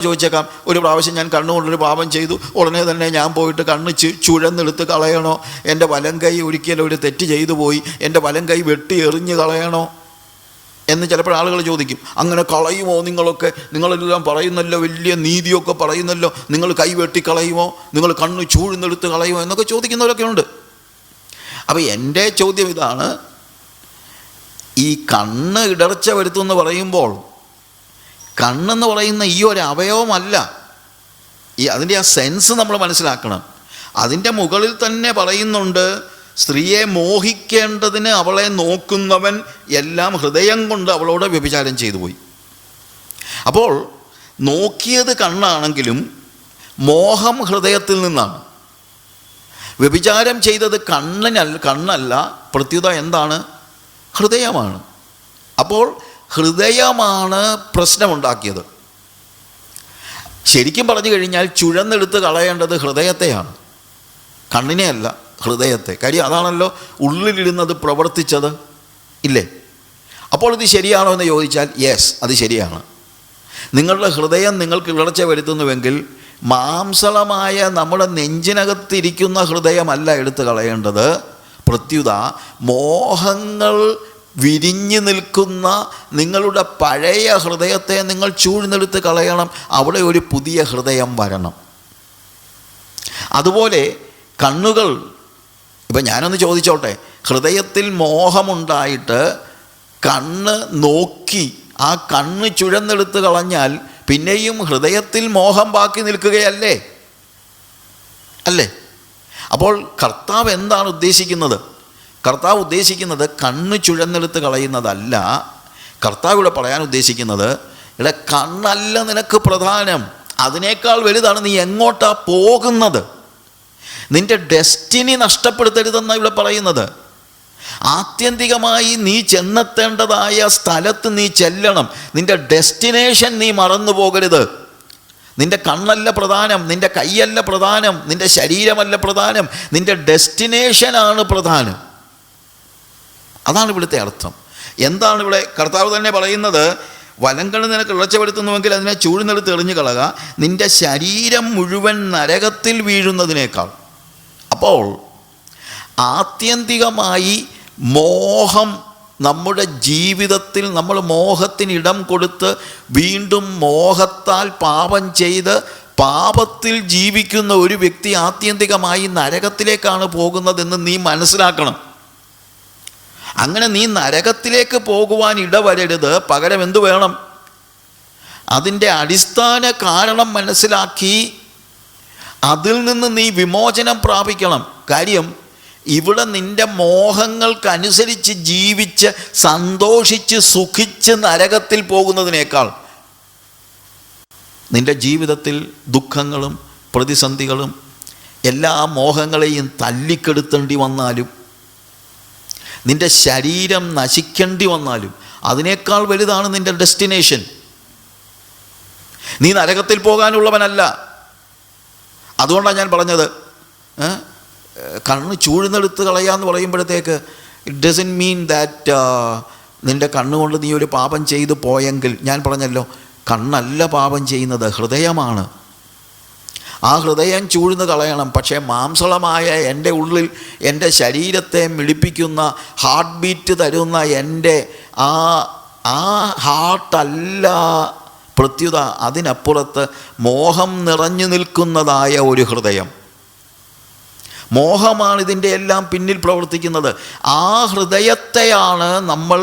ചോദിച്ചേക്കാം, ഒരു പ്രാവശ്യം ഞാൻ കണ്ണുകൊണ്ടൊരു പാപം ചെയ്തു, ഉടനെ തന്നെ ഞാൻ പോയിട്ട് കണ്ണ് ചുഴന്നെടുത്ത് കളയണോ? എൻ്റെ വലം കൈ ഒരിക്കലും ഒരു തെറ്റ് ചെയ്തു പോയി, എൻ്റെ വലം കൈ വെട്ടി എറിഞ്ഞ് കളയണോ എന്ന് ചിലപ്പോൾ ആളുകൾ ചോദിക്കും. അങ്ങനെ കളയുമോ നിങ്ങളൊക്കെ? നിങ്ങളെല്ലാം പറയുന്നല്ലോ, വലിയ നീതിയൊക്കെ പറയുന്നല്ലോ, നിങ്ങൾ കൈ വെട്ടിക്കളയുമോ, നിങ്ങൾ കണ്ണ് ചൂഴ്ന്നെടുത്ത് കളയുമോ എന്നൊക്കെ ചോദിക്കുന്നവരൊക്കെ ഉണ്ട്. അപ്പോൾ എൻ്റെ ചോദ്യം ഇതാണ്, ഈ കണ്ണ് ഇടർച്ച വരുത്തുമെന്ന് പറയുമ്പോൾ കണ്ണെന്ന് പറയുന്ന ഈ ഒരു അവയവമല്ല, അതിൻ്റെ ആ സെൻസ് നമ്മൾ മനസ്സിലാക്കണം. അതിൻ്റെ മുകളിൽ തന്നെ പറയുന്നുണ്ട്, സ്ത്രീയെ മോഹിക്കേണ്ടതിന് അവളെ നോക്കുന്നവൻ എല്ലാം ഹൃദയം കൊണ്ട് അവളോട് വ്യഭിചാരം ചെയ്തു പോയി. അപ്പോൾ നോക്കിയത് കണ്ണാണെങ്കിലും മോഹം ഹൃദയത്തിൽ നിന്നാണ്. വ്യഭിചാരം ചെയ്തത് കണ്ണല്ല, പ്രത്യുത എന്താണ്? ഹൃദയമാണ്. അപ്പോൾ ഹൃദയമാണ് പ്രശ്നമുണ്ടാക്കിയത്. ശരിക്കും പറഞ്ഞു കഴിഞ്ഞാൽ ചുഴന്നെടുത്ത് കളയേണ്ടത് ഹൃദയത്തെയാണ്, കണ്ണിനെയല്ല, ഹൃദയത്തെ. കാര്യം അതാണല്ലോ ഉള്ളിലിരുന്നത് പ്രവർത്തിച്ചത്, ഇല്ലേ? അപ്പോൾ ഇത് ശരിയാണോ എന്ന് ചോദിച്ചാൽ യെസ്, അത് ശരിയാണ്. നിങ്ങളുടെ ഹൃദയം നിങ്ങൾക്ക് ഇടർച്ച വരുത്തുന്നുവെങ്കിൽ മാംസളമായ നമ്മുടെ നെഞ്ചിനകത്തിരിക്കുന്ന ഹൃദയമല്ല എടുത്തു കളയേണ്ടത്. പ്രത്യുത മോഹങ്ങൾ വിരിഞ്ഞു നിൽക്കുന്ന നിങ്ങളുടെ പഴയ ഹൃദയത്തെ നിങ്ങൾ ചൂഴ്ന്നെടുത്ത് കളയണം. അവിടെ ഒരു പുതിയ ഹൃദയം വരണം. അതുപോലെ കണ്ണുകൾ, ഇപ്പം ഞാനൊന്ന് ചോദിച്ചോട്ടെ, ഹൃദയത്തിൽ മോഹമുണ്ടായിട്ട് കണ്ണ് നോക്കി ആ കണ്ണ് ചുഴന്നെടുത്ത് കളഞ്ഞാൽ പിന്നെയും ഹൃദയത്തിൽ മോഹം ബാക്കി നിൽക്കുകയല്ലേ? അല്ലേ? അപ്പോൾ കർത്താവ് എന്താണ് ഉദ്ദേശിക്കുന്നത്? കർത്താവ് ഉദ്ദേശിക്കുന്നത് കണ്ണ് ചുഴന്നെടുത്ത് കളയുന്നതല്ല. കർത്താവ് ഇവിടെ പറയാൻ ഉദ്ദേശിക്കുന്നത്, ഇവിടെ കണ്ണല്ല നിനക്ക് പ്രധാനം, അതിനേക്കാൾ വലുതാണ് നീ എങ്ങോട്ടാ പോകുന്നത്. നിൻ്റെ ഡെസ്റ്റിനി നഷ്ടപ്പെടുത്തരുതെന്നാണ് ഇവിടെ പറയുന്നത്. ആത്യന്തികമായി നീ ചെന്നെത്തേണ്ടതായ സ്ഥലത്ത് നീ ചെല്ലണം. നിൻ്റെ ഡെസ്റ്റിനേഷൻ നീ മറന്നു പോകരുത്. നിൻ്റെ കണ്ണല്ല പ്രധാനം, നിൻ്റെ കൈയല്ല പ്രധാനം, നിൻ്റെ ശരീരമല്ല പ്രധാനം, നിൻ്റെ ഡെസ്റ്റിനേഷനാണ് പ്രധാനം. അതാണ് ഇവിടുത്തെ അർത്ഥം. എന്താണ് ഇവിടെ കർത്താവ് തന്നെ പറയുന്നത്? വലങ്കണ്ണ് നിനക്ക് ഇടർച്ച വരുത്തുന്നുവെങ്കിൽ അതിനെ ചൂഴ്ന്നെടുത്ത് എറിഞ്ഞു കളക, നിൻ്റെ ശരീരം മുഴുവൻ നരകത്തിൽ വീഴുന്നതിനേക്കാൾ. അപ്പോൾ ആത്യന്തികമായി മോഹം നമ്മുടെ ജീവിതത്തിൽ, നമ്മൾ മോഹത്തിന് ഇടം കൊടുത്ത് വീണ്ടും മോഹത്താൽ പാപം ചെയ്ത് പാപത്തിൽ ജീവിക്കുന്ന ഒരു വ്യക്തി ആത്യന്തികമായി നരകത്തിലേക്കാണ് പോകുന്നതെന്ന് നീ മനസ്സിലാക്കണം. അങ്ങനെ നീ നരകത്തിലേക്ക് പോകുവാൻ ഇടവരരുത്. പകരം എന്തു വേണം? അതിൻ്റെ അടിസ്ഥാന കാരണം മനസ്സിലാക്കി അതിൽ നിന്ന് നീ വിമോചനം പ്രാപിക്കണം. കാര്യം ഇവിടെ നിൻ്റെ മോഹങ്ങൾക്കനുസരിച്ച് ജീവിച്ച് സന്തോഷിച്ച് സുഖിച്ച് നരകത്തിൽ പോകുന്നതിനേക്കാൾ നിൻ്റെ ജീവിതത്തിൽ ദുഃഖങ്ങളും പ്രതിസന്ധികളും എല്ലാ മോഹങ്ങളെയും തല്ലിക്കെടുത്തേണ്ടി വന്നാലും നിൻ്റെ ശരീരം നശിക്കേണ്ടി വന്നാലും അതിനേക്കാൾ വലുതാണ് നിൻ്റെ ഡെസ്റ്റിനേഷൻ. നീ നരകത്തിൽ പോകാനുള്ളവനല്ല. അതുകൊണ്ടാണ് ഞാൻ പറഞ്ഞത്, കണ്ണ് ചൂഴ്ന്നെടുത്ത് കളയാന്ന് പറയുമ്പോഴത്തേക്ക് ഇറ്റ് ഡസൻറ്റ് മീൻ ദാറ്റ് നിൻ്റെ കണ്ണുകൊണ്ട് നീ ഒരു പാപം ചെയ്തു പോയെങ്കിൽ, ഞാൻ പറഞ്ഞല്ലോ കണ്ണല്ല പാപം ചെയ്യുന്നത്, ഹൃദയമാണ്. ആ ഹൃദയം ചൂഴ്ന്ന് കളയണം. പക്ഷേ മാംസളമായ എൻ്റെ ഉള്ളിൽ എൻ്റെ ശരീരത്തെ മിടിപ്പിക്കുന്ന ഹാർട്ട് ബീറ്റ് തരുന്ന എൻ്റെ ആ ഹാർട്ടല്ല പ്രത്യുത, അതിനപ്പുറത്ത് മോഹം നിറഞ്ഞു നിൽക്കുന്നതായ ഒരു ഹൃദയം. മോഹമാണ് ഇതിൻ്റെ എല്ലാം പിന്നിൽ പ്രവർത്തിക്കുന്നത്. ആ ഹൃദയത്തെയാണ് നമ്മൾ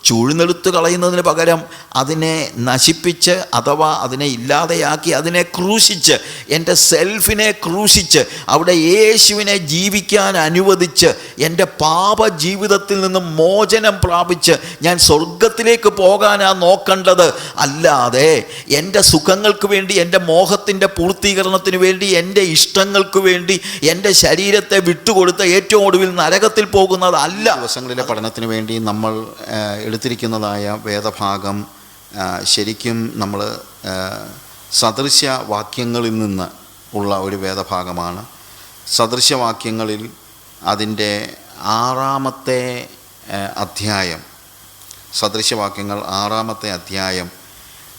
ചൂഴ്ന്നെടുത്ത് കളയുന്നതിന് പകരം അതിനെ നശിപ്പിച്ച് അഥവാ അതിനെ ഇല്ലാതെയാക്കി അതിനെ ക്രൂശിച്ച്, എൻ്റെ സെൽഫിനെ ക്രൂശിച്ച് അവിടെ യേശുവിനെ ജീവിക്കാൻ അനുവദിച്ച് എൻ്റെ പാപ ജീവിതത്തിൽ നിന്നും മോചനം പ്രാപിച്ച് ഞാൻ സ്വർഗത്തിലേക്ക് പോകാനാണ് നോക്കേണ്ടത്. അല്ലാതെ എൻ്റെ സുഖങ്ങൾക്ക് വേണ്ടി, എൻ്റെ മോഹത്തിൻ്റെ പൂർത്തീകരണത്തിന് വേണ്ടി, എൻ്റെ ഇഷ്ടങ്ങൾക്ക് വേണ്ടി എൻ്റെ ശരീരത്തെ വിട്ടുകൊടുത്ത് ഏറ്റവും ഒടുവിൽ നരകത്തിൽ പോകുന്നതല്ല. ദിവസങ്ങളിലെ പഠനത്തിന് വേണ്ടി നമ്മൾ എടുത്തിരിക്കുന്നതായ വേദഭാഗം ശരിക്കും നമ്മൾ സദൃശ്യവാക്യങ്ങളിൽ നിന്ന് ഉള്ള ഒരു വേദഭാഗമാണ്. സദൃശ്യവാക്യങ്ങളിൽ അതിൻ്റെ 6-ാമത്തെ അധ്യായം, സദൃശ്യവാക്യങ്ങൾ 6-ാമത്തെ അധ്യായം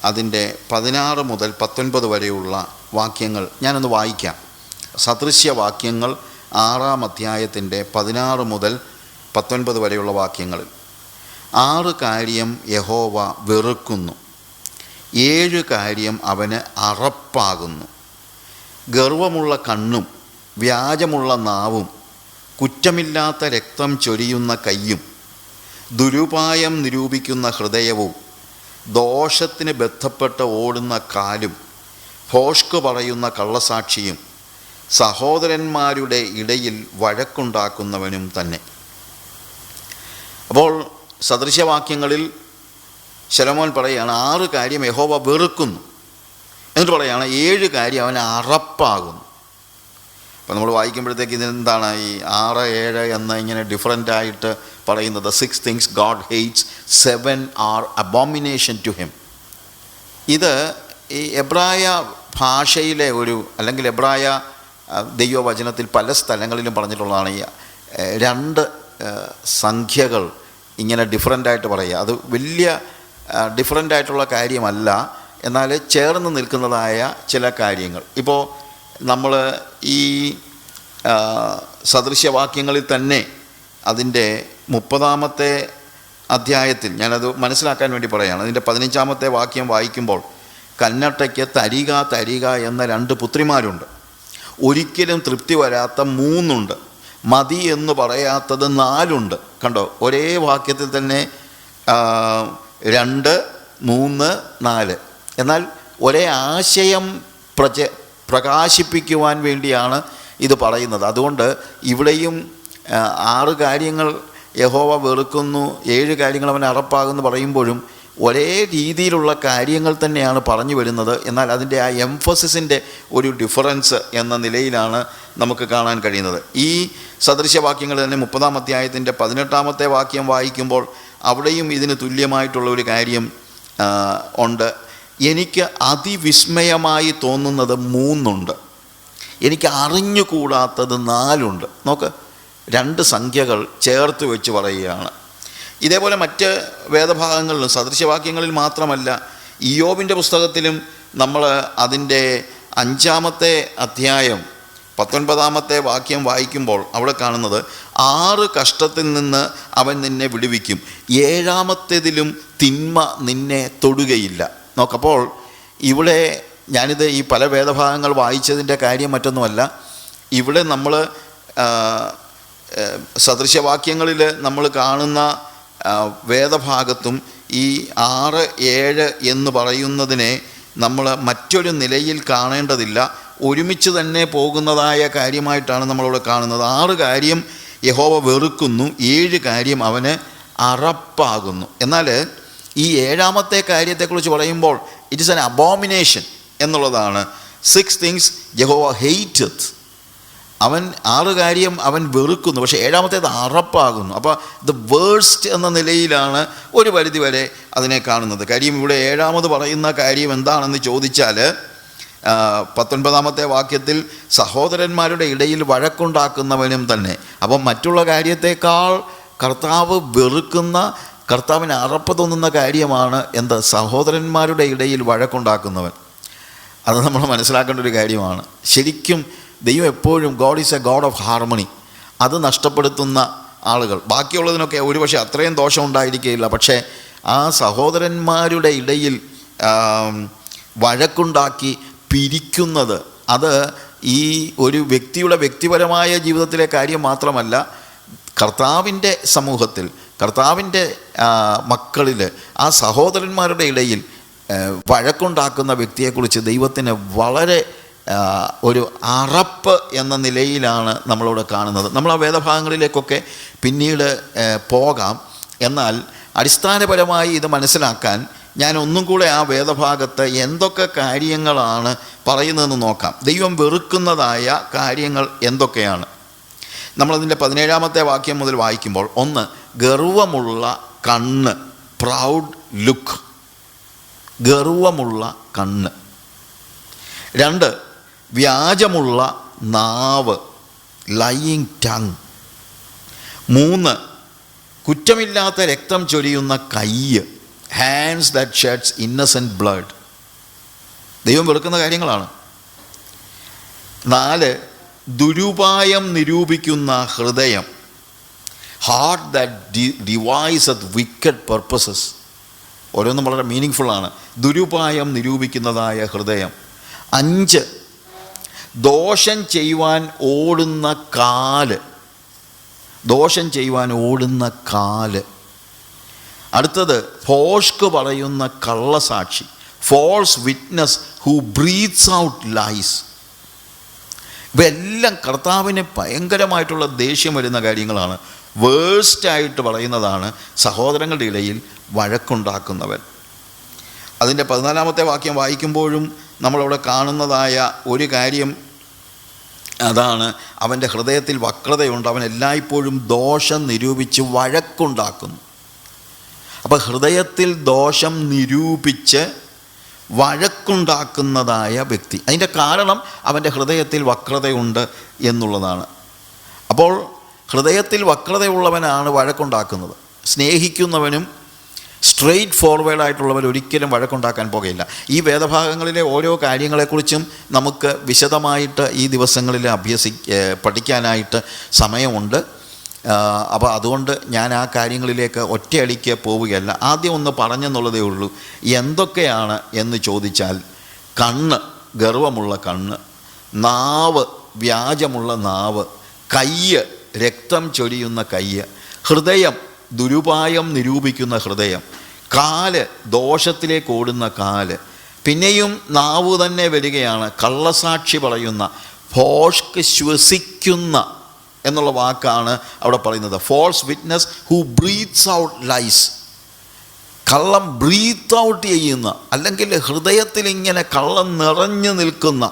അതിൻ്റെ 16 മുതൽ 19 വരെയുള്ള വാക്യങ്ങൾ ഞാനൊന്ന് വായിക്കാം. സദൃശ്യവാക്യങ്ങൾ 6-ാം അധ്യായത്തിൻ്റെ 16 മുതൽ 19 വരെയുള്ള വാക്യങ്ങളിൽ 6 കാര്യം യഹോവ വെറുക്കുന്നു, 7 കാര്യം അവന് അറപ്പാകുന്നു. ഗർവമുള്ള കണ്ണും വ്യാജമുള്ള നാവും കുറ്റമില്ലാത്ത രക്തം ചൊരിയുന്ന കയ്യും ദുരുപായം നിരൂപിക്കുന്ന ഹൃദയവും ദോഷത്തിന് ബന്ധപ്പെട്ട് ഓടുന്ന കാലും ഭോഷ്ക് പറയുന്ന കള്ളസാക്ഷിയും സഹോദരന്മാരുടെ ഇടയിൽ വഴക്കുണ്ടാക്കുന്നവനും തന്നെ. അപ്പോൾ സദൃശ്യവാക്യങ്ങളിൽ ശലോമോൻ പറയുകയാണ് 6 കാര്യം യഹോവ വെറുക്കുന്നു, എന്നിട്ട് പറയുകയാണ് 7 കാര്യം അവന് അറപ്പാകുന്നു. അപ്പോൾ നമ്മൾ വായിക്കുമ്പോഴത്തേക്ക് ഇതെന്താണ് ഈ 6, 7 എന്ന് ഇങ്ങനെ ഡിഫറൻ്റായിട്ട് പറയുന്നത്? 6 things God hates, 7 are abomination to him. ഇത് ഈ എബ്രായ ഭാഷയിലെ അല്ലെങ്കിൽ എബ്രായ ദൈവവചനത്തിൽ പല സ്ഥലങ്ങളിലും പറഞ്ഞിട്ടുള്ളതാണ്. ഈ 2 സംഖ്യകൾ ഇങ്ങനെ ഡിഫറൻ്റായിട്ട് പറയുക. അത് വലിയ ഡിഫറൻ്റായിട്ടുള്ള കാര്യമല്ല, എന്നാൽ ചേർന്ന് നിൽക്കുന്നതായ ചില കാര്യങ്ങൾ. ഇപ്പോൾ നമ്മൾ ഈ സദൃശ്യവാക്യങ്ങളിൽ തന്നെ അതിൻ്റെ 30-ാമത്തെ അധ്യായത്തിൽ ഞാനത് മനസ്സിലാക്കാൻ വേണ്ടി പറയുകയാണ്. അതിൻ്റെ 15-ാമത്തെ വാക്യം വായിക്കുമ്പോൾ കന്നട്ടയ്ക്ക് തരിക തരിക എന്ന 2 പുത്രിമാരുണ്ട്, ഒരിക്കലും തൃപ്തി വരാത്ത 3 ഉണ്ട്, മതി എന്ന് പറയാത്തത് 4 ഉണ്ട്. കണ്ടോ, ഒരേ വാക്യത്തിൽ തന്നെ 2, 3, 4. എന്നാൽ ഒരേ ആശയം പ്രകാശിപ്പിക്കുവാൻ വേണ്ടിയാണ് ഇത് പറയുന്നത്. അതുകൊണ്ട് ഇവിടെയും 6 കാര്യങ്ങൾ യഹോവ വെറുക്കുന്നു, 7 കാര്യങ്ങൾ അവൻ അറപ്പാകുന്നു പറയുമ്പോഴും ഒരേ രീതിയിലുള്ള കാര്യങ്ങൾ തന്നെയാണ് പറഞ്ഞു വരുന്നത്. എന്നാൽ അതിൻ്റെ ആ എംഫസിസിൻ്റെ ഒരു ഡിഫറൻസ് എന്ന നിലയിലാണ് നമുക്ക് കാണാൻ കഴിയുന്നത്. ഈ സദൃശ്യവാക്യങ്ങൾ തന്നെ 30-ാം അധ്യായത്തിൻ്റെ 18-ാമത്തെ വാക്യം വായിക്കുമ്പോൾ അവിടെയും ഇതിന് തുല്യമായിട്ടുള്ള ഒരു കാര്യം ഉണ്ട്. എനിക്ക് അതിവിസ്മയമായി തോന്നുന്നത് 3 ഉണ്ട്, എനിക്ക് അറിഞ്ഞുകൂടാത്തത് 4 ഉണ്ട്. നോക്ക്, 2 സംഖ്യകൾ ചേർത്ത് വെച്ച് പറയുകയാണ്. ഇതേപോലെ മറ്റ് വേദഭാഗങ്ങളിലും സദൃശ്യവാക്യങ്ങളിൽ മാത്രമല്ല, ഇയ്യോബിൻ്റെ പുസ്തകത്തിലും നമ്മൾ അതിൻ്റെ 5-ാമത്തെ അധ്യായം 19-ാമത്തെ വാക്യം വായിക്കുമ്പോൾ അവിടെ കാണുന്നത് 6 കഷ്ടത്തിൽ നിന്ന് അവൻ നിന്നെ വിടുവിക്കും, 7-ാമത്തേതിലും തിന്മ നിന്നെ തൊടുകയില്ല. നോക്കപ്പോൾ ഇവിടെ ഞാനിത് ഈ പല വേദഭാഗങ്ങൾ വായിച്ചതിൻ്റെ കാര്യം മറ്റൊന്നുമല്ല. ഇവിടെ നമ്മൾ സദൃശ്യവാക്യങ്ങളിൽ നമ്മൾ കാണുന്ന വേദഭാഗത്തും ഈ 6, 7 എന്ന് പറയുന്നതിനെ നമ്മൾ മറ്റൊരു നിലയിൽ കാണേണ്ടതില്ല, ഒരുമിച്ച് തന്നെ പോകുന്നതായ കാര്യമായിട്ടാണ് നമ്മളിവിടെ കാണുന്നത്. 6 കാര്യം യഹോവ വെറുക്കുന്നു, 7 കാര്യം അവന് അറപ്പാകുന്നു. എന്നാൽ ഈ 7-ാമത്തെ കാര്യത്തെക്കുറിച്ച് പറയുമ്പോൾ ഇറ്റ് ഈസ് ആൻ അബോമിനേഷൻ എന്നുള്ളതാണ്. 6 things യഹോവ ഹെയ്റ്റത്ത്. അവൻ 6 കാര്യം അവൻ വെറുക്കുന്നു, പക്ഷേ 7-ാമത്തേത് അറപ്പാകുന്നു. അപ്പോൾ ദ വേഴ്സ്റ്റ് എന്ന നിലയിലാണ് ഒരു പരിധി വരെ അതിനെ കാണുന്നത്. കാര്യം ഇവിടെ 7-ാമത് പറയുന്ന കാര്യം എന്താണെന്ന് ചോദിച്ചാൽ 19-ാമത്തെ വാക്യത്തിൽ സഹോദരന്മാരുടെ ഇടയിൽ വഴക്കുണ്ടാക്കുന്നവനും തന്നെ. അപ്പം മറ്റുള്ള കാര്യത്തേക്കാൾ കർത്താവ് വെറുക്കുന്ന, കർത്താവിന് അറപ്പ് തോന്നുന്ന കാര്യമാണ് എന്ത്? സഹോദരന്മാരുടെ ഇടയിൽ വഴക്കുണ്ടാക്കുന്നവൻ. അത് നമ്മൾ മനസ്സിലാക്കേണ്ട ഒരു കാര്യമാണ്. ശരിക്കും ദൈവം എപ്പോഴും God is A God of harmony. അത് നഷ്ടപ്പെടുത്തുന്ന ആളുകൾ, ബാക്കിയുള്ളതിനൊക്കെ ഒരുപക്ഷെ അത്രയും ദോഷം ഉണ്ടായിരിക്കുകയില്ല, പക്ഷേ ആ സഹോദരന്മാരുടെ ഇടയിൽ വഴക്കുണ്ടാക്കി പിരിക്കുന്നത്, അത് ഈ ഒരു വ്യക്തിയുടെ വ്യക്തിപരമായ ജീവിതത്തിലെ കാര്യം മാത്രമല്ല, കർത്താവിൻ്റെ സമൂഹത്തിൽ, കർത്താവിൻ്റെ മക്കളിൽ ആ സഹോദരന്മാരുടെ ഇടയിൽ വഴക്കുണ്ടാക്കുന്ന വ്യക്തിയെക്കുറിച്ച് ദൈവത്തിന് വളരെ ഒരു അറപ്പ് എന്ന നിലയിലാണ് നമ്മളിവിടെ കാണുന്നത്. നമ്മൾ ആ വേദഭാഗങ്ങളിലേക്കൊക്കെ പിന്നീട് പോകാം. എന്നാൽ അടിസ്ഥാനപരമായി ഇത് മനസ്സിലാക്കാൻ ഞാൻ ഒന്നും കൂടെ ആ വേദഭാഗത്ത് എന്തൊക്കെ കാര്യങ്ങളാണ് പറയുന്നതെന്ന് നോക്കാം. ദൈവം വെറുക്കുന്നതായ കാര്യങ്ങൾ എന്തൊക്കെയാണ്? നമ്മളതിൻ്റെ 17-ാമത്തെ വാക്യം മുതൽ വായിക്കുമ്പോൾ, 1 ഗർവമുള്ള കണ്ണ്, പ്രൗഡ് ലുക്ക്, ഗർവമുള്ള കണ്ണ്. 2 വ്യാജമുള്ള നാവ്, ലൈയിങ് ടങ്. 3 കുറ്റമില്ലാത്ത രക്തം ചൊരിയുന്ന കയ്യ്, hands that sheds innocent blood. ദൈവം വെറുക്കുന്ന കാര്യങ്ങളാണ്. 4, ദുരുപായം നിരൂപിക്കുന്ന ഹൃദയം, ഹാർട്ട് ദാറ്റ് ഡിവൈസത്ത് വിക്കഡ് പർപ്പസസ്. ഓരോന്നും വളരെ മീനിങ് ഫുള്ളാണ്. ദുരുപായം നിരൂപിക്കുന്നതായ ഹൃദയം. 5, ദോഷം ചെയ്യുവാൻ ഓടുന്ന കാല്, ദോഷം ചെയ്യുവാൻ ഓടുന്ന കാല്. അടുത്തത് ഭോഷ്ക് പറയുന്ന കള്ളസാക്ഷി, false witness who breathes out lies. ഇവയെല്ലാം കർത്താവിന് ഭയങ്കരമായിട്ടുള്ള ദേഷ്യം വരുന്ന കാര്യങ്ങളാണ്. വേഴ്സ്റ്റായിട്ട് പറയുന്നതാണ് സഹോദരങ്ങളുടെ ഇടയിൽ വഴക്കുണ്ടാക്കുന്നവൻ. അതിൻ്റെ 14-ാമത്തെ വാക്യം വായിക്കുമ്പോഴും നമ്മളവിടെ കാണുന്നതായ ഒരു കാര്യം അതാണ്, അവൻ്റെ ഹൃദയത്തിൽ വക്രതയുണ്ട്, അവൻ എല്ലായ്പ്പോഴും ദോഷം നിരൂപിച്ച് വഴക്കുണ്ടാക്കുന്നു. അപ്പോൾ ഹൃദയത്തിൽ ദോഷം നിരൂപിച്ച് വഴക്കുണ്ടാക്കുന്നതായ വ്യക്തി, അതിൻ്റെ കാരണം അവൻ്റെ ഹൃദയത്തിൽ വക്രതയുണ്ട് എന്നുള്ളതാണ്. അപ്പോൾ ഹൃദയത്തിൽ വക്രതയുള്ളവനാണ് വഴക്കുണ്ടാക്കുന്നത്. സ്നേഹിക്കുന്നവനും സ്ട്രെയിറ്റ് ഫോർവേഡായിട്ടുള്ളവർ ഒരിക്കലും വഴക്കുണ്ടാക്കാൻ പോകുകയില്ല. ഈ വേദഭാഗങ്ങളിലെ ഓരോ കാര്യങ്ങളെക്കുറിച്ചും നമുക്ക് വിശദമായിട്ട് ഈ ദിവസങ്ങളിൽ പഠിക്കാനായിട്ട് സമയമുണ്ട്. അപ്പോൾ അതുകൊണ്ട് ഞാൻ ആ കാര്യങ്ങളിലേക്ക് ഒറ്റയടിക്ക് പോവുകയല്ല. ആദ്യം ഒന്ന് പറഞ്ഞെന്നുള്ളതേ ഉള്ളൂ. എന്തൊക്കെയാണ് എന്ന് ചോദിച്ചാൽ, കണ്ണ്, ഗർവമുള്ള കണ്ണ്; നാവ്, വ്യാജമുള്ള നാവ്; കയ്യ്, രക്തം ചൊരിയുന്ന കയ്യ്; ഹൃദയം, ദുരുപായം നിരൂപിക്കുന്ന ഹൃദയം; കാല്, ദോഷത്തിലേക്ക് ഓടുന്ന കാല്; പിന്നെയും നാവ് തന്നെ വരികയാണ്, കള്ളസാക്ഷി പറയുന്ന, ഭോഷ്ക്, ശ്വസിക്കുന്ന എന്നുള്ള വാക്കാണ് അവിടെ പറയുന്നത്. False witness who breathes out lies. കള്ളം ബ്രീത്ത് ഔട്ട് ചെയ്യുന്ന, അല്ലെങ്കിൽ ഹൃദയത്തിൽ ഇങ്ങനെ കള്ളം നിറഞ്ഞു നിൽക്കുന്ന,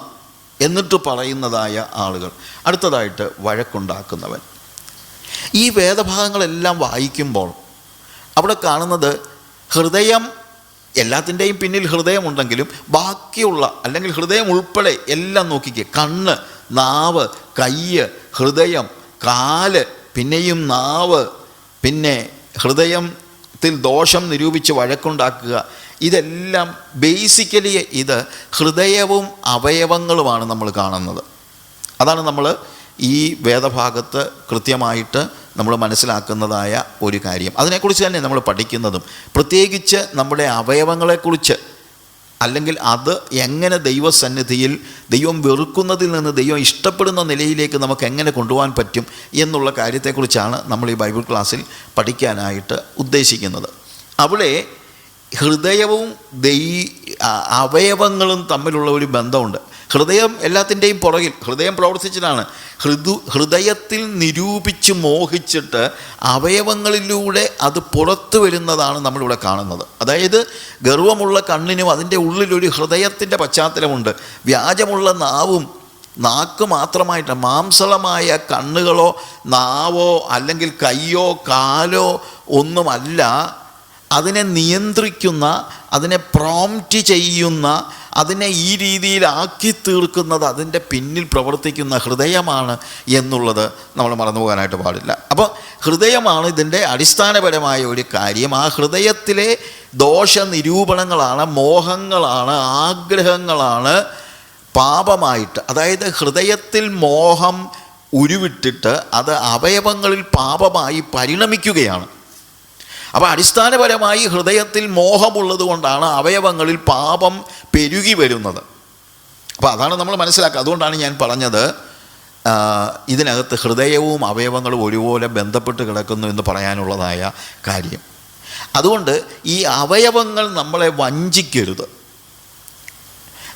എന്നിട്ട് പറയുന്നതായ ആളുകൾ. അടുത്തതായിട്ട് വഴക്കുണ്ടാക്കുന്നവൻ. ഈ വേദഭാഗങ്ങളെല്ലാം വായിക്കുമ്പോൾ അവിടെ കാണുന്നത് ഹൃദയം, എല്ലാത്തിൻ്റെയും പിന്നിൽ ഹൃദയമുണ്ടെങ്കിലും ബാക്കിയുള്ള, അല്ലെങ്കിൽ ഹൃദയം ഉൾപ്പെടെ എല്ലാം നോക്കിക്കേ. കണ്ണ്, നാവ്, കയ്യ്, ഹൃദയം, കാല്, പിന്നെയും നാവ്, പിന്നെ ഹൃദയത്തിൽ ദോഷം നിരൂപിച്ച് വഴക്കുണ്ടാക്കുക. ഇതെല്ലാം ബേസിക്കലി ഇത് ഹൃദയവും അവയവങ്ങളുമാണ് നമ്മൾ കാണുന്നത്. അതാണ് നമ്മൾ ഈ വേദഭാഗത്ത് കൃത്യമായിട്ട് നമ്മൾ മനസ്സിലാക്കുന്നതായ ഒരു കാര്യം. അതിനെക്കുറിച്ച് തന്നെ നമ്മൾ പഠിക്കുന്നതും, പ്രത്യേകിച്ച് നമ്മുടെ അവയവങ്ങളെക്കുറിച്ച്, അല്ലെങ്കിൽ അത് എങ്ങനെ ദൈവസന്നിധിയിൽ ദൈവം വെറുക്കുന്നതിൽ നിന്ന് ദൈവം ഇഷ്ടപ്പെടുന്ന നിലയിലേക്ക് നമുക്ക് എങ്ങനെ കൊണ്ടുപോകാൻ പറ്റും എന്നുള്ള കാര്യത്തെക്കുറിച്ചാണ് നമ്മൾ ഈ ബൈബിൾ ക്ലാസ്സിൽ പഠിക്കാനായിട്ട് ഉദ്ദേശിക്കുന്നത്. അവിടെ ഹൃദയവും അവയവങ്ങളും തമ്മിലുള്ള ഒരു ബന്ധമുണ്ട്. ഹൃദയം എല്ലാത്തിൻ്റെയും പുറകിൽ, ഹൃദയം പ്രവർത്തിച്ചിട്ടാണ്. ഹൃദയത്തിൽ നിരൂപിച്ച് മോഹിച്ചിട്ട് അവയവങ്ങളിലൂടെ അത് പുറത്തു വരുന്നതാണ് നമ്മളിവിടെ കാണുന്നത്. അതായത് ഗർവമുള്ള കണ്ണിനും അതിൻ്റെ ഉള്ളിലൊരു ഹൃദയത്തിൻ്റെ പശ്ചാത്തലമുണ്ട്. വ്യാജമുള്ള നാവും, നാക്ക് മാത്രമായിട്ട്, മാംസളമായ കണ്ണുകളോ നാവോ അല്ലെങ്കിൽ കയ്യോ കാലോ ഒന്നുമല്ല, അതിനെ നിയന്ത്രിക്കുന്ന, അതിനെ പ്രോംപ്റ്റ് ചെയ്യുന്ന, അതിനെ ഈ രീതിയിലാക്കി തീർക്കുന്നത്, അതിൻ്റെ പിന്നിൽ പ്രവർത്തിക്കുന്ന ഹൃദയമാണ് എന്നുള്ളത് നമ്മൾ മറന്നു പോകാനായിട്ട് പാടില്ല. അപ്പോൾ ഹൃദയമാണ് ഇതിൻ്റെ അടിസ്ഥാനപരമായ ഒരു കാര്യം. ആ ഹൃദയത്തിലെ ദോഷ നിരൂപണങ്ങളാണ്, മോഹങ്ങളാണ്, ആഗ്രഹങ്ങളാണ് പാപമായിട്ട്, അതായത് ഹൃദയത്തിൽ മോഹം ഉരുവിട്ടിട്ട് അത് അവയവങ്ങളിൽ പാപമായി പരിണമിക്കുകയാണ്. അപ്പോൾ അടിസ്ഥാനപരമായി ഹൃദയത്തിൽ മോഹമുള്ളത് കൊണ്ടാണ് അവയവങ്ങളിൽ പാപം പെരുകി വരുന്നത്. അപ്പോൾ അതാണ് നമ്മൾ മനസ്സിലാക്കുക. അതുകൊണ്ടാണ് ഞാൻ പറഞ്ഞത് ഇതിനകത്ത് ഹൃദയവും അവയവങ്ങളും ഒരുപോലെ ബന്ധപ്പെട്ട് കിടക്കുന്നു എന്ന് പറയാനുള്ളതായ കാര്യം. അതുകൊണ്ട് ഈ അവയവങ്ങൾ നമ്മളെ വഞ്ചിക്കരുത്.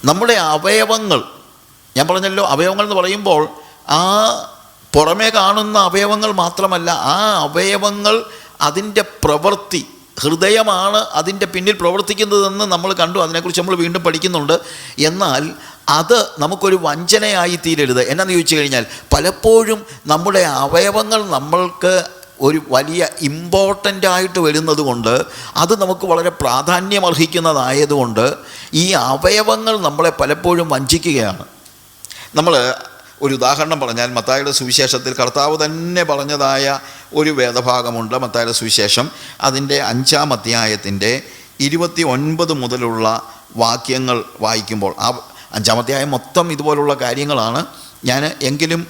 നമ്മുടെ അവയവങ്ങൾ, ഞാൻ പറഞ്ഞല്ലോ, അവയവങ്ങൾ എന്ന് പറയുമ്പോൾ ആ പുറമേ കാണുന്ന അവയവങ്ങൾ മാത്രമല്ല, ആ അവയവങ്ങൾ അതിൻ്റെ പ്രവൃത്തി, ഹൃദയമാണ് അതിൻ്റെ പിന്നിൽ പ്രവർത്തിക്കുന്നതെന്ന് നമ്മൾ കണ്ടു. അതിനെക്കുറിച്ച് നമ്മൾ വീണ്ടും പഠിക്കുന്നുണ്ട്. എന്നാൽ അത് നമുക്കൊരു വഞ്ചനയായി തീരരുത്. എന്നാന്ന് ചോദിച്ചു കഴിഞ്ഞാൽ, പലപ്പോഴും നമ്മുടെ അവയവങ്ങൾ നമ്മൾക്ക് ഒരു വലിയ ഇമ്പോർട്ടൻ്റ് ആയിട്ട് വരുന്നത് കൊണ്ട്, അത് നമുക്ക് വളരെ പ്രാധാന്യമർഹിക്കുന്നതായതുകൊണ്ട് ഈ അവയവങ്ങൾ നമ്മളെ പലപ്പോഴും വഞ്ചിക്കുകയാണ്. നമ്മൾ ഒരു ഉദാഹരണം പറഞ്ഞാൽ, മത്തായിയുടെ സുവിശേഷത്തിൽ കർത്താവ് തന്നെ പറഞ്ഞതായ ഒരു വേദഭാഗമുണ്ട്. മത്തായിയുടെ സുവിശേഷം അതിൻ്റെ 5-ാം അധ്യായത്തിൻ്റെ 29 മുതലുള്ള വാക്യങ്ങൾ വായിക്കുമ്പോൾ, ആ 5-ാം അധ്യായം മൊത്തം ഇതുപോലുള്ള കാര്യങ്ങളാണ്. ഞാൻ എങ്കിലും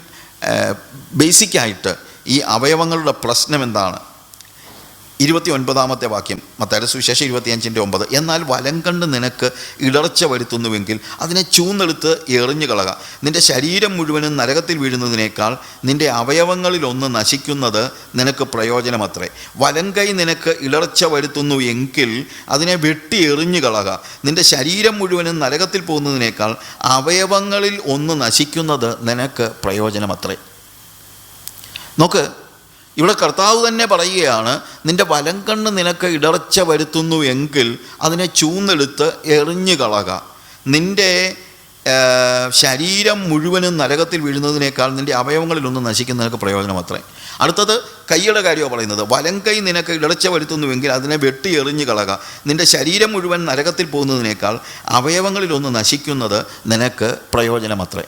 ബേസിക്കായിട്ട് ഈ അവയവങ്ങളുടെ പ്രശ്നം എന്താണ്, 29-ാമത്തെ വാക്യം മത്തായിയുടെ സുവിശേഷം 25:9. എന്നാൽ വലങ്കണ്ണ് നിനക്ക് ഇടർച്ച വരുത്തുന്നുവെങ്കിൽ അതിനെ ചൂന്നെടുത്ത് എറിഞ്ഞു കളക. നിൻ്റെ ശരീരം മുഴുവനും നരകത്തിൽ വീഴുന്നതിനേക്കാൾ നിൻ്റെ അവയവങ്ങളിൽ ഒന്ന് നശിക്കുന്നത് നിനക്ക് പ്രയോജനമത്രേ. വലങ്കൈ നിനക്ക് ഇടർച്ച വരുത്തുന്നു എങ്കിൽ അതിനെ വെട്ടി എറിഞ്ഞു കളക. നിൻ്റെ ശരീരം മുഴുവനും നരകത്തിൽ പോകുന്നതിനേക്കാൾ അവയവങ്ങളിൽ ഒന്ന് നശിക്കുന്നത് നിനക്ക് പ്രയോജനമത്രേ. നോക്ക്, ഇവിടെ കർത്താവ് തന്നെ പറയുകയാണ്, നിൻ്റെ വലങ്കണ്ണ് നിനക്ക് ഇടർച്ച വരുത്തുന്നു എങ്കിൽ അതിനെ ചൂന്നെടുത്ത് എറിഞ്ഞു കളക. നിൻ്റെ ശരീരം മുഴുവനും നരകത്തിൽ വീഴുന്നതിനേക്കാൾ നിൻ്റെ അവയവങ്ങളിലൊന്നും നശിക്കുന്ന നിനക്ക് പ്രയോജനമത്രേ. അടുത്തത് കൈയുടെ കാര്യമാണ് പറയുന്നത്. വലങ്കൈ നിനക്ക് ഇടർച്ച വരുത്തുന്നുവെങ്കിൽ അതിനെ വെട്ടി എറിഞ്ഞു കളക. നിൻ്റെ ശരീരം മുഴുവൻ നരകത്തിൽ പോകുന്നതിനേക്കാൾ അവയവങ്ങളിലൊന്ന് നശിക്കുന്നത് നിനക്ക് പ്രയോജനമത്രേ.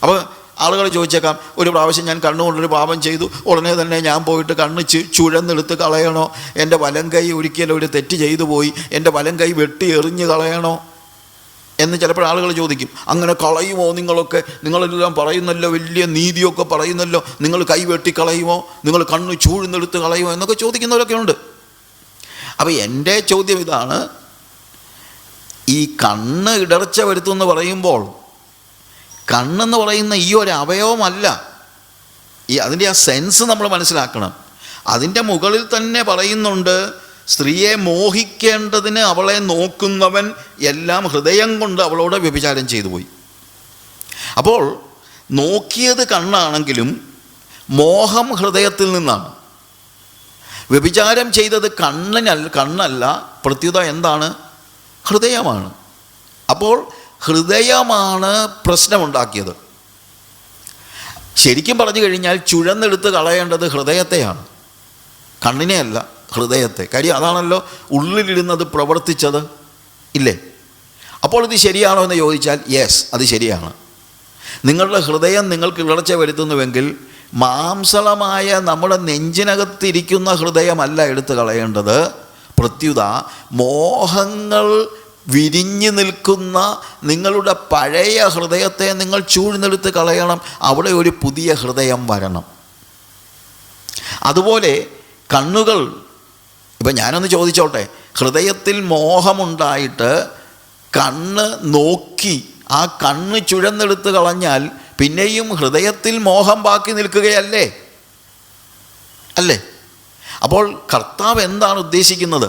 അപ്പോൾ ആളുകൾ ചോദിച്ചേക്കാം, ഒരു പ്രാവശ്യം ഞാൻ കണ്ണുകൊണ്ടൊരു പാപം ചെയ്തു, ഉടനെ തന്നെ ഞാൻ പോയിട്ട് കണ്ണ് ചുഴന്നെടുത്ത് കളയണോ? എൻ്റെ വലങ്കൈ ഒരിക്കലും ഒരു തെറ്റ് ചെയ്തു പോയി, എൻ്റെ വലങ്കൈ വെട്ടി എറിഞ്ഞ് കളയണോ എന്ന് ചിലപ്പോൾ ആളുകൾ ചോദിക്കും. അങ്ങനെ കളയുമോ നിങ്ങളൊക്കെ? നിങ്ങളെല്ലാം പറയുന്നല്ലോ, വലിയ നീതിയൊക്കെ പറയുന്നല്ലോ, നിങ്ങൾ കൈ വെട്ടിക്കളയുമോ, നിങ്ങൾ കണ്ണ് ചൂഴ്ന്നെടുത്ത് കളയുമോ എന്നൊക്കെ ചോദിക്കുന്നവരൊക്കെ ഉണ്ട്. അപ്പോൾ എൻ്റെ ചോദ്യം ഇതാണ്, ഈ കണ്ണ് ഇടർച്ച വരുത്തുമെന്ന് പറയുമ്പോൾ കണ്ണെന്ന് പറയുന്ന ഈ ഒരു അവയവമല്ല, അതിൻ്റെ ആ സെൻസ് നമ്മൾ മനസ്സിലാക്കണം. അതിൻ്റെ മുകളിൽ തന്നെ പറയുന്നുണ്ട്, സ്ത്രീയെ മോഹിക്കേണ്ടതിന് അവളെ നോക്കുന്നവൻ എല്ലാം ഹൃദയം കൊണ്ട് അവളോട് വ്യഭിചാരം ചെയ്തു പോയി. അപ്പോൾ നോക്കിയത് കണ്ണാണെങ്കിലും മോഹം ഹൃദയത്തിൽ നിന്നാണ്. വ്യഭിചാരം ചെയ്തത് കണ്ണല്ല, പ്രത്യുത എന്താണ്? ഹൃദയമാണ്. അപ്പോൾ ഹൃദയമാണ് പ്രശ്നമുണ്ടാക്കിയത്. ശരിക്കും പറഞ്ഞു കഴിഞ്ഞാൽ ചുഴന്നെടുത്ത് കളയേണ്ടത് ഹൃദയത്തെയാണ്, കണ്ണിനെയല്ല, ഹൃദയത്തെ. കാര്യം അതാണല്ലോ ഉള്ളിലിരുന്നത് പ്രവർത്തിച്ചത്, ഇല്ലേ? അപ്പോൾ ഇത് ശരിയാണോ എന്ന് ചോദിച്ചാൽ യെസ്, അത് ശരിയാണ്. നിങ്ങളുടെ ഹൃദയം നിങ്ങൾക്ക് ഇടർച്ച വരുത്തുന്നുവെങ്കിൽ മാംസളമായ നമ്മുടെ നെഞ്ചിനകത്തിരിക്കുന്ന ഹൃദയമല്ല എടുത്ത് കളയേണ്ടത്. പ്രത്യുത മോഹങ്ങൾ വിരിഞ്ഞു നിൽക്കുന്ന നിങ്ങളുടെ പഴയ ഹൃദയത്തെ നിങ്ങൾ ചൂഴ്ന്നെടുത്ത് കളയണം. അവിടെ ഒരു പുതിയ ഹൃദയം വരണം. അതുപോലെ കണ്ണുകൾ, ഇപ്പം ഞാനൊന്ന് ചോദിച്ചോട്ടെ, ഹൃദയത്തിൽ മോഹമുണ്ടായിട്ട് കണ്ണ് നോക്കി ആ കണ്ണ് ചുഴന്നെടുത്ത് കളഞ്ഞാൽ പിന്നെയും ഹൃദയത്തിൽ മോഹം ബാക്കി നിൽക്കുകയല്ലേ? അല്ലേ? അപ്പോൾ കർത്താവ് എന്താണ് ഉദ്ദേശിക്കുന്നത്?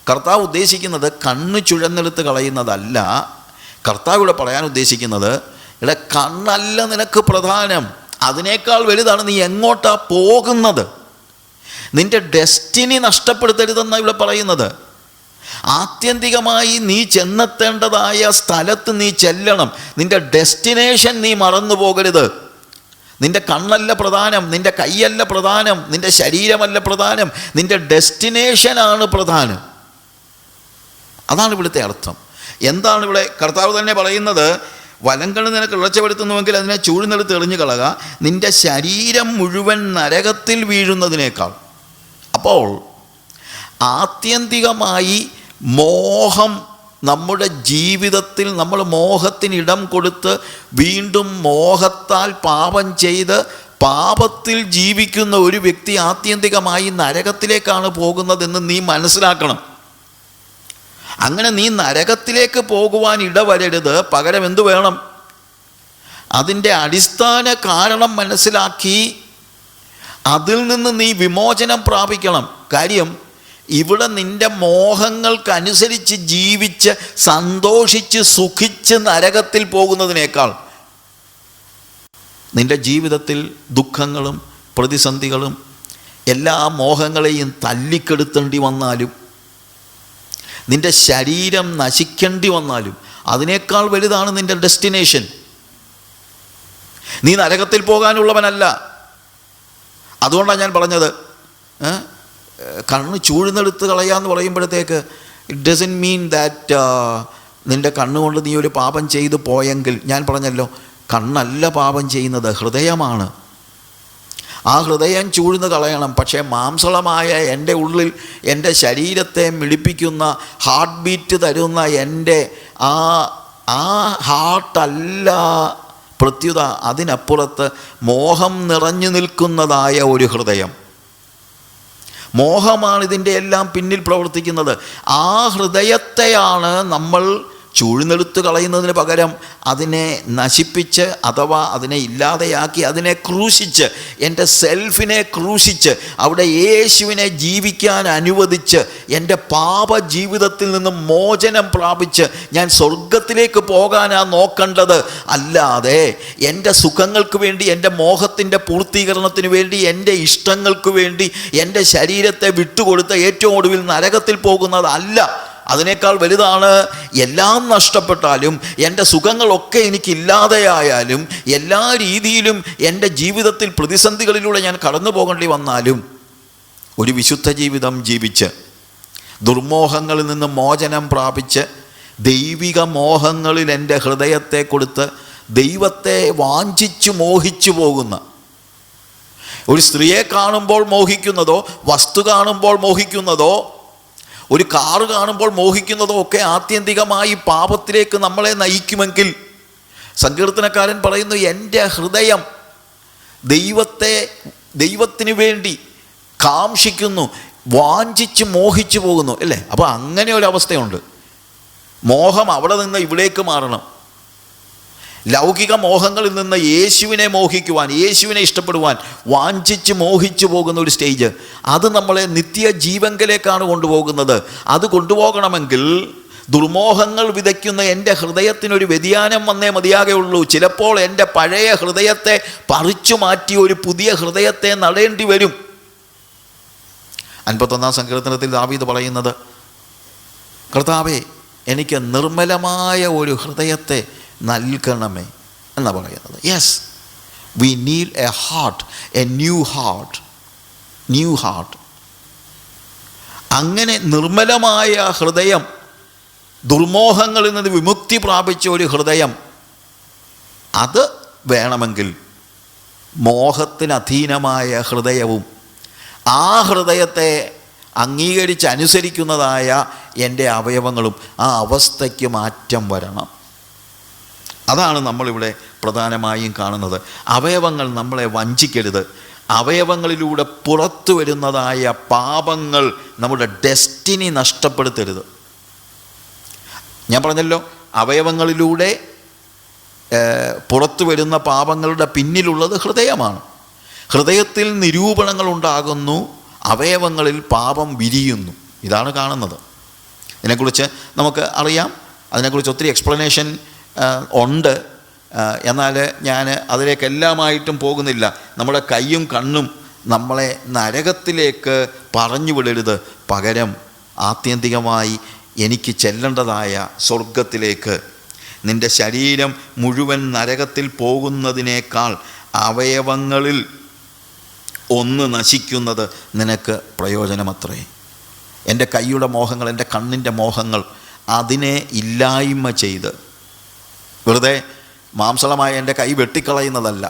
കർത്താവ് ഉദ്ദേശിക്കുന്നത് കണ്ണ് ചുഴന്നെടുത്ത് കളയുന്നതല്ല. കർത്താവ് ഇവിടെ പറയാൻ ഉദ്ദേശിക്കുന്നത്, ഇവിടെ കണ്ണല്ല നിനക്ക് പ്രധാനം, അതിനേക്കാൾ വലുതാണ് നീ എങ്ങോട്ടാ പോകുന്നത്. നിൻ്റെ ഡെസ്റ്റിനി നഷ്ടപ്പെടുത്തരുതെന്നാണ് ഇവിടെ പറയുന്നത്. ആത്യന്തികമായി നീ ചെന്നെത്തേണ്ടതായ സ്ഥലത്ത് നീ ചെല്ലണം. നിൻ്റെ ഡെസ്റ്റിനേഷൻ നീ മറന്നു പോകരുത്. നിൻ്റെ കണ്ണല്ല പ്രധാനം, നിൻ്റെ കൈയല്ല പ്രധാനം, നിൻ്റെ ശരീരമല്ല പ്രധാനം, നിൻ്റെ ഡെസ്റ്റിനേഷനാണ് പ്രധാനം. അതാണ് ഇവിടുത്തെ അർത്ഥം. എന്താണ് ഇവിടെ കർത്താവ് തന്നെ പറയുന്നത്? വലങ്കണ്ണ് നിനക്ക് ഇടർച്ച വരുത്തുന്നുവെങ്കിൽ അതിനെ ചൂഴ്ന്നെടുത്ത് എറിഞ്ഞു കളക. നിൻ്റെ ശരീരം മുഴുവൻ നരകത്തിൽ വീഴുന്നതിനേക്കാൾ. അപ്പോൾ ആത്യന്തികമായി മോഹം നമ്മുടെ ജീവിതത്തിൽ, നമ്മൾ മോഹത്തിന് ഇടം കൊടുത്ത് വീണ്ടും മോഹത്താൽ പാപം ചെയ്ത് പാപത്തിൽ ജീവിക്കുന്ന ഒരു വ്യക്തി ആത്യന്തികമായി നരകത്തിലേക്കാണ് പോകുന്നതെന്ന് നീ മനസ്സിലാക്കണം. അങ്ങനെ നീ നരകത്തിലേക്ക് പോകുവാൻ ഇടവരരുത്. പകരം എന്തു വേണം? അതിൻ്റെ അടിസ്ഥാന കാരണം മനസ്സിലാക്കി അതിൽ നിന്ന് നീ വിമോചനം പ്രാപിക്കണം. കാര്യം ഇവിടെ നിൻ്റെ മോഹങ്ങൾക്കനുസരിച്ച് ജീവിച്ച് സന്തോഷിച്ച് സുഖിച്ച് നരകത്തിൽ പോകുന്നതിനേക്കാൾ നിൻ്റെ ജീവിതത്തിൽ ദുഃഖങ്ങളും പ്രതിസന്ധികളും എല്ലാ മോഹങ്ങളെയും തല്ലിക്കെടുത്തേണ്ടി വന്നാലും നിൻ്റെ ശരീരം നശിക്കേണ്ടി വന്നാലും അതിനേക്കാൾ വലുതാണ് നിൻ്റെ ഡെസ്റ്റിനേഷൻ. നീ നരകത്തിൽ പോകാനുള്ളവനല്ല. അതുകൊണ്ടാണ് ഞാൻ പറഞ്ഞത്, കണ്ണ് ചൂഴ്ന്നെടുത്ത് കളയാന്ന് പറയുമ്പോഴത്തേക്ക് ഇറ്റ് ഡസൻറ്റ് മീൻ ദാറ്റ് നിൻ്റെ കണ്ണുകൊണ്ട് നീ ഒരു പാപം ചെയ്തു പോയെങ്കിൽ, ഞാൻ പറഞ്ഞല്ലോ കണ്ണല്ല പാപം ചെയ്യുന്നത്, ഹൃദയമാണ്. ആ ഹൃദയം ചൂഴ്ന്ന് കളയണം. പക്ഷേ മാംസളമായ എൻ്റെ ഉള്ളിൽ എൻ്റെ ശരീരത്തെ മിടിപ്പിക്കുന്ന ഹാർട്ട് ബീറ്റ് തരുന്ന എൻ്റെ ആ ഹാർട്ടല്ല പ്രത്യുത, അതിനപ്പുറത്ത് മോഹം നിറഞ്ഞു നിൽക്കുന്നതായ ഒരു ഹൃദയം. മോഹമാണ് ഇതിൻ്റെ എല്ലാം പിന്നിൽ പ്രവർത്തിക്കുന്നത്. ആ ഹൃദയത്തെയാണ് നമ്മൾ ചൂഴ്ന്നെടുത്ത് കളയുന്നതിന് പകരം അതിനെ നശിപ്പിച്ച് അഥവാ അതിനെ ഇല്ലാതെയാക്കി, അതിനെ ക്രൂശിച്ച്, എൻ്റെ സെൽഫിനെ ക്രൂശിച്ച് അവിടെ യേശുവിനെ ജീവിക്കാൻ അനുവദിച്ച് എൻ്റെ പാപ ജീവിതത്തിൽ നിന്നും മോചനം പ്രാപിച്ച് ഞാൻ സ്വർഗത്തിലേക്ക് പോകാനാണ് നോക്കേണ്ടത്. അല്ലാതെ എൻ്റെ സുഖങ്ങൾക്ക് വേണ്ടി, എൻ്റെ മോഹത്തിൻ്റെ പൂർത്തീകരണത്തിന് വേണ്ടി, എൻ്റെ ഇഷ്ടങ്ങൾക്ക് വേണ്ടി എൻ്റെ ശരീരത്തെ വിട്ടുകൊടുത്ത് ഏറ്റവും ഒടുവിൽ നരകത്തിൽ പോകുന്നതല്ല. അതിനേക്കാൾ വലുതാണ് എല്ലാം നഷ്ടപ്പെട്ടാലും, എൻ്റെ സുഖങ്ങളൊക്കെ എനിക്കില്ലാതെയായാലും, എല്ലാ രീതിയിലും എൻ്റെ ജീവിതത്തിൽ പ്രതിസന്ധികളിലൂടെ ഞാൻ കടന്നു പോകേണ്ടി വന്നാലും ഒരു വിശുദ്ധ ജീവിതം ജീവിച്ച് ദുർമോഹങ്ങളിൽ നിന്ന് മോചനം പ്രാപിച്ച് ദൈവിക മോഹങ്ങളിൽ എൻ്റെ ഹൃദയത്തെ കൊടുത്ത് ദൈവത്തെ വാഞ്ചിച്ചു മോഹിച്ചു പോകുന്ന, ഒരു സ്ത്രീയെ കാണുമ്പോൾ മോഹിക്കുന്നതോ, വസ്തു കാണുമ്പോൾ മോഹിക്കുന്നതോ, ഒരു കാറ് കാണുമ്പോൾ മോഹിക്കുന്നതോ ഒക്കെ ആത്യന്തികമായി പാപത്തിലേക്ക് നമ്മളെ നയിക്കുമെങ്കിൽ, സങ്കീർത്തനക്കാരൻ പറയുന്നു, എൻ്റെ ഹൃദയം ദൈവത്തിന് വേണ്ടി കാംക്ഷിക്കുന്നു, വാഞ്ചിച്ച് മോഹിച്ചു പോകുന്നു, അല്ലേ? അപ്പോൾ അങ്ങനെ ഒരവസ്ഥയുണ്ട്. മോഹം അവിടെ നിന്ന് ഇവിടേക്ക് മാറണം. ലൗകിക മോഹങ്ങളിൽ നിന്ന് യേശുവിനെ മോഹിക്കുവാൻ, യേശുവിനെ ഇഷ്ടപ്പെടുവാൻ വാഞ്ചിച്ച് മോഹിച്ചു പോകുന്ന ഒരു സ്റ്റേജ്, അത് നമ്മളെ നിത്യജീവങ്കലേക്കാണ് കൊണ്ടുപോകുന്നത്. അത് കൊണ്ടുപോകണമെങ്കിൽ ദുർമോഹങ്ങൾ വിതയ്ക്കുന്ന എൻ്റെ ഹൃദയത്തിനൊരു വ്യതിയാനം വന്നേ മതിയാകുള്ളൂ. ചിലപ്പോൾ എൻ്റെ പഴയ ഹൃദയത്തെ പറിച്ചു മാറ്റി ഒരു പുതിയ ഹൃദയത്തെ നടേണ്ടി വരും. 51-ാം സങ്കീർത്തനത്തിൽ ദാവീദ് പറയുന്നത്, കർത്താവേ, എനിക്ക് നിർമ്മലമായ ഒരു ഹൃദയത്തെ നൽകണമേ എന്നാണ് പറയുന്നത്. Yes, we need A heart, A new heart. അങ്ങനെ നിർമ്മലമായ ഹൃദയം, ദുർമോഹങ്ങളിൽ നിന്ന് വിമുക്തി പ്രാപിച്ച ഒരു ഹൃദയം, അത് വേണമെങ്കിൽ മോഹത്തിന് അധീനമായ ഹൃദയവും ആ ഹൃദയത്തെ അംഗീകരിച്ച് അനുസരിക്കുന്നതായ എൻ്റെ അവയവങ്ങളും ആ അവസ്ഥയ്ക്ക് മാറ്റം വരണം. അതാണ് നമ്മളിവിടെ പ്രധാനമായും കാണുന്നത്. അവയവങ്ങൾ നമ്മളെ വഞ്ചിക്കരുത്. അവയവങ്ങളിലൂടെ പുറത്തു വരുന്നതായ പാപങ്ങൾ നമ്മുടെ ഡെസ്റ്റിനി നഷ്ടപ്പെടുത്തരുത്. ഞാൻ പറഞ്ഞല്ലോ, അവയവങ്ങളിലൂടെ പുറത്തു വരുന്ന പാപങ്ങളുടെ പിന്നിലുള്ളത് ഹൃദയമാണ്. ഹൃദയത്തിൽ നിരൂപണങ്ങൾ ഉണ്ടാകുന്നു, അവയവങ്ങളിൽ പാപം വിരിയുന്നു. ഇതാണ് കാണുന്നത്. ഇതിനെക്കുറിച്ച് നമുക്ക് അറിയാം, അതിനെക്കുറിച്ച് ഒത്തിരി എക്സ്പ്ലനേഷൻ ഉണ്ട്. എന്നാൽ ഞാൻ അതിലേക്കെല്ലാമായിട്ടും പോകുന്നില്ല. നമ്മുടെ കൈയും കണ്ണും നമ്മളെ നരകത്തിലേക്ക് പറഞ്ഞു വിടരുത്. പകരം ആത്യന്തികമായി എനിക്ക് ചെല്ലേണ്ടതായ സ്വർഗത്തിലേക്ക്. നിൻ്റെ ശരീരം മുഴുവൻ നരകത്തിൽ പോകുന്നതിനേക്കാൾ അവയവങ്ങളിൽ ഒന്ന് നശിക്കുന്നത് നിനക്ക് പ്രയോജനമത്രേ. എൻ്റെ കൈയുടെ മോഹങ്ങൾ, എൻ്റെ കണ്ണിൻ്റെ മോഹങ്ങൾ, അതിനെ ഇല്ലായ്മ ചെയ്ത് വെറുതെ മാംസളമായ എൻ്റെ കൈ വെട്ടിക്കളയുന്നതല്ല,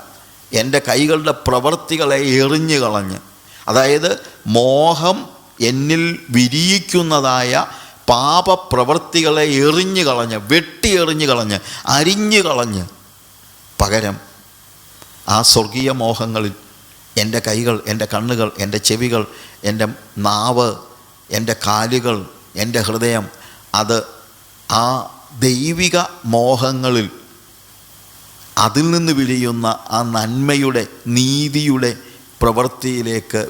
എൻ്റെ കൈകളുടെ പ്രവൃത്തികളെ എറിഞ്ഞു കളഞ്ഞ്, അതായത് മോഹം എന്നിൽ വിരിയിക്കുന്നതായ പാപപ്രവൃത്തികളെ എറിഞ്ഞു കളഞ്ഞ്, വെട്ടിയെറിഞ്ഞു കളഞ്ഞ്, അരിഞ്ഞു കളഞ്ഞ്, പകരം ആ സ്വർഗീയ മോഹങ്ങളിൽ എൻ്റെ കൈകൾ, എൻ്റെ കണ്ണുകൾ, എൻ്റെ ചെവികൾ, എൻ്റെ നാവ്, എൻ്റെ കാലുകൾ, എൻ്റെ ഹൃദയം, അത് ആ ദൈവിക മോഹങ്ങളിൽ, അതിൽ നിന്ന് വിരിയുന്ന ആ നന്മയുടെ, നീതിയുടെ പ്രവൃത്തിയിലേക്ക്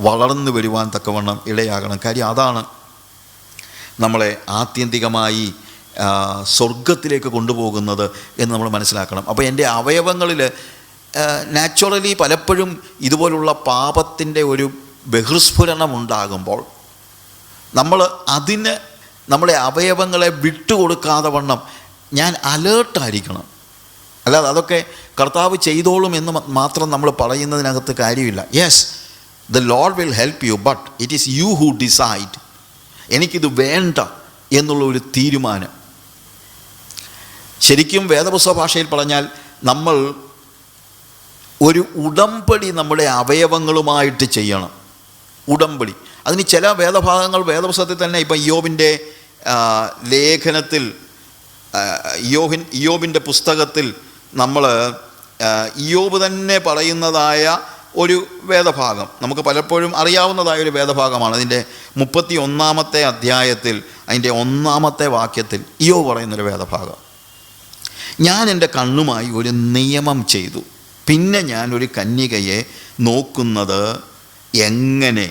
വളർന്നു വരുവാൻ തക്കവണ്ണം ഇടയാകണം. കാര്യം അതാണ് നമ്മളെ ആത്യന്തികമായി സ്വർഗത്തിലേക്ക് കൊണ്ടുപോകുന്നത് എന്ന് നമ്മൾ മനസ്സിലാക്കണം. അപ്പോൾ എൻ്റെ അവയവങ്ങളിൽ നാച്ചുറലി പലപ്പോഴും ഇതുപോലുള്ള പാപത്തിൻ്റെ ഒരു ബഹിർസ്ഫുരണം ഉണ്ടാകുമ്പോൾ നമ്മൾ അതിന് നമ്മുടെ അവയവങ്ങളെ വിട്ടുകൊടുക്കാതെ വണ്ണം ഞാൻ അലേർട്ടായിരിക്കണം. അല്ലാതെ അതൊക്കെ കർത്താവ് ചെയ്തോളും എന്ന് മാത്രം നമ്മൾ പറയുന്നതിനകത്ത് കാര്യമില്ല. Yes, the Lord will help you, but it is you who decide. എനിക്കിത് വേണ്ട എന്നുള്ള ഒരു തീരുമാനം. ശരിക്കും വേദപുസ്തക ഭാഷയിൽ പറഞ്ഞാൽ നമ്മൾ ഒരു ഉടമ്പടി നമ്മുടെ അവയവങ്ങളുമായിട്ട് ചെയ്യണം. ഉടമ്പടി. അതിന് ചില വേദഭാഗങ്ങൾ വേദപുസ്തകത്തിൽ തന്നെ, ഇപ്പം ഇയ്യോബിൻ്റെ ലേഖനത്തിൽ, ഇയ്യോബിൻ്റെ പുസ്തകത്തിൽ നമ്മൾ ഇയ്യോബ് തന്നെ പറയുന്നതായ ഒരു വേദഭാഗം നമുക്ക് പലപ്പോഴും അറിയാവുന്നതായ ഒരു വേദഭാഗമാണ്. അതിൻ്റെ 31-ാമത്തെ അധ്യായത്തിൽ അതിൻ്റെ 1-ാമത്തെ വാക്യത്തിൽ ഇയ്യോബ് പറയുന്നൊരു വേദഭാഗം: ഞാൻ എൻ്റെ കണ്ണുമായി ഒരു നിയമം ചെയ്തു, പിന്നെ ഞാൻ ഒരു കന്യകയെ നോക്കുന്നത് എങ്ങനെ?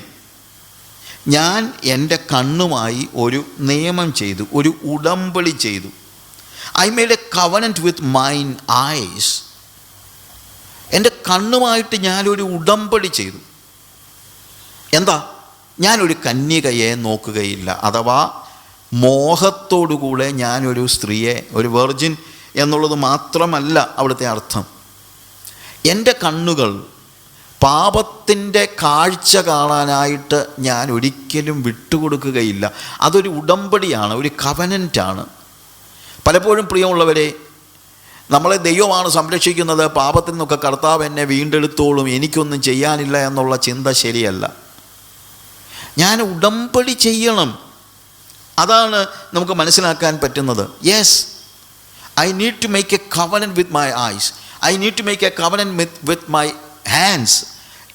ഞാൻ എൻ്റെ കണ്ണുമായി ഒരു നിയമം ചെയ്തു, ഒരു ഉടമ്പടി ചെയ്തു. I made a covenant with mine eyes. എൻ്റെ കണ്ണുമായിട്ട് ഞാനൊരു ഉടമ്പടി ചെയ്തു. എന്താ? ഞാനൊരു കന്യകയെ നോക്കുകയില്ല. അഥവാ മോഹത്തോടുകൂടെ ഞാനൊരു സ്ത്രീയെ, ഒരു വെർജിൻ എന്നുള്ളത് മാത്രമല്ല അവിടുത്തെ അർത്ഥം. എൻ്റെ കണ്ണുകൾ പാപത്തിൻ്റെ കാഴ്ച കാണാനായിട്ട് ഞാൻ ഒരിക്കലും വിട്ടുകൊടുക്കുകയില്ല. അതൊരു ഉടമ്പടിയാണ്, ഒരു കവനൻ്റാണ്. പലപ്പോഴും പ്രിയമുള്ളവരെ, നമ്മളെ ദൈവമാണ് സംരക്ഷിക്കുന്നത്, പാപത്തിൽ നിന്നൊക്കെ കർത്താവ് എന്നെ വീണ്ടെടുത്തോളും, എനിക്കൊന്നും ചെയ്യാനില്ല എന്നുള്ള ചിന്ത ശരിയല്ല. ഞാൻ ഉടമ്പടി ചെയ്യണം. അതാണ് നമുക്ക് മനസ്സിലാക്കാൻ പറ്റുന്നത്. Yes, I need to make a covenant with my eyes. I need to make a covenant with my hands.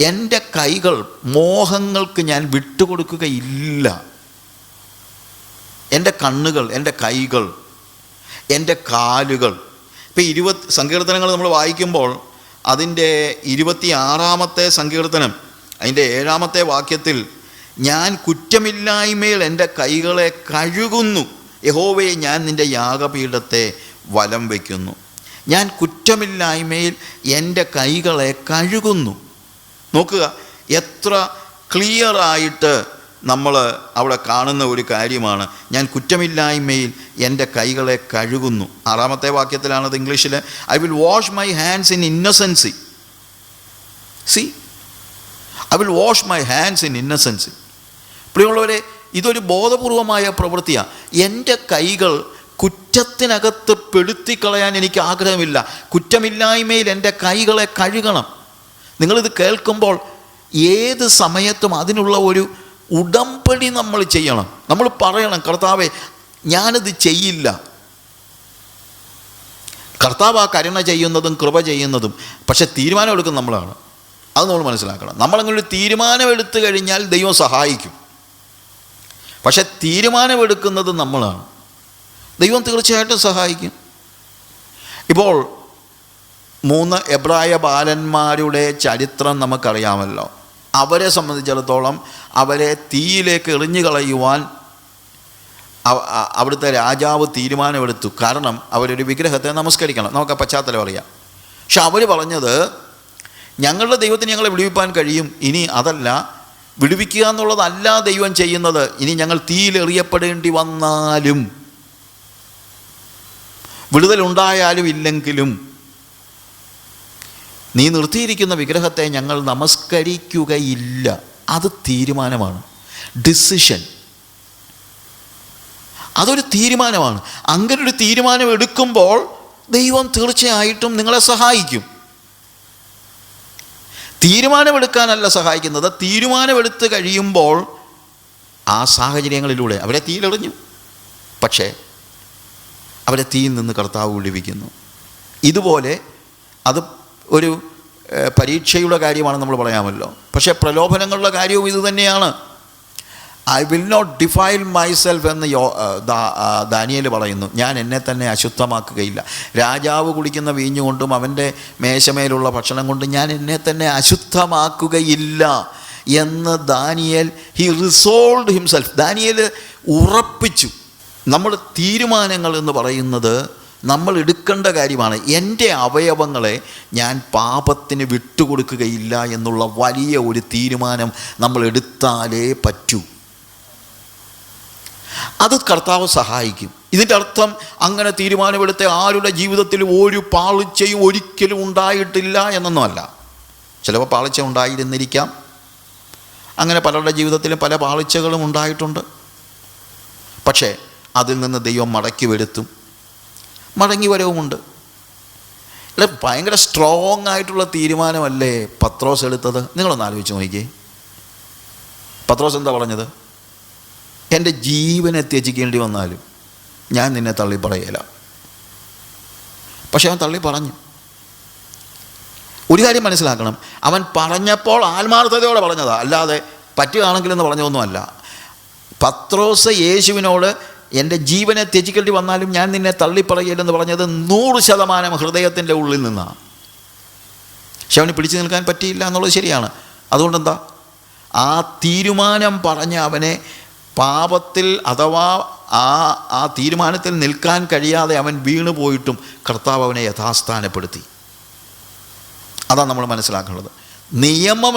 എൻ്റെ കൈകൾ മോഹങ്ങൾക്ക് ഞാൻ വിട്ടുകൊടുക്കുകയില്ല. എൻ്റെ കണ്ണുകൾ, എൻ്റെ കൈകൾ, എൻ്റെ കാലുകൾ. ഇപ്പം സങ്കീർത്തനങ്ങൾ നമ്മൾ വായിക്കുമ്പോൾ അതിൻ്റെ 26-ാമത്തെ സങ്കീർത്തനം അതിൻ്റെ 7-ാമത്തെ വാക്യത്തിൽ, ഞാൻ കുറ്റമില്ലായ്മയിൽ എൻ്റെ കൈകളെ കഴുകുന്നു, യഹോവേ ഞാൻ നിൻ്റെ യാഗപീഠത്തെ വലം വയ്ക്കുന്നു. ഞാൻ കുറ്റമില്ലായ്മയിൽ എൻ്റെ കൈകളെ കഴുകുന്നു. നോക്കുക, എത്ര ക്ലിയറായിട്ട് നമ്മൾ അവിടെ കാണുന്ന ഒരു കാര്യമാണ്. ഞാൻ കുറ്റമില്ലായ്മയിൽ എൻ്റെ കൈകളെ കഴുകുന്നു. 6-ാമത്തെ വാക്യത്തിലാണത് ഇംഗ്ലീഷിൽ. I will wash my hands in innocency. See, I will wash my hands in innocency. പ്രിയമുള്ളവരെ, ഇതൊരു ബോധപൂർവമായ പ്രവൃത്തിയാണ്. എൻ്റെ കൈകൾ കുറ്റത്തിനകത്ത് പെടുത്തിക്കളയാൻ എനിക്ക് ആഗ്രഹമില്ല. കുറ്റമില്ലായ്മയിൽ എൻ്റെ കൈകളെ കഴുകണം. നിങ്ങളിത് കേൾക്കുമ്പോൾ ഏത് സമയത്തും അതിനുള്ള ഒരു ഉടമ്പടി നമ്മൾ ചെയ്യണം. നമ്മൾ പറയണം, കർത്താവേ ഞാനിത് ചെയ്യില്ല. കർത്താവ് ആ കരുണ ചെയ്യുന്നതും കൃപ ചെയ്യുന്നതും, പക്ഷെ തീരുമാനമെടുക്കുന്നത് നമ്മളാണ്. അത് നമ്മൾ മനസ്സിലാക്കണം. നമ്മളങ്ങനെ ഒരു തീരുമാനമെടുത്തു കഴിഞ്ഞാൽ ദൈവം സഹായിക്കും. പക്ഷെ തീരുമാനമെടുക്കുന്നത് നമ്മളാണ്. ദൈവം തീർച്ചയായിട്ടും സഹായിക്കും. ഇപ്പോൾ 3 എബ്രായ ബാലന്മാരുടെ ചരിത്രം നമുക്കറിയാമല്ലോ. അവരെ സംബന്ധിച്ചിടത്തോളം അവരെ തീയിലേക്ക് എറിഞ്ഞു കളയുവാൻ അവിടുത്തെ രാജാവ് തീരുമാനമെടുത്തു. കാരണം അവരൊരു വിഗ്രഹത്തെ നമസ്കരിക്കണം. നമുക്ക് ആ പശ്ചാത്തലം അറിയാം. പക്ഷെ അവർ പറഞ്ഞത്, ഞങ്ങളുടെ ദൈവത്തിന് ഞങ്ങളെ വിടുവിപ്പാൻ കഴിയും, ഇനി അതല്ല, വിടുവിക്കുക എന്നുള്ളതല്ല ദൈവം ചെയ്യുന്നത്, ഇനി ഞങ്ങൾ തീയിലെറിയപ്പെടേണ്ടി വന്നാലും, വിടുതലുണ്ടായാലും ഇല്ലെങ്കിലും, നീ നിർത്തിയിരിക്കുന്ന വിഗ്രഹത്തെ ഞങ്ങൾ നമസ്കരിക്കുകയില്ല. അത് തീരുമാനമാണ്, ഡിസിഷൻ. അതൊരു തീരുമാനമാണ്. അങ്ങനൊരു തീരുമാനം എടുക്കുമ്പോൾ ദൈവം തീർച്ചയായിട്ടും നിങ്ങളെ സഹായിക്കും. തീരുമാനമെടുക്കാനല്ല സഹായിക്കുന്നത്, തീരുമാനമെടുത്ത് കഴിയുമ്പോൾ ആ സാഹചര്യങ്ങളിലൂടെ അവരെ തീയിലെറിഞ്ഞു, പക്ഷേ അവരെ തീയിൽ നിന്ന് കർത്താവ് വിടുവിക്കുന്നു. ഇതുപോലെ അത് ഒരു പരീക്ഷയുടെ കാര്യമാണ് നമ്മൾ പറയാമല്ലോ. പക്ഷേ പ്രലോഭനങ്ങളുടെ കാര്യവും ഇതുതന്നെയാണ്. I will not defile myself എന്ന് ദാനിയേൽ പറയുന്നു. ഞാൻ എന്നെ തന്നെ അശുദ്ധമാക്കുകയില്ല. രാജാവ് കുടിക്കുന്ന വീഞ്ഞുകൊണ്ടും അവൻ്റെ മേശമേലുള്ള ഭക്ഷണം കൊണ്ടും ഞാൻ എന്നെ തന്നെ അശുദ്ധമാക്കുകയില്ല എന്ന് ദാനിയേൽ റിസോൾവ്ഡ് ഹിംസെൽഫ്. ദാനിയേൽ ഉറപ്പിച്ചു. നമ്മുടെ തീരുമാനങ്ങൾ എന്ന് പറയുന്നത് നമ്മൾ എടുക്കേണ്ട കാര്യമാണ്. എൻ്റെ അവയവങ്ങളെ ഞാൻ പാപത്തിന് വിട്ടുകൊടുക്കുകയില്ല എന്നുള്ള വലിയ ഒരു തീരുമാനം നമ്മൾ എടുത്താലേ പറ്റൂ. അത് കർത്താവ് സഹായിക്കും. ഇതിൻ്റെ അർത്ഥം അങ്ങനെ തീരുമാനമെടുത്ത ആരുടെ ജീവിതത്തിൽ ഒരു പാളിച്ചയും ഒരിക്കലും ഉണ്ടായിട്ടില്ല എന്നൊന്നുമല്ല. ചിലപ്പോൾ പാളിച്ച ഉണ്ടായിരുന്നിരിക്കാം. അങ്ങനെ പലരുടെ ജീവിതത്തിലും പല പാളിച്ചകളും ഉണ്ടായിട്ടുണ്ട്. പക്ഷേ അതിൽ നിന്ന് ദൈവം മടക്കി വരുത്തും, മടങ്ങി വരവുമുണ്ട്. അല്ലെ, ഭയങ്കര സ്ട്രോങ് ആയിട്ടുള്ള തീരുമാനമല്ലേ പത്രോസ് എടുത്തത്? നിങ്ങളൊന്ന് ആലോചിച്ച് നോക്കിക്കേ. പത്രോസ് എന്താ പറഞ്ഞത്? എൻ്റെ ജീവനെ ത്യജിക്കേണ്ടി വന്നാലും ഞാൻ നിന്നെ തള്ളി പറയല. പക്ഷെ അവൻ തള്ളി പറഞ്ഞു. ഒരു കാര്യം മനസ്സിലാക്കണം, അവൻ പറഞ്ഞപ്പോൾ ആത്മാർത്ഥതയോടെ പറഞ്ഞതാ, അല്ലാതെ പറ്റുകയാണെങ്കിലെന്ന് പറഞ്ഞതൊന്നുമല്ല. പത്രോസ് യേശുവിനോട് എൻ്റെ ജീവനെ ത്യജിക്കേണ്ടി വന്നാലും ഞാൻ നിന്നെ തള്ളിപ്പറയില്ലെന്ന് പറഞ്ഞത് 100% ഹൃദയത്തിൻ്റെ ഉള്ളിൽ നിന്നാണ്. പക്ഷെ അവന് പിടിച്ചു നിൽക്കാൻ പറ്റിയില്ല എന്നുള്ളത് ശരിയാണ്. അതുകൊണ്ടെന്താ, ആ തീരുമാനം പറഞ്ഞ് അവനെ പാപത്തിൽ അഥവാ ആ തീരുമാനത്തിൽ നിൽക്കാൻ കഴിയാതെ അവൻ വീണു പോയിട്ടും കർത്താവ് അവനെ യഥാസ്ഥാനപ്പെടുത്തി. അതാണ് നമ്മൾ മനസ്സിലാക്കേണ്ടത്. നിയമം,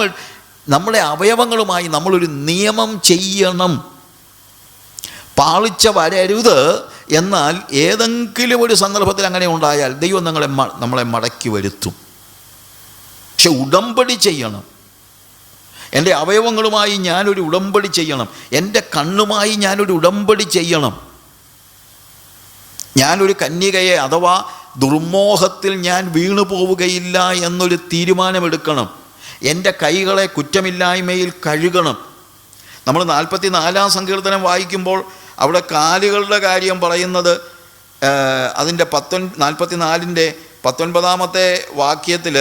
നമ്മുടെ അവയവങ്ങളുമായി നമ്മളൊരു നിയമം ചെയ്യണം. പാളിച്ച വരരുത്. എന്നാൽ ഏതെങ്കിലും ഒരു സന്ദർഭത്തിൽ അങ്ങനെ ഉണ്ടായാൽ ദൈവം നമ്മളെ മടക്കി വരുത്തും. പക്ഷെ ഉടമ്പടി ചെയ്യണം. എൻ്റെ അവയവങ്ങളുമായി ഞാനൊരു ഉടമ്പടി ചെയ്യണം. എൻ്റെ കണ്ണുമായി ഞാനൊരു ഉടമ്പടി ചെയ്യണം. ഞാനൊരു കന്യകയെ അഥവാ ദുർമോഹത്തിൽ ഞാൻ വീണു പോവുകയില്ല എന്നൊരു തീരുമാനമെടുക്കണം. എൻ്റെ കൈകളെ കുറ്റമില്ലായ്മയിൽ കഴുകണം. നമ്മൾ 44-ാം സങ്കീർത്തനം വായിക്കുമ്പോൾ അവിടെ കാലുകളുടെ കാര്യം പറയുന്നത്, അതിൻ്റെ 44-ന്റെ 19-ാമത്തെ വാക്യത്തിൽ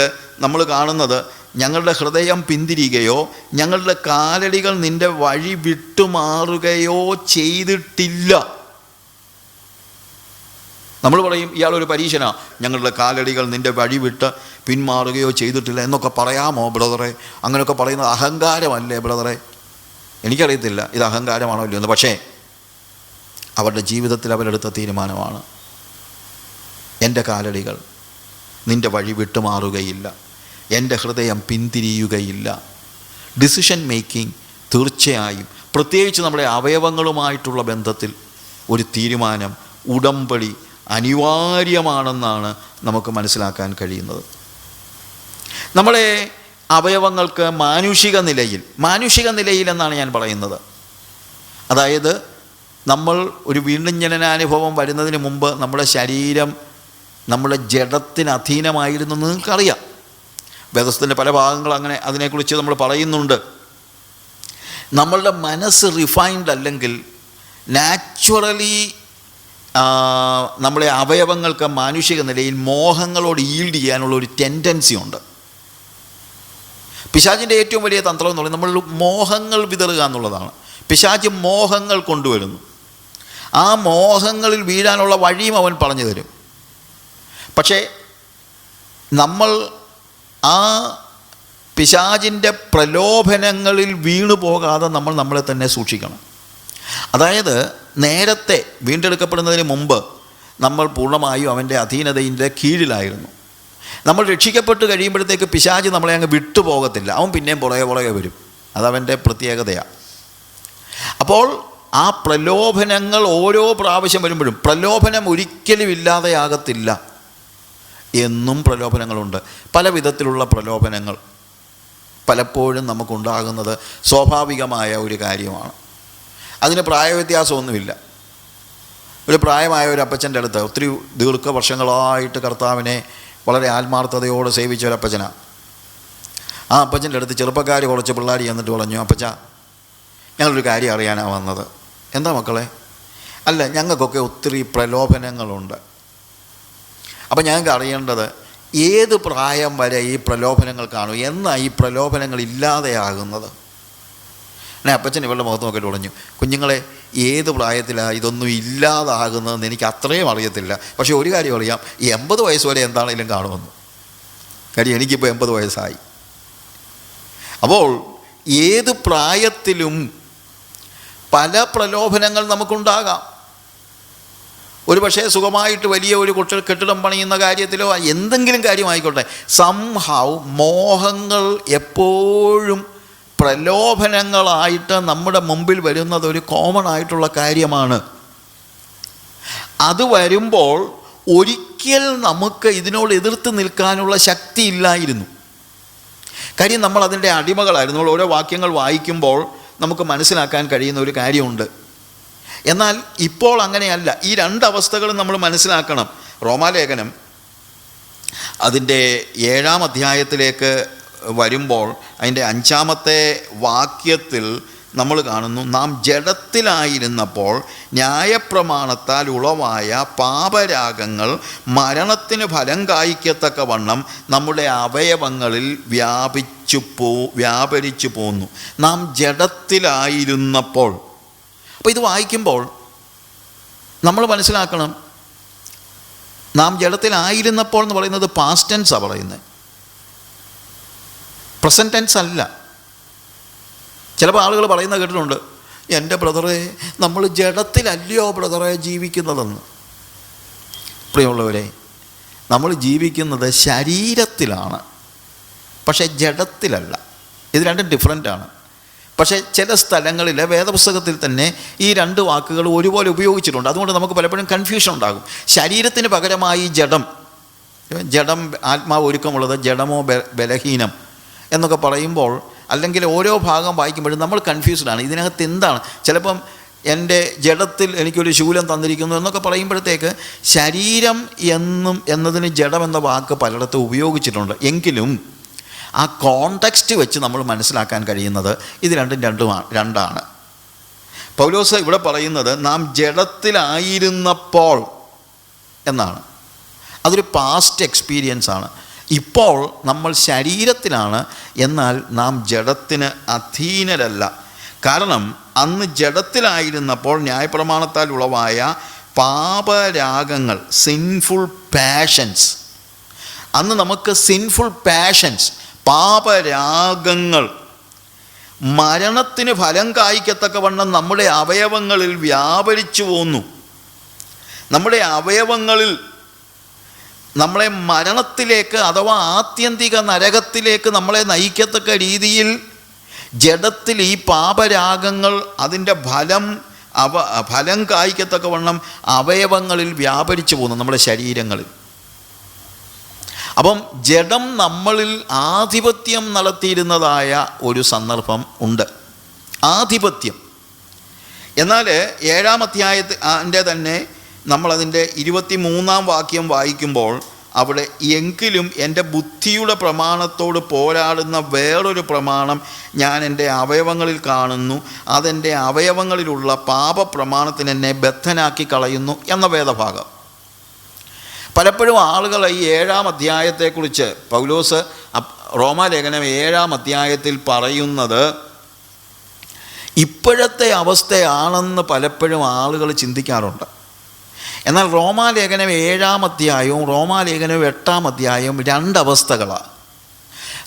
നമ്മൾ കാണുന്നത്, ഞങ്ങളുടെ ഹൃദയം പിന്തിരിയുകയോ ഞങ്ങളുടെ കാലടികൾ നിൻ്റെ വഴി വിട്ടുമാറുകയോ ചെയ്തിട്ടില്ല. നമ്മൾ പറയും ഇയാളൊരു പരീക്ഷനാ, ഞങ്ങളുടെ കാലടികൾ നിൻ്റെ വഴി വിട്ട് പിന്മാറുകയോ ചെയ്തിട്ടില്ല എന്നൊക്കെ പറയാമോ ബ്രദറെ? അങ്ങനെയൊക്കെ പറയുന്നത് അഹങ്കാരമല്ലേ ബ്രദറെ? എനിക്കറിയത്തില്ല ഇത് അഹങ്കാരമാണോ ഇല്ലയോ എന്ന്. പക്ഷേ അവരുടെ ജീവിതത്തിൽ അവരെടുത്ത തീരുമാനമാണ്, എൻ്റെ കാലടികൾ നിൻ്റെ വഴി വിട്ടുമാറുകയില്ല, എൻ്റെ ഹൃദയം പിന്തിരിയുകയില്ല. ഡിസിഷൻ മേക്കിംഗ് തീർച്ചയായും, പ്രത്യേകിച്ച് നമ്മുടെ അവയവങ്ങളുമായിട്ടുള്ള ബന്ധത്തിൽ ഒരു തീരുമാനം, ഉടമ്പടി അനിവാര്യമാണെന്നാണ് നമുക്ക് മനസ്സിലാക്കാൻ കഴിയുന്നത്. നമ്മുടെ അവയവങ്ങൾക്ക് മാനുഷിക നിലയിൽ എന്നാണ് ഞാൻ പറയുന്നത്. അതായത് നമ്മൾ ഒരു വീണ്ടും ജനനാനുഭവം വരുന്നതിന് മുമ്പ് നമ്മുടെ ശരീരം നമ്മുടെ ജഡത്തിന് അധീനമായിരുന്നു എന്ന് നിങ്ങൾക്കറിയാം. വേദത്തിൻ്റെ പല ഭാഗങ്ങൾ അങ്ങനെ അതിനെക്കുറിച്ച് നമ്മൾ പറയുന്നുണ്ട്. നമ്മളുടെ മനസ്സ് റിഫൈൻഡ് അല്ലെങ്കിൽ നാച്ചുറലി നമ്മുടെ അവയവങ്ങൾക്ക് മാനുഷിക നിലയിൽ മോഹങ്ങളോട് ഈൽഡ് ചെയ്യാനുള്ള ഒരു ടെൻഡൻസി ഉണ്ട്. പിശാചിൻ്റെ ഏറ്റവും വലിയ തന്ത്രം എന്ന് പറയുന്നത് നമ്മൾ മോഹങ്ങൾ വിതറുക എന്നുള്ളതാണ്. പിശാച് മോഹങ്ങൾ കൊണ്ടുവരുന്നു. ആ മോഹങ്ങളിൽ വീഴാനുള്ള വഴിയും അവൻ പറഞ്ഞു തരും. പക്ഷേ നമ്മൾ ആ പിശാചിൻ്റെ പ്രലോഭനങ്ങളിൽ വീണു പോകാതെ നമ്മൾ നമ്മളെ തന്നെ സൂക്ഷിക്കണം. അതായത് നേരത്തെ വീണ്ടെടുക്കപ്പെടുന്നതിന് മുമ്പ് നമ്മൾ പൂർണ്ണമായും അവൻ്റെ അധീനതയുടെ കീഴിലായിരുന്നു. നമ്മൾ രക്ഷിക്കപ്പെട്ട് കഴിയുമ്പോഴത്തേക്ക് പിശാച് നമ്മളെ അങ്ങ് വിട്ടുപോകത്തില്ല. അവൻ പിന്നെയും പുറകെ വരും. അതവൻ്റെ പ്രത്യേകതയാണ്. അപ്പോൾ ആ പ്രലോഭനങ്ങൾ ഓരോ പ്രാവശ്യം വരുമ്പോഴും, പ്രലോഭനം ഒരിക്കലും ഇല്ലാതെയാകത്തില്ല. എന്നും പ്രലോഭനങ്ങളുണ്ട്. പല വിധത്തിലുള്ള പ്രലോഭനങ്ങൾ പലപ്പോഴും നമുക്കുണ്ടാകുന്നത് സ്വാഭാവികമായ ഒരു കാര്യമാണ്. അതിന് പ്രായവ്യത്യാസമൊന്നുമില്ല. ഒരു പ്രായമായ ഒരു അപ്പച്ചൻ്റെ അടുത്ത് ഒത്തിരി ദീർഘവർഷങ്ങളായിട്ട് കർത്താവിനെ വളരെ ആത്മാർത്ഥതയോടെ സേവിച്ച ഒരു അപ്പച്ചനാണ്. ആ അപ്പച്ചൻ്റെ അടുത്ത് ചെറുപ്പക്കാർ കുറച്ച് പിള്ളേർ ചെന്നിട്ട് പറഞ്ഞു, അപ്പച്ച ഞങ്ങളൊരു കാര്യം അറിയാനാണ് വന്നത്. എന്താ മക്കളെ? അല്ല, ഞങ്ങൾക്കൊക്കെ ഒത്തിരി പ്രലോഭനങ്ങളുണ്ട്. അപ്പം ഞങ്ങൾക്ക് അറിയേണ്ടത് ഏത് പ്രായം വരെ ഈ പ്രലോഭനങ്ങൾ കാണും, എന്നാണ് ഈ പ്രലോഭനങ്ങൾ ഇല്ലാതെയാകുന്നത്? എന്നെ അപ്പച്ചൻ ഇവളുടെ മുഖത്ത് നോക്കിയിട്ട് പറഞ്ഞു, കുഞ്ഞുങ്ങളെ ഏത് പ്രായത്തിലാണ് ഇതൊന്നും ഇല്ലാതാകുന്നതെന്ന് എനിക്ക് അത്രയും അറിയത്തില്ല. പക്ഷേ ഒരു കാര്യം അറിയാം, 80 വയസ്സ് വരെ എന്താണെങ്കിലും കാണുമെന്ന്. കാര്യം എനിക്കിപ്പോൾ 80 വയസ്സായി. അപ്പോൾ ഏത് പ്രായത്തിലും പല പ്രലോഭനങ്ങൾ നമുക്കുണ്ടാകാം. ഒരു പക്ഷേ സുഖമായിട്ട് വലിയ ഒരു കെട്ടിടം പണിയുന്ന കാര്യത്തിലോ എന്തെങ്കിലും കാര്യമായിക്കോട്ടെ, സംഹൗ മോഹങ്ങൾ എപ്പോഴും പ്രലോഭനങ്ങളായിട്ട് നമ്മുടെ മുമ്പിൽ വരുന്നത് ഒരു കോമൺ ആയിട്ടുള്ള കാര്യമാണ്. അത് വരുമ്പോൾ ഒരിക്കൽ നമുക്ക് ഇതിനോട് എതിർത്ത് നിൽക്കാനുള്ള ശക്തി ഇല്ലായിരുന്നു. കാര്യം നമ്മൾ അതിൻ്റെ അടിമകളായിരുന്നു. ഓരോ വാക്യങ്ങൾ വായിക്കുമ്പോൾ നമുക്ക് മനസ്സിലാക്കാൻ കഴിയുന്ന ഒരു കാര്യമുണ്ട്. എന്നാൽ ഇപ്പോൾ അങ്ങനെയല്ല. ഈ 2 അവസ്ഥകളും നമ്മൾ മനസ്സിലാക്കണം. റോമാലേഖനം അതിൻ്റെ 7-ാം അധ്യായത്തിലേക്ക് വരുമ്പോൾ അതിൻ്റെ 5-ാമത്തെ വാക്യത്തിൽ നമ്മൾ കാണുന്നു, നാം ജഡത്തിലായിരുന്നപ്പോൾ ന്യായപ്രമാണത്താൽ ഉളവായ പാപരാഗങ്ങൾ മരണത്തിന് ഫലം കായ്ക്കത്തക്കവണ്ണം നമ്മുടെ അവയവങ്ങളിൽ വ്യാപരിച്ചു പോന്നു. നാം ജഡത്തിലായിരുന്നപ്പോൾ. അപ്പോൾ ഇത് വായിക്കുമ്പോൾ നമ്മൾ മനസ്സിലാക്കണം, നാം ജഡത്തിലായിരുന്നപ്പോൾ എന്ന് പറയുന്നത് പാസ്റ്റ് ടെൻസാണ് പറയുന്നത്, പ്രസൻറ്റ് ടെൻസ് അല്ല. ചിലപ്പോൾ ആളുകൾ പറയുന്നത് കേട്ടിട്ടുണ്ട്, എൻ്റെ ബ്രദറെ നമ്മൾ ജഡത്തിലല്ലയോ ബ്രദറെ ജീവിക്കുന്നതെന്ന്. പ്രിയമുള്ളവരെ, നമ്മൾ ജീവിക്കുന്നത് ശരീരത്തിലാണ്, പക്ഷേ ജഡത്തിലല്ല. ഇത് രണ്ടും ഡിഫറൻ്റാണ്. പക്ഷേ ചില സ്ഥലങ്ങളിൽ വേദപുസ്തകത്തിൽ തന്നെ ഈ രണ്ട് വാക്കുകൾ ഒരുപോലെ ഉപയോഗിച്ചിട്ടുണ്ട്. അതുകൊണ്ട് നമുക്ക് പലപ്പോഴും കൺഫ്യൂഷൻ ഉണ്ടാകും. ശരീരത്തിന് പകരമായി ജഡം, ആത്മാവ് ഒരുക്കമുള്ളത്, ജഡമോ ബലഹീനം എന്നൊക്കെ പറയുമ്പോൾ, അല്ലെങ്കിൽ ഓരോ ഭാഗം വായിക്കുമ്പോഴും നമ്മൾ കൺഫ്യൂസ്ഡാണ്. ഇതിനകത്ത് എന്താണ്? ചിലപ്പം എൻ്റെ ജഡത്തിൽ എനിക്കൊരു ശൂലം തന്നിരിക്കുന്നു എന്നൊക്കെ പറയുമ്പോഴത്തേക്ക് ശരീരം എന്നതിന് ജഡം എന്ന വാക്ക് പലയിടത്തും ഉപയോഗിച്ചിട്ടുണ്ട്. എങ്കിലും ആ കോണ്ടെക്സ്റ്റ് വെച്ച് നമ്മൾ മനസ്സിലാക്കാൻ കഴിയുന്നത് ഇത് രണ്ടാണ്. പൗലോസ് ഇവിടെ പറയുന്നത് നാം ജഡത്തിലായിരുന്നപ്പോൾ എന്നാണ്. അതൊരു പാസ്റ്റ് എക്സ്പീരിയൻസ് ആണ്. ഇപ്പോൾ നമ്മൾ ശരീരത്തിലാണ്, എന്നാൽ നാം ജഡത്തിന് അധീനരല്ല. കാരണം അന്ന് ജഡത്തിലായിരുന്നപ്പോൾ ന്യായപ്രമാണത്താൽ ഉളവായ പാപരാഗങ്ങൾ, സിൻഫുൾ പാഷൻസ്, അന്ന് നമുക്ക് സിൻഫുൾ പാഷൻസ്, പാപരാഗങ്ങൾ മരണത്തിന് ഫലം കായ്ക്കത്തക്കവണ്ണം നമ്മുടെ അവയവങ്ങളിൽ വ്യാപരിച്ചു പോന്നു. നമ്മുടെ അവയവങ്ങളിൽ നമ്മളെ മരണത്തിലേക്ക് അഥവാ ആത്യന്തിക നരകത്തിലേക്ക് നമ്മളെ നയിക്കത്തക്ക രീതിയിൽ ജഡത്തിൽ ഈ പാപരാഗങ്ങൾ അതിൻ്റെ ഫലം കായ്ക്കത്തക്കവണ്ണം അവയവങ്ങളിൽ വ്യാപരിച്ചു പോകുന്നു, നമ്മുടെ ശരീരങ്ങളിൽ. അപ്പം ജഡം നമ്മളിൽ ആധിപത്യം നടത്തിയിരുന്നതായ ഒരു സന്ദർഭം ഉണ്ട്, ആധിപത്യം. എന്നാൽ 7-ാം അധ്യായത്തിൻ്റെ തന്നെ നമ്മളതിൻ്റെ 23-ാം വാക്യം വായിക്കുമ്പോൾ അവിടെ, എങ്കിലും എൻ്റെ ബുദ്ധിയുടെ പ്രമാണത്തോട് പോരാടുന്ന വേറൊരു പ്രമാണം ഞാൻ എൻ്റെ അവയവങ്ങളിൽ കാണുന്നു, അതെൻ്റെ അവയവങ്ങളിലുള്ള പാപപ്രമാണത്തിന് എന്നെ ബദ്ധനാക്കി കളയുന്നു എന്ന വേദഭാഗം. പലപ്പോഴും ആളുകൾ ഈ 7-ാം അധ്യായത്തെക്കുറിച്ച് പൗലോസ് റോമാലേഖനം 7-ാം അധ്യായത്തിൽ പറയുന്നത് ഇപ്പോഴത്തെ അവസ്ഥയാണെന്ന് പലപ്പോഴും ആളുകൾ ചിന്തിക്കാറുണ്ട്. എന്നാൽ റോമാലേഖനം 7-ാം അധ്യായവും റോമാലേഖനം 8-ാം അധ്യായവും രണ്ടവസ്ഥകളാണ്.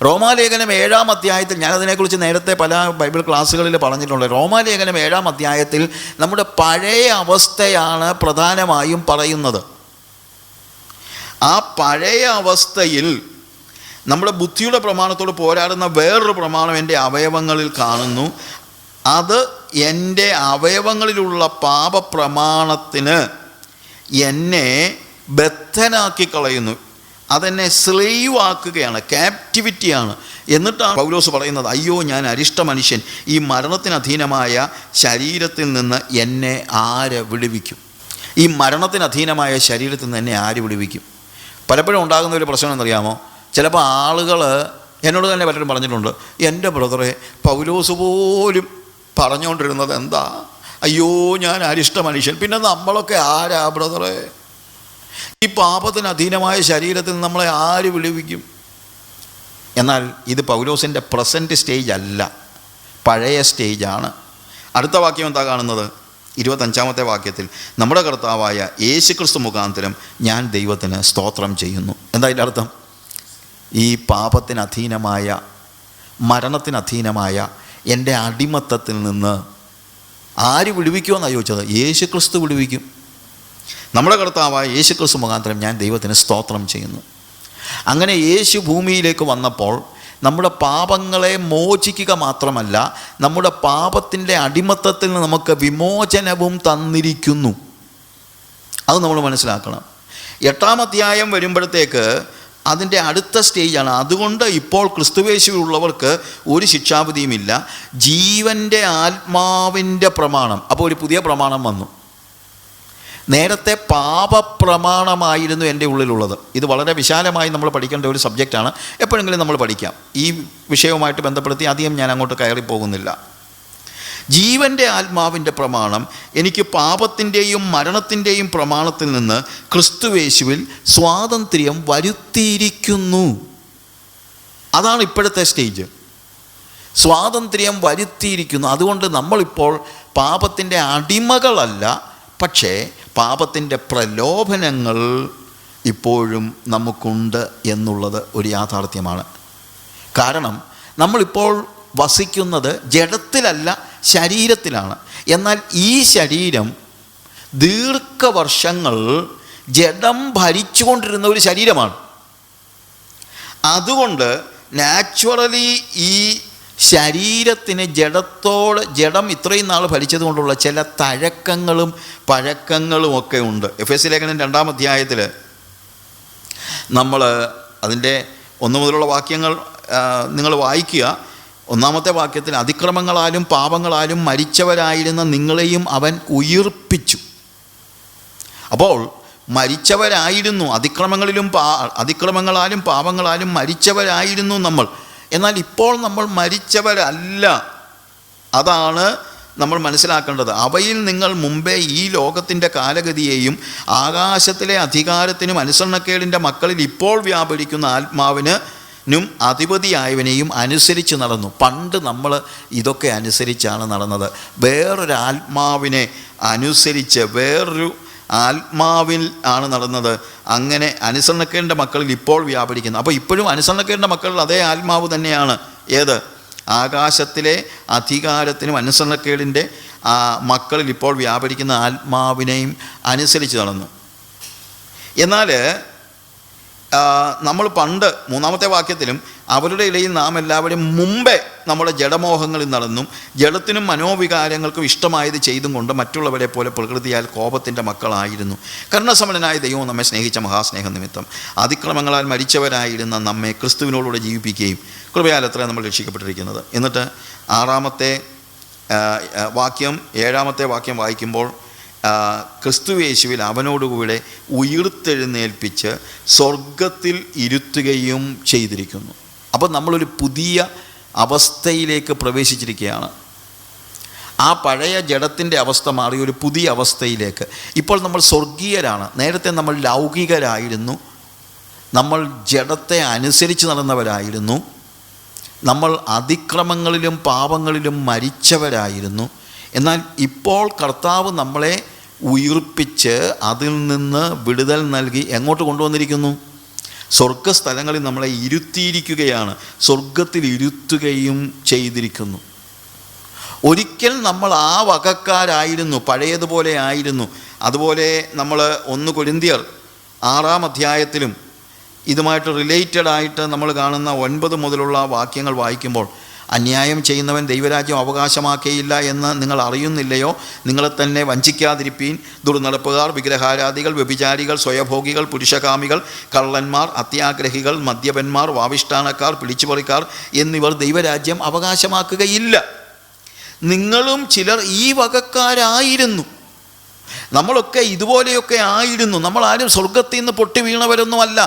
റോമാലേഖനം 7-ാം അധ്യായത്തിൽ, ഞാനതിനെക്കുറിച്ച് നേരത്തെ പല ബൈബിൾ ക്ലാസ്സുകളിൽ പറഞ്ഞിട്ടുണ്ട്, റോമാലേഖനം 7-ാം അധ്യായത്തിൽ നമ്മുടെ പഴയ അവസ്ഥയാണ് പ്രധാനമായും പറയുന്നത്. ആ പഴയ അവസ്ഥയിൽ നമ്മുടെ ബുദ്ധിയുടെ പ്രമാണത്തോട് പോരാടുന്ന വേറൊരു പ്രമാണം എൻ്റെ അവയവങ്ങളിൽ കാണുന്നു, അത് എൻ്റെ അവയവങ്ങളിലുള്ള പാപപ്രമാണത്തിന് എന്നെ ബദ്ധനാക്കി കളയുന്നു, അതെന്നെ സ്ലേവ് ആക്കുകയാണ്, ക്യാപ്റ്റിവിറ്റിയാണ്. എന്നിട്ടാണ് പൗലോസ് പറയുന്നത്, അയ്യോ ഞാൻ അരിഷ്ട മനുഷ്യൻ, ഈ മരണത്തിന് അധീനമായ ശരീരത്തിൽ നിന്ന് എന്നെ ആര് വിടുവിക്കും? ഈ മരണത്തിന് അധീനമായ ശരീരത്തിൽ നിന്ന് എന്നെ ആര് വിടുവിക്കും? പലപ്പോഴും ഉണ്ടാകുന്ന ഒരു പ്രശ്നം എന്നറിയാമോ? ചിലപ്പോൾ ആളുകൾ എന്നോട് തന്നെ പലരും പറഞ്ഞിട്ടുണ്ട്, എൻ്റെ ബ്രദറെ പൗലോസ് പോലും പറഞ്ഞുകൊണ്ടിരുന്നത് എന്താ, അയ്യോ ഞാൻ അരിഷ്ട മനുഷ്യൻ, പിന്നെ നമ്മളൊക്കെ ആരാ ബ്രദറെ? ഈ പാപത്തിന് അധീനമായ ശരീരത്തിൽ നമ്മളെ ആര് വിടുവിക്കും? എന്നാൽ ഇത് പൗലോസിൻ്റെ പ്രസൻറ്റ് സ്റ്റേജ് അല്ല, പഴയ സ്റ്റേജാണ്. അടുത്ത വാക്യം എന്താ കാണുന്നത്? 25-ാമത്തെ വാക്യത്തിൽ, നമ്മുടെ കർത്താവായ യേശുക്രിസ്തു മുഖാന്തരം ഞാൻ ദൈവത്തിന് സ്തോത്രം ചെയ്യുന്നു. എന്താ അതിൻ്റെ അർത്ഥം? ഈ പാപത്തിന് അധീനമായ, മരണത്തിന് അധീനമായ എൻ്റെ അടിമത്തത്തിൽ നിന്ന് ആര് വിടുവിക്കുമെന്നാണ് ചോദിച്ചത്? യേശുക്രിസ്തു വിടുവിക്കും. നമ്മുടെ കർത്താവായ യേശുക്രിസ്തു മുഖാന്തരം ഞാൻ ദൈവത്തിന് സ്തോത്രം ചെയ്യുന്നു. അങ്ങനെ യേശു ഭൂമിയിലേക്ക് വന്നപ്പോൾ നമ്മുടെ പാപങ്ങളെ മോചിക്കുക മാത്രമല്ല, നമ്മുടെ പാപത്തിൻ്റെ അടിമത്തത്തിൽ നിന്ന് നമുക്ക് വിമോചനവും തന്നിരിക്കുന്നു. അത് നമ്മൾ മനസ്സിലാക്കണം. 8-ാം അധ്യായം വരുമ്പോഴത്തേക്ക് അതിൻ്റെ അടുത്ത സ്റ്റേജാണ്. അതുകൊണ്ട് ഇപ്പോൾ ക്രിസ്തുവേശുവിലുള്ളവർക്ക് ഒരു ശിക്ഷാവിധിയുമില്ല, ജീവൻ്റെ ആത്മാവിൻ്റെ പ്രമാണം. അപ്പോൾ ഒരു പുതിയ പ്രമാണം വന്നു. നേരത്തെ പാപപ്രമാണമായിരുന്നു എൻ്റെ ഉള്ളിലുള്ളത്. ഇത് വളരെ വിശാലമായി നമ്മൾ പഠിക്കേണ്ട ഒരു സബ്ജക്റ്റാണ്. എപ്പോഴെങ്കിലും നമ്മൾ പഠിക്കാം. ഈ വിഷയവുമായിട്ട് ബന്ധപ്പെടുത്തി അധികം ഞാൻ അങ്ങോട്ട് കയറിപ്പോകുന്നില്ല. ജീവൻ്റെ ആത്മാവിൻ്റെ പ്രമാണം എനിക്ക് പാപത്തിൻ്റെയും മരണത്തിൻ്റെയും പ്രമാണത്തിൽ നിന്ന് ക്രിസ്തുയേശുവിൽ സ്വാതന്ത്ര്യം വരുത്തിയിരിക്കുന്നു. അതാണ് ഇപ്പോഴത്തെ സ്റ്റേജ്. സ്വാതന്ത്ര്യം വരുത്തിയിരിക്കുന്നു. അതുകൊണ്ട് നമ്മളിപ്പോൾ പാപത്തിൻ്റെ അടിമകളല്ല, പക്ഷേ പാപത്തിൻ്റെ പ്രലോഭനങ്ങൾ ഇപ്പോഴും നമുക്കുണ്ട് എന്നുള്ളത് ഒരു യാഥാർത്ഥ്യമാണ്. കാരണം നമ്മളിപ്പോൾ വസിക്കുന്നത് ജഡത്തിലല്ല, ശരീരത്തിലാണ്. എന്നാൽ ഈ ശരീരം ദീർഘവർഷങ്ങൾ ജഡം ഭരിച്ചുകൊണ്ടിരുന്ന ഒരു ശരീരമാണ്. അതുകൊണ്ട് നാച്ചുറലി ഈ ശരീരത്തിന് ജഡം ഇത്രയും നാൾ ഭരിച്ചത് കൊണ്ടുള്ള ചില തഴക്കങ്ങളും പഴക്കങ്ങളും ഒക്കെ ഉണ്ട്. എഫേസ്യ ലേഖനം 2-ാം അധ്യായത്തിൽ നമ്മൾ അതിൻ്റെ 1 മുതലുള്ള വാക്യങ്ങൾ നിങ്ങൾ വായിക്കുക. 1-ാമത്തെ വാക്യത്തിൽ അതിക്രമങ്ങളാലും പാപങ്ങളാലും മരിച്ചവരായിരുന്ന നിങ്ങളെയും അവൻ ഉയിർപ്പിച്ചു. അപ്പോൾ മരിച്ചവരായിരുന്നു, അതിക്രമങ്ങളാലും പാപങ്ങളാലും മരിച്ചവരായിരുന്നു നമ്മൾ. എന്നാൽ ഇപ്പോൾ നമ്മൾ മരിച്ചവരല്ല. അതാണ് നമ്മൾ മനസ്സിലാക്കേണ്ടത്. അവയിൽ നിങ്ങൾ മുമ്പേ ഈ ലോകത്തിൻ്റെ കാലഗതിയെയും ആകാശത്തിലെ അധികാരത്തിനും അനുസരണക്കേടിൻ്റെ മക്കളിൽ ഇപ്പോൾ വ്യാപരിക്കുന്ന ആത്മാവിനും അധിപതിയായവനെയും അനുസരിച്ച് നടന്നു. പണ്ട് നമ്മൾ ഇതൊക്കെ അനുസരിച്ചാണ് നടന്നത്. വേറൊരു ആത്മാവിനെ അനുസരിച്ച് വേറൊരു ആത്മാവിൽ ആണ് നടന്നത്. അങ്ങനെ അനുസരണക്കേടിൻ്റെ മക്കളിൽ ഇപ്പോൾ വ്യാപരിക്കുന്നു. അപ്പോൾ ഇപ്പോഴും അനുസരണക്കേടിൻ്റെ മക്കളിൽ അതേ ആത്മാവ് തന്നെയാണ്. ഏത്? ആകാശത്തിലെ അധികാരത്തിനും അനുസരണക്കേടിൻ്റെ മക്കളിൽ ഇപ്പോൾ വ്യാപരിക്കുന്ന ആത്മാവിനെയും അനുസരിച്ച് നടന്നു. എന്നാൽ നമ്മൾ പണ്ട് 3-ാമത്തെ വാക്യത്തിലും അവരുടെ ഇടയിൽ നാം എല്ലാവരും മുമ്പേ നമ്മുടെ ജഡമോഹങ്ങളിൽ നടന്നും ജഡത്തിനും മനോവികാരങ്ങൾക്കും ഇഷ്ടമായത് ചെയ്തും കൊണ്ട് മറ്റുള്ളവരെ പോലെ പ്രകൃതിയാൽ കോപത്തിൻ്റെ മക്കളായിരുന്നു. കരുണാസമ്പന്നനായ ദൈവം നമ്മെ സ്നേഹിച്ച മഹാസ്നേഹം നിമിത്തം അതിക്രമങ്ങളാൽ മരിച്ചവരായിരുന്ന നമ്മെ ക്രിസ്തുവിനോടുകൂടെ ജീവിപ്പിക്കുകയും കൃപയാൽ അത്ര നമ്മൾ രക്ഷിക്കപ്പെട്ടിരിക്കുന്നത്. എന്നിട്ട് 6-ാമത്തെ വാക്യം 7-ാമത്തെ വാക്യം വായിക്കുമ്പോൾ ക്രിസ്തുയേശുവിൽ അവനോടുകൂടെ ഉയിർത്തെഴുന്നേൽപ്പിച്ച് സ്വർഗത്തിൽ ഇരുത്തുകയും ചെയ്തിരിക്കുന്നു. അപ്പോൾ നമ്മളൊരു പുതിയ അവസ്ഥയിലേക്ക് പ്രവേശിച്ചിരിക്കുകയാണ്. ആ പഴയ ജഡത്തിൻ്റെ അവസ്ഥ മാറി ഒരു പുതിയ അവസ്ഥയിലേക്ക്. ഇപ്പോൾ നമ്മൾ സ്വർഗീയരാണ്. നേരത്തെ നമ്മൾ ലൗകികരായിരുന്നു, നമ്മൾ ജഡത്തെ അനുസരിച്ച് നടന്നവരായിരുന്നു, നമ്മൾ അതിക്രമങ്ങളിലും പാപങ്ങളിലും മരിച്ചവരായിരുന്നു. എന്നാൽ ഇപ്പോൾ കർത്താവ് നമ്മളെ ഉയിർപ്പിച്ച് അതിൽ നിന്ന് വിടുതൽ നൽകി എങ്ങോട്ട് കൊണ്ടുവന്നിരിക്കുന്നു? സ്വർഗസ്ഥലങ്ങളിൽ നമ്മളെ ഇരുത്തിയിരിക്കുകയാണ്. സ്വർഗത്തിൽ ഇരുത്തുകയും ചെയ്തിരിക്കുന്നു. ഒരിക്കൽ നമ്മൾ ആ വകക്കാരായിരുന്നു, പഴയതുപോലെ ആയിരുന്നു. അതുപോലെ നമ്മൾ 1 കൊരിന്ത്യർ 6-ാം അധ്യായത്തിലും ഇതുമായിട്ട് റിലേറ്റഡ് ആയിട്ട് നമ്മൾ കാണുന്ന 9 മുതലുള്ള വാക്യങ്ങൾ വായിക്കുമ്പോൾ, അന്യായം ചെയ്യുന്നവൻ ദൈവരാജ്യം അവകാശമാക്കിയില്ല എന്ന് നിങ്ങൾ അറിയുന്നില്ലയോ? നിങ്ങളെ തന്നെ വഞ്ചിക്കാതിരിപ്പീൻ. ദുർനടപ്പുകാർ, വിഗ്രഹാരാധികൾ, വ്യഭിചാരികൾ, സ്വയഭോഗികൾ, പുരുഷകാമികൾ, കള്ളന്മാർ, അത്യാഗ്രഹികൾ, മദ്യപന്മാർ, വാവിഷ്ഠാനക്കാർ, പിടിച്ചുപറിക്കാർ എന്നിവർ ദൈവരാജ്യം അവകാശമാക്കുകയില്ല. നിങ്ങളും ചിലർ ഈ വകക്കാരായിരുന്നു. നമ്മളൊക്കെ ഇതുപോലെയൊക്കെ ആയിരുന്നു. നമ്മളാരും സ്വർഗത്തിൽ നിന്ന് പൊട്ടി വീണവരൊന്നുമല്ല.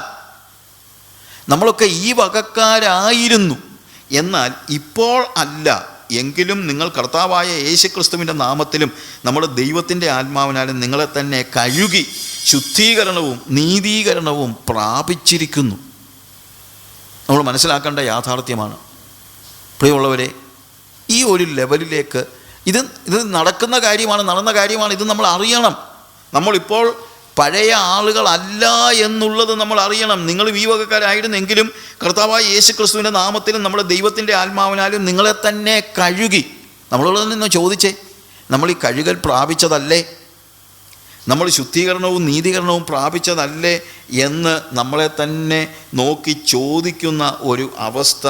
നമ്മളൊക്കെ ഈ വകക്കാരായിരുന്നു. എന്നാൽ ഇപ്പോൾ അല്ല. എങ്കിലും നിങ്ങൾ കർത്താവായ യേശുക്രിസ്തുവിൻ്റെ നാമത്തിലും നമ്മുടെ ദൈവത്തിൻ്റെ ആത്മാവിനാലും നിങ്ങളെ തന്നെ കഴുകി ശുദ്ധീകരണവും നീതീകരണവും പ്രാപിച്ചിരിക്കുന്നു. നമ്മൾ മനസ്സിലാക്കേണ്ട യാഥാർത്ഥ്യമാണ് പ്രിയമുള്ളവരെ. ഈ ഒരു ലെവലിലേക്ക് ഇത് നടക്കുന്ന കാര്യമാണ്, നടന്ന കാര്യമാണ്. ഇത് നമ്മൾ അറിയണം. നമ്മളിപ്പോൾ പഴയ ആളുകളല്ല എന്നുള്ളത് നമ്മൾ അറിയണം. നിങ്ങൾ ഈ വകക്കാരായിരുന്നെങ്കിലും കർത്താവായ യേശുക്രിസ്തുവിൻ്റെ നാമത്തിലും നമ്മുടെ ദൈവത്തിൻ്റെ ആത്മാവിനാലും നിങ്ങളെ തന്നെ കഴുകി. നമ്മളോട് നിന്ന് ചോദിച്ചേ, നമ്മൾ ഈ കഴുകൽ പ്രാപിച്ചതല്ലേ? നമ്മൾ ശുദ്ധീകരണവും നീതീകരണവും പ്രാപിച്ചതല്ലേ എന്ന് നമ്മളെ തന്നെ നോക്കി ചോദിക്കുന്ന ഒരു അവസ്ഥ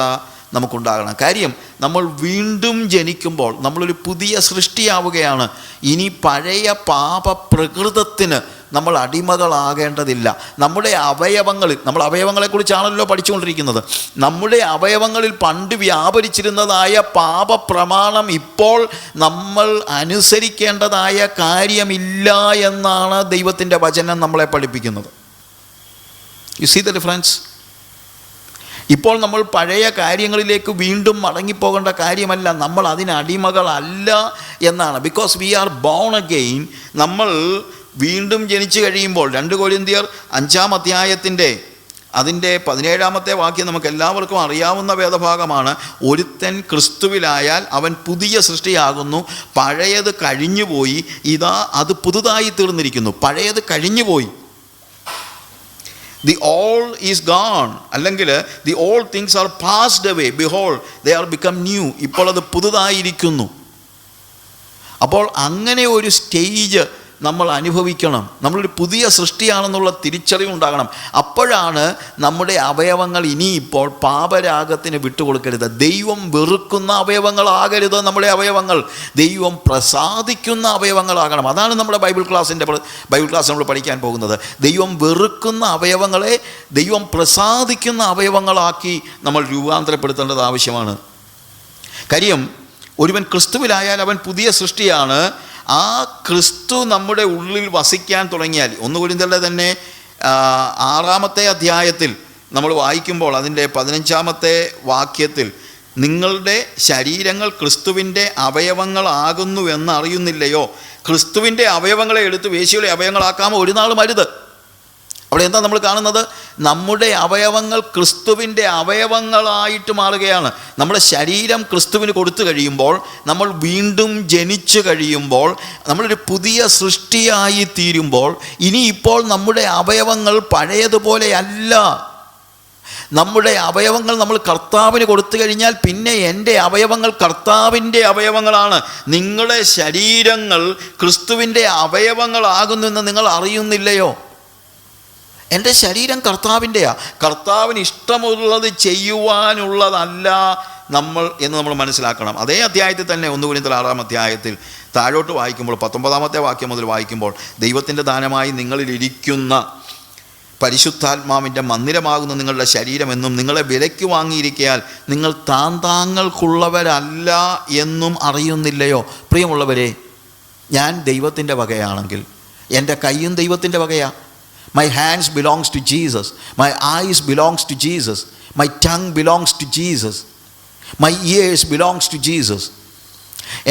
നമുക്കുണ്ടാകണം. കാര്യം നമ്മൾ വീണ്ടും ജനിക്കുമ്പോൾ നമ്മളൊരു പുതിയ സൃഷ്ടിയാവുകയാണ്. ഇനി പഴയ പാപപ്രകൃതത്തിന് നമ്മൾ അടിമകളാകേണ്ടതില്ല. നമ്മുടെ അവയവങ്ങളിൽ, നമ്മൾ അവയവങ്ങളെക്കുറിച്ചാണല്ലോ പഠിച്ചുകൊണ്ടിരിക്കുന്നത്, നമ്മുടെ അവയവങ്ങളിൽ പണ്ട് വ്യാപരിച്ചിരുന്നതായ പാപപ്രമാണം ഇപ്പോൾ നമ്മൾ അനുസരിക്കേണ്ടതായ കാര്യമില്ല എന്നാണ് ദൈവത്തിൻ്റെ വചനം നമ്മളെ പഠിപ്പിക്കുന്നത്. You see the difference? ഇപ്പോൾ നമ്മൾ പഴയ കാര്യങ്ങളിലേക്ക് വീണ്ടും മടങ്ങിപ്പോകേണ്ട കാര്യമല്ല, നമ്മൾ അതിന് അടിമകളല്ല എന്നാണ്. Because we R born again. നമ്മൾ വീണ്ടും ജനിച്ചു കഴിയുമ്പോൾ 2 കൊരിന്ത്യർ 5-ാം അധ്യായത്തിൻ്റെ അതിൻ്റെ 17-ാമത്തെ വാക്യം നമുക്ക് എല്ലാവർക്കും അറിയാവുന്ന വേദഭാഗമാണ്. ഒരുത്തൻ ക്രിസ്തുവിലായാൽ അവൻ പുതിയ സൃഷ്ടിയാകുന്നു, പഴയത് കഴിഞ്ഞുപോയി, ഇതാ അത് പുതുതായി തീർന്നിരിക്കുന്നു. പഴയത് കഴിഞ്ഞുപോയി, the old is gone, അല്ലെങ്കിൽ the old things are passed away, behold they are become new. ഇപ്പോൾ അത് പുതുതായിരിക്കുന്നു. അപ്പോൾ അങ്ങനെ ഒരു സ്റ്റേജ് നമ്മൾ അനുഭവിക്കണം. നമ്മളൊരു പുതിയ സൃഷ്ടിയാണെന്നുള്ള തിരിച്ചറിവുണ്ടാകണം. അപ്പോഴാണ് നമ്മുടെ അവയവങ്ങൾ ഇനിയിപ്പോൾ പാപരാഗത്തിന് വിട്ടുകൊടുക്കരുത്. ദൈവം വെറുക്കുന്ന അവയവങ്ങളാകരുത് നമ്മുടെ അവയവങ്ങൾ, ദൈവം പ്രസാദിക്കുന്ന അവയവങ്ങളാകണം. അതാണ് നമ്മുടെ ബൈബിൾ ക്ലാസ് നമ്മൾ പഠിക്കാൻ പോകുന്നത്. ദൈവം വെറുക്കുന്ന അവയവങ്ങളെ ദൈവം പ്രസാദിക്കുന്ന അവയവങ്ങളാക്കി നമ്മൾ രൂപാന്തരപ്പെടുത്തേണ്ടത് ആവശ്യമാണ്. കാര്യം ഒരുവൻ ക്രിസ്തുവിലായാൽ അവൻ പുതിയ സൃഷ്ടിയാണ്. ആ ക്രിസ്തു നമ്മുടെ ഉള്ളിൽ വസിക്കാൻ തുടങ്ങിയാൽ, 1 കൊരിന്ത്യരുടെ തന്നെ 6-ാമത്തെ അധ്യായത്തിൽ നമ്മൾ വായിക്കുമ്പോൾ അതിൻ്റെ 15-ാമത്തെ വാക്യത്തിൽ, നിങ്ങളുടെ ശരീരങ്ങൾ ക്രിസ്തുവിൻ്റെ അവയവങ്ങളാകുന്നുവെന്ന് അറിയുന്നില്ലയോ? ക്രിസ്തുവിൻ്റെ അവയവങ്ങളെ എടുത്ത് വേശ്യയുടെ അവയവങ്ങളാക്കാമോ? ഒരു നാളും അരുത്. അവിടെ എന്താ നമ്മൾ കാണുന്നത്? നമ്മുടെ അവയവങ്ങൾ ക്രിസ്തുവിൻ്റെ അവയവങ്ങളായിട്ട് മാറുകയാണ്. നമ്മുടെ ശരീരം ക്രിസ്തുവിന് കൊടുത്തു കഴിയുമ്പോൾ, നമ്മൾ വീണ്ടും ജനിച്ചു കഴിയുമ്പോൾ, നമ്മളൊരു പുതിയ സൃഷ്ടിയായി തീരുമ്പോൾ, ഇനിയിപ്പോൾ നമ്മുടെ അവയവങ്ങൾ പഴയതുപോലെ അല്ല. നമ്മുടെ അവയവങ്ങൾ നമ്മൾ കർത്താവിന് കൊടുത്തു കഴിഞ്ഞാൽ പിന്നെ എൻ്റെ അവയവങ്ങൾ കർത്താവിൻ്റെ അവയവങ്ങളാണ്. നിങ്ങളുടെ ശരീരങ്ങൾ ക്രിസ്തുവിൻ്റെ അവയവങ്ങളാകുന്നുവെന്ന് നിങ്ങൾ അറിയുന്നില്ലയോ? എൻ്റെ ശരീരം കർത്താവിൻ്റെയാണ്. കർത്താവിന് ഇഷ്ടമുള്ളത് ചെയ്യുവാനുള്ളതല്ല നമ്മൾ എന്ന് നമ്മൾ മനസ്സിലാക്കണം. അതേ അധ്യായത്തിൽ തന്നെ 1 കൊരിന്ത്യർ 6-ാം അധ്യായത്തിൽ താഴോട്ട് വായിക്കുമ്പോൾ 19-ാമത്തെ വാക്യം മുതൽ വായിക്കുമ്പോൾ, ദൈവത്തിൻ്റെ ദാനമായി നിങ്ങളിലിരിക്കുന്ന പരിശുദ്ധാത്മാവിൻ്റെ മന്ദിരമാകുന്ന നിങ്ങളുടെ ശരീരമെന്നും നിങ്ങളെ വിലയ്ക്ക് വാങ്ങിയിരിക്കയാൽ നിങ്ങൾ താങ്ങൾക്കുള്ളവരല്ല എന്നും അറിയുന്നില്ലയോ? പ്രിയമുള്ളവരെ, ഞാൻ ദൈവത്തിൻ്റെ വകയാണെങ്കിൽ എൻ്റെ കൈയും ദൈവത്തിൻ്റെ വകയാണ്. My hands belongs to Jesus. My eyes belongs to Jesus. My tongue belongs to Jesus. My ears belongs to Jesus.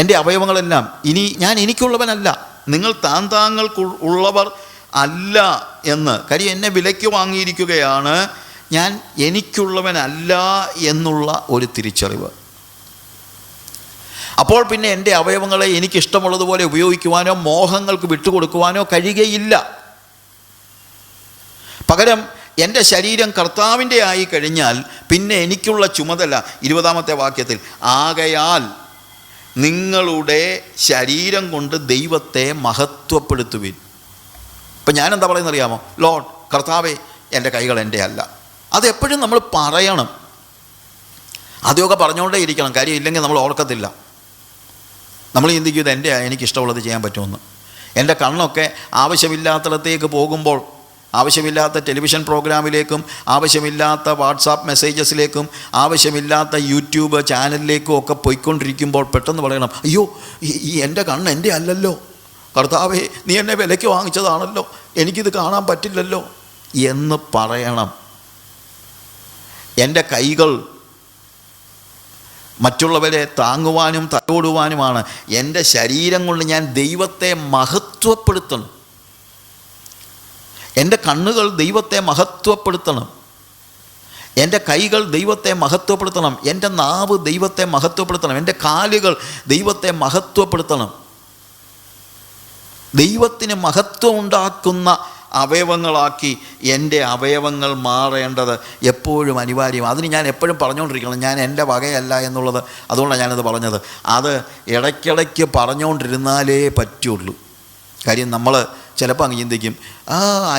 എൻ്റെ അവയവങ്ങളെല്ലാം ഇനി ഞാൻ എനിക്കുള്ളവനല്ല, നിങ്ങൾ താങ്ങൾക്കുള്ളവർ അല്ല എന്ന്. കാര്യം എന്നെ വിലയ്ക്ക് വാങ്ങിയിരിക്കുകയാണ്, ഞാൻ എനിക്കുള്ളവനല്ല എന്നുള്ള ഒരു തിരിച്ചറിവ്. അപ്പോൾ പിന്നെ എൻ്റെ അവയവങ്ങളെ എനിക്കിഷ്ടമുള്ളതുപോലെ ഉപയോഗിക്കുവാനോ മോഹങ്ങൾക്ക് വിട്ടുകൊടുക്കുവാനോ കഴിയുകയില്ല. പകരം എൻ്റെ ശരീരം കർത്താവിൻ്റെ ആയി കഴിഞ്ഞാൽ പിന്നെ എനിക്കുള്ള ചുമതല 20-ാമത്തെ വാക്യത്തിൽ, ആകയാൽ നിങ്ങളുടെ ശരീരം കൊണ്ട് ദൈവത്തെ മഹത്വപ്പെടുത്തുവിൻ. ഇപ്പം ഞാനെന്താ പറയുന്നത് അറിയാമോ? ലോർഡ്, കർത്താവേ, എൻ്റെ കൈകൾ എൻ്റെ അല്ല. അതെപ്പോഴും നമ്മൾ പറയണം. ആദ്യമൊക്കെ പറഞ്ഞുകൊണ്ടേ ഇരിക്കണം. കാര്യം ഇല്ലെങ്കിൽ നമ്മൾ ഓർക്കത്തില്ല. നമ്മൾ ചിന്തിക്കും ഇത് എൻ്റെ, എനിക്കിഷ്ടമുള്ളത് ചെയ്യാൻ പറ്റുമെന്ന്. എൻ്റെ കണ്ണൊക്കെ ആവശ്യമില്ലാത്തിടത്തേക്ക് പോകുമ്പോൾ, ആവശ്യമില്ലാത്ത ടെലിവിഷൻ പ്രോഗ്രാമിലേക്കും ആവശ്യമില്ലാത്ത വാട്സാപ്പ് മെസ്സേജസിലേക്കും ആവശ്യമില്ലാത്ത യൂട്യൂബ് ചാനലിലേക്കും ഒക്കെ പോയിക്കൊണ്ടിരിക്കുമ്പോൾ പെട്ടെന്ന് പറയണം, അയ്യോ, ഈ എൻ്റെ കണ്ണ് എൻ്റെ അല്ലല്ലോ, കർത്താവേ, നീ എന്നെ വിലയ്ക്ക് വാങ്ങിച്ചതാണല്ലോ, എനിക്കിത് കാണാൻ പറ്റില്ലല്ലോ എന്ന് പറയണം. എൻ്റെ കൈകൾ മറ്റുള്ളവരെ താങ്ങുവാനും തലോടുവാനുമാണ്. എൻ്റെ ശരീരം കൊണ്ട് ഞാൻ ദൈവത്തെ മഹത്വപ്പെടുത്തണം. എൻ്റെ കണ്ണുകൾ ദൈവത്തെ മഹത്വപ്പെടുത്തണം, എൻ്റെ കൈകൾ ദൈവത്തെ മഹത്വപ്പെടുത്തണം, എൻ്റെ നാവ് ദൈവത്തെ മഹത്വപ്പെടുത്തണം, എൻ്റെ കാലുകൾ ദൈവത്തെ മഹത്വപ്പെടുത്തണം. ദൈവത്തിന് മഹത്വം ഉണ്ടാക്കുന്ന അവയവങ്ങളാക്കി എൻ്റെ അവയവങ്ങൾ മാറേണ്ടത് എപ്പോഴും അനിവാര്യം. അതിന് ഞാൻ എപ്പോഴും പറഞ്ഞുകൊണ്ടിരിക്കണം, ഞാൻ എൻ്റെ വകയല്ല എന്നുള്ളത്. അതുകൊണ്ടാണ് ഞാനത് പറഞ്ഞത്. അത് ഇടയ്ക്കിടയ്ക്ക് പറഞ്ഞുകൊണ്ടിരുന്നാലേ പറ്റുള്ളൂ. കാര്യം നമ്മൾ ചിലപ്പോൾ അങ്ങ് ചിന്തിക്കും,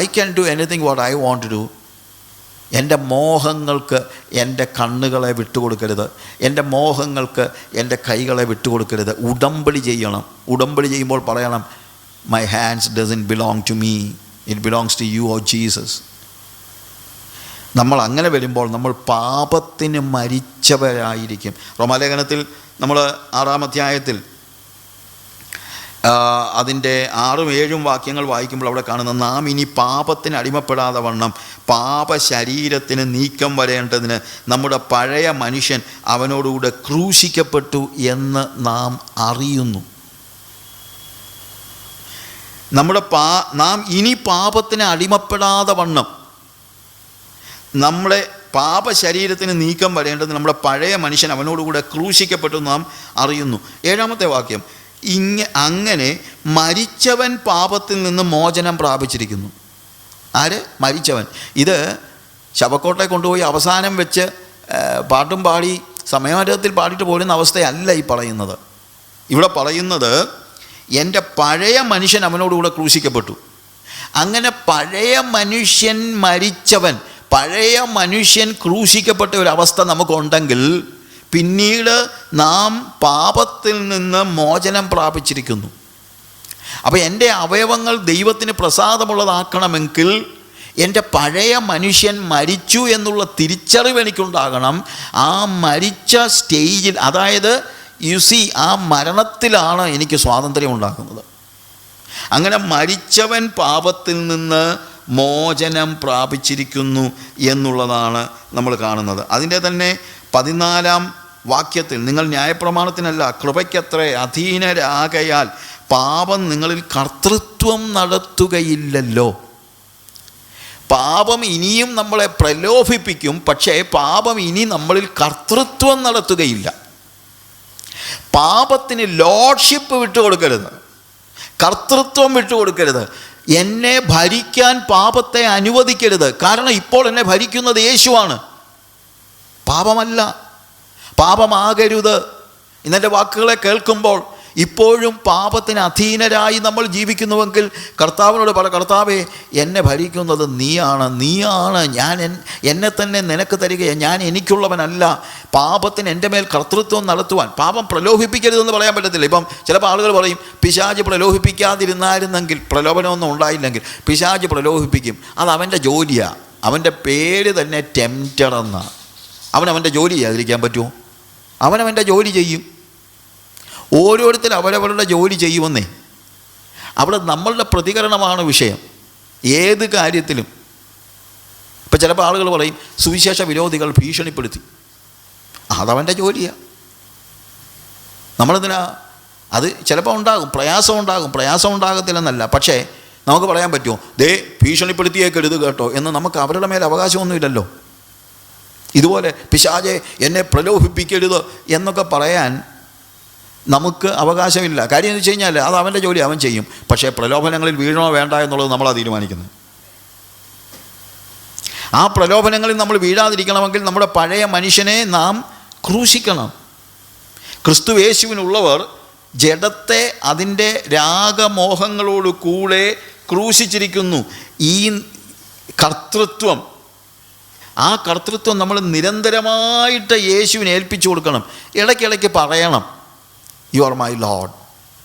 I can do anything what I want to do. എൻ്റെ മോഹങ്ങൾക്ക് എൻ്റെ കണ്ണുകളെ വിട്ടുകൊടുക്കരുത്, എൻ്റെ മോഹങ്ങൾക്ക് എൻ്റെ കൈകളെ വിട്ടുകൊടുക്കരുത്. ഉടമ്പടി ചെയ്യണം. ഉടമ്പടി ചെയ്യുമ്പോൾ പറയണം, my hands doesn't belong to me, it belongs to you O Jesus. നമ്മൾ അങ്ങനെ വരുമ്പോൾ നമ്മൾ പാപത്തിന് മരിച്ചവരായിരിക്കും. റോമാലേഖനത്തിൽ നമ്മൾ 6-ാം അധ്യായത്തിൽ അതിൻ്റെ 6-7 വാക്യങ്ങൾ വായിക്കുമ്പോൾ അവിടെ കാണുന്ന, നാം ഇനി പാപത്തിന് അടിമപ്പെടാതെ വണ്ണം പാപ ശരീരത്തിന് നീക്കം വരേണ്ടതിന് നമ്മുടെ പഴയ മനുഷ്യൻ അവനോടുകൂടെ ക്രൂശിക്കപ്പെട്ടു എന്ന് നാം അറിയുന്നു. നാം ഇനി പാപത്തിന് അടിമപ്പെടാതെ വണ്ണം നമ്മുടെ പാപ ശരീരത്തിന് നീക്കം വരേണ്ടത് നമ്മുടെ പഴയ മനുഷ്യൻ അവനോടുകൂടെ ക്രൂശിക്കപ്പെട്ടു നാം അറിയുന്നു. 7-ാമത്തെ വാക്യം, അങ്ങനെ മരിച്ചവൻ പാപത്തിൽ നിന്ന് മോചനം പ്രാപിച്ചിരിക്കുന്നു. ആര്? മരിച്ചവൻ. ഇത് ശവക്കോട്ടെ കൊണ്ടുപോയി അവസാനം വെച്ച് പാട്ടും പാടി സമയമാറ്റത്തിൽ പാടിയിട്ട് പോരുന്ന അവസ്ഥയല്ല ഈ പറയുന്നത്. ഇവിടെ പറയുന്നത് എൻ്റെ പഴയ മനുഷ്യൻ അവനോടുകൂടെ ക്രൂശിക്കപ്പെട്ടു. അങ്ങനെ പഴയ മനുഷ്യൻ മരിച്ചവൻ, പഴയ മനുഷ്യൻ ക്രൂശിക്കപ്പെട്ട ഒരവസ്ഥ നമുക്കുണ്ടെങ്കിൽ പിന്നീട് നാം പാപത്തിൽ നിന്ന് മോചനം പ്രാപിച്ചിരിക്കുന്നു. അപ്പോൾ എൻ്റെ അവയവങ്ങൾ ദൈവത്തിന് പ്രസാദമുള്ളതാക്കണമെങ്കിൽ എൻ്റെ പഴയ മനുഷ്യൻ മരിച്ചു എന്നുള്ള തിരിച്ചറിവ് എനിക്കുണ്ടാകണം. ആ മരിച്ച സ്റ്റേജിൽ, അതായത് ആ മരണത്തിലാണ് എനിക്ക് സ്വാതന്ത്ര്യം ഉണ്ടാകുന്നത്. അങ്ങനെ മരിച്ചവൻ പാപത്തിൽ നിന്ന് മോചനം പ്രാപിച്ചിരിക്കുന്നു എന്നുള്ളതാണ് നമ്മൾ കാണുന്നത്. അതിൻ്റെ തന്നെ 14-ാം വാക്യത്തിൽ, നിങ്ങൾ ന്യായപ്രമാണത്തിനല്ല കൃപയ്ക്കത്രേ അധീനരാകയാൽ പാപം നിങ്ങളിൽ കർത്തൃത്വം നടത്തുകയില്ലല്ലോ. പാപം ഇനിയും നമ്മളെ പ്രലോഭിപ്പിക്കും, പക്ഷേ പാപം ഇനി നമ്മളിൽ കർത്തൃത്വം നടത്തുകയില്ല. പാപത്തിന് ലോഡ്ഷിപ്പ് വിട്ടുകൊടുക്കരുത്, കർത്തൃത്വം വിട്ടുകൊടുക്കരുത്. എന്നെ ഭരിക്കാൻ പാപത്തെ അനുവദിക്കരുത്. കാരണം ഇപ്പോൾ എന്നെ ഭരിക്കുന്നത് യേശുവാണ്, പാപമല്ല. പാപമാകരുത്. ഇന്നെൻ്റെ വാക്കുകളെ കേൾക്കുമ്പോൾ ഇപ്പോഴും പാപത്തിന് അധീനരായി നമ്മൾ ജീവിക്കുന്നുവെങ്കിൽ കർത്താവിനോട് പറ, കർത്താവേ എന്നെ ഭരിക്കുന്നത് നീയാണ്, ഞാൻ എന്നെ തന്നെ നിനക്ക് തരികയാണ്, ഞാൻ എനിക്കുള്ളവനല്ല. പാപത്തിന് എൻ്റെ മേൽ കർത്തൃത്വം നടത്തുവാൻ, പാപം പ്രലോഭിപ്പിക്കരുതെന്ന് പറയാൻ പറ്റത്തില്ല. ഇപ്പം ചിലപ്പോൾ ആളുകൾ പറയും, പിശാച് പ്രലോഭിപ്പിക്കാതിരുന്നായിരുന്നെങ്കിൽ, പ്രലോഭനമൊന്നും ഉണ്ടായില്ലെങ്കിൽ പിശാച് പ്രലോഭിപ്പിക്കും, അത് അവൻ്റെ ജോലിയാണ്. അവൻ്റെ പേര് തന്നെ ടെംപ്റ്റർ എന്നാണ്. അവനവൻ്റെ ജോലി ചെയ്യാതിരിക്കാൻ പറ്റുമോ? അവനവൻ്റെ ജോലി ചെയ്യും. ഓരോരുത്തരും അവരവരുടെ ജോലി ചെയ്യുമെന്നേ. അവിടെ നമ്മളുടെ പ്രതികരണമാണ് വിഷയം ഏത് കാര്യത്തിലും. ഇപ്പം ചിലപ്പോൾ ആളുകൾ പറയും, സുവിശേഷ വിരോധികൾ ഭീഷണിപ്പെടുത്തി. അതവൻ്റെ ജോലിയാണ്. നമ്മളെന്തിനാ? അത് ചിലപ്പോൾ ഉണ്ടാകും, പ്രയാസം ഉണ്ടാകത്തില്ലെന്നല്ല. പക്ഷേ നമുക്ക് പറയാൻ പറ്റുമോ, ദേ ഭീഷണിപ്പെടുത്തിയേക്കരുത് കേട്ടോ എന്ന്? നമുക്ക് അവരുടെ മേൽ അവകാശമൊന്നുമില്ലല്ലോ. ഇതുപോലെ പിശാചെ എന്നെ പ്രലോഭിപ്പിക്കരുത് എന്നൊക്കെ പറയാൻ നമുക്ക് അവകാശമില്ല. കാര്യം എന്ന് വെച്ച് കഴിഞ്ഞാൽ അത് അവൻ്റെ ജോലി, അവൻ ചെയ്യും. പക്ഷേ പ്രലോഭനങ്ങളിൽ വീഴണോ വേണ്ട എന്നുള്ളത് നമ്മളാണ് തീരുമാനിക്കുന്നത്. ആ പ്രലോഭനങ്ങളിൽ നമ്മൾ വീഴാതിരിക്കണമെങ്കിൽ നമ്മുടെ പഴയ മനുഷ്യനെ നാം ക്രൂശിക്കണം. ക്രിസ്തു യേശുവിനുള്ളവർ ജഡത്തെ അതിൻ്റെ രാഗമോഹങ്ങളോട് കൂടെ ക്രൂശിച്ചിരിക്കുന്നു. ഈ കർത്തൃത്വം, ആ കർത്തൃത്വം നമ്മൾ നിരന്തരമായിട്ട് യേശുവിനെ ഏൽപ്പിച്ചു കൊടുക്കണം. ഇടയ്ക്കിടയ്ക്ക് പറയണം, യു ആർ മൈ ലോഡ്,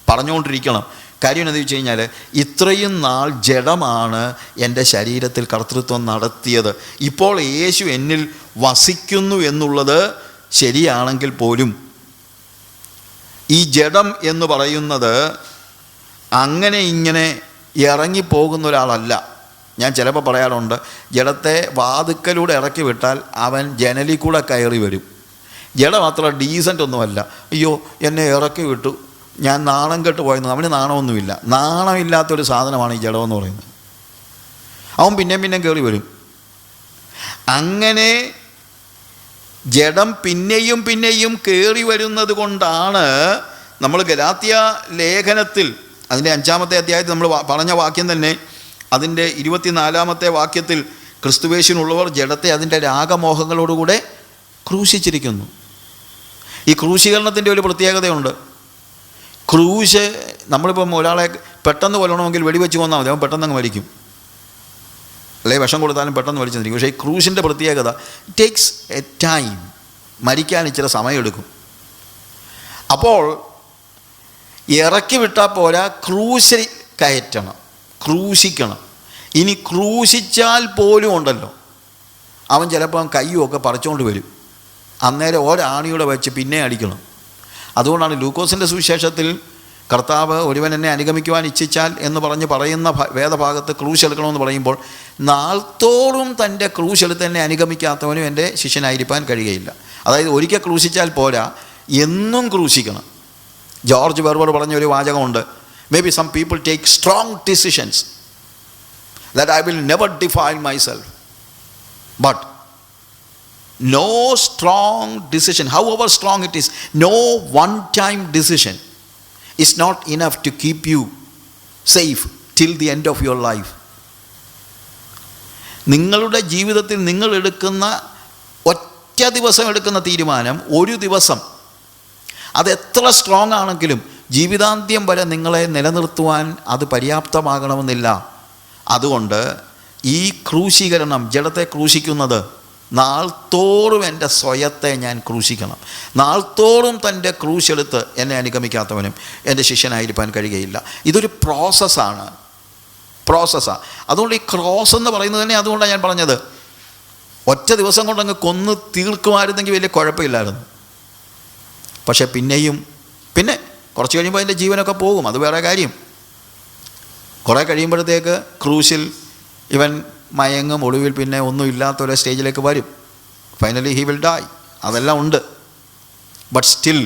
പറഞ്ഞുകൊണ്ടിരിക്കണം. കാര്യം എന്താണെന്ന് വെച്ച് കഴിഞ്ഞാൽ ഇത്രയും നാൾ ജഡമാണ് എൻ്റെ ശരീരത്തിൽ കർത്തൃത്വം നടത്തിയത്. ഇപ്പോൾ യേശു എന്നിൽ വസിക്കുന്നു എന്നുള്ളത് ശരിയാണെങ്കിൽ പോലും ഈ ജഡം എന്ന് പറയുന്നത് അങ്ങനെ ഇങ്ങനെ ഇറങ്ങിപ്പോകുന്ന ഒരാളല്ല. ഞാൻ ചിലപ്പോൾ പറയാറുണ്ട്, ജഡത്തെ വാതുക്കലൂടെ ഇറക്കി വിട്ടാൽ അവൻ ജനലിൽ കൂടെ കയറി വരും. ജഡം അത്ര ഡീസൻ്റ് ഒന്നുമല്ല. അയ്യോ എന്നെ ഇറക്കി വിട്ടു, ഞാൻ നാണം കെട്ട് പോയെന്ന്. അവന് നാണമൊന്നുമില്ല. നാണമില്ലാത്തൊരു സാധനമാണ് ഈ ജഡമെന്ന് പറയുന്നത്. അവൻ പിന്നെയും കയറി വരും. അങ്ങനെ ജഡം പിന്നെയും കയറി വരുന്നത് കൊണ്ടാണ് നമ്മൾ ഗലാത്യ ലേഖനത്തിൽ അതിൻ്റെ 5-ാമത്തെ അധ്യായത്തിൽ നമ്മൾ പറഞ്ഞ വാക്യം തന്നെ, അതിൻ്റെ 24-ാമത്തെ വാക്യത്തിൽ ക്രിസ്തുവേശുവിനുള്ളവർ ജഡത്തെ അതിൻ്റെ രാഗമോഹങ്ങളോടുകൂടെ ക്രൂശിച്ചിരിക്കുന്നു. ഈ ക്രൂശീകരണത്തിൻ്റെ ഒരു പ്രത്യേകതയുണ്ട്. ക്രൂശ്, നമ്മളിപ്പം ഒരാളെ പെട്ടെന്ന് കൊല്ലണമെങ്കിൽ വെടിവെച്ച് കൊന്നാൽ മതി, അവൻ പെട്ടെന്ന് അങ്ങ് മരിക്കും. അല്ലെങ്കിൽ വിഷം കൊടുത്താലും പെട്ടെന്ന് വലിച്ചെന്നിരിക്കും. പക്ഷേ ഈ ക്രൂശിൻ്റെ പ്രത്യേകത ടേക്സ് എ ടൈം, മരിക്കാൻ ഇച്ചിരി സമയമെടുക്കും. അപ്പോൾ ഇറക്കി വിട്ടാൽ പോരാ, ക്രൂശിൽ കയറ്റണം, ക്രൂശിക്കണം. ഇനി ക്രൂശിച്ചാൽ പോലും ഉണ്ടല്ലോ, അവൻ ചിലപ്പോൾ കയ്യുമൊക്കെ പറിച്ചുകൊണ്ട് വരും. അന്നേരം ഒരാണിയുടെ വെച്ച് പിന്നെ അടിക്കണം. അതുകൊണ്ടാണ് ലൂക്കോസിൻ്റെ സുവിശേഷത്തിൽ കർത്താവ് ഒരുവൻ എന്നെ അനുഗമിക്കുവാൻ ഇച്ഛിച്ചാൽ എന്ന് പറയുന്ന വേദഭാഗത്ത് ക്രൂശ് എടുക്കണമെന്ന് പറയുമ്പോൾ, നാൾത്തോറും തൻ്റെ ക്രൂശ് എടുത്ത് എന്നെ അനുഗമിക്കാത്തവനും എൻ്റെ ശിഷ്യനായിരിക്കാൻ കഴിയുകയില്ല. അതായത് ഒരിക്കൽ ക്രൂശിച്ചാൽ പോരാ, എന്നും ക്രൂശിക്കണം. ജോർജ് വെർബർ പറഞ്ഞൊരു വാചകമുണ്ട്, may be some people take strong decisions that I will never defile myself, but no strong decision, however strong it is, no one-time decision is not enough to keep you safe till the end of your life. നിങ്ങളുടെ ജീവിതത്തിൽ നിങ്ങൾ എടുക്കുന്ന ഒറ്റ ദിവസം എടുക്കുന്ന തീരുമാനം, ഒരു ദിവസം, അത് എത്ര സ്ട്രോങ് ആണെങ്കിലും ജീവിതാന്ത്യം വരെ നിങ്ങളെ നിലനിർത്തുവാൻ അത് പര്യാപ്തമാകണമെന്നില്ല. അതുകൊണ്ട് ഈ ക്രൂശീകരണം, ജഡത്തെ ക്രൂശിക്കുന്നത്, നാൾത്തോറും എൻ്റെ സ്വയത്തെ ഞാൻ ക്രൂശിക്കണം. നാൾത്തോറും തൻ്റെ ക്രൂശെടുത്ത് എന്നെ അനുഗമിക്കാത്തവനും എൻ്റെ ശിഷ്യനായിരിക്കാൻ കഴിയുകയില്ല. ഇതൊരു പ്രോസസ്സാണ്. അതുകൊണ്ട് ഈ ക്രോസ് എന്ന് പറയുന്നത് തന്നെ, അതുകൊണ്ടാണ് ഞാൻ പറഞ്ഞത്, ഒറ്റ ദിവസം കൊണ്ടങ്ങ് കൊന്ന് തീർക്കുമായിരുന്നെങ്കിൽ വലിയ കുഴപ്പമില്ലായിരുന്നു. പക്ഷേ പിന്നെ കുറച്ച് കഴിയുമ്പോൾ അതിൻ്റെ ജീവനൊക്കെ പോകും, അത് വേറെ കാര്യം. കുറേ കഴിയുമ്പോഴത്തേക്ക് ക്രൂശിൽ ഇവൻ മയങ്ങും, ഒടുവിൽ പിന്നെ ഒന്നും ഇല്ലാത്തൊരു സ്റ്റേജിലേക്ക് വരും. Finally he will die. അതെല്ലാം ഉണ്ട്. ബട്ട് സ്റ്റിൽ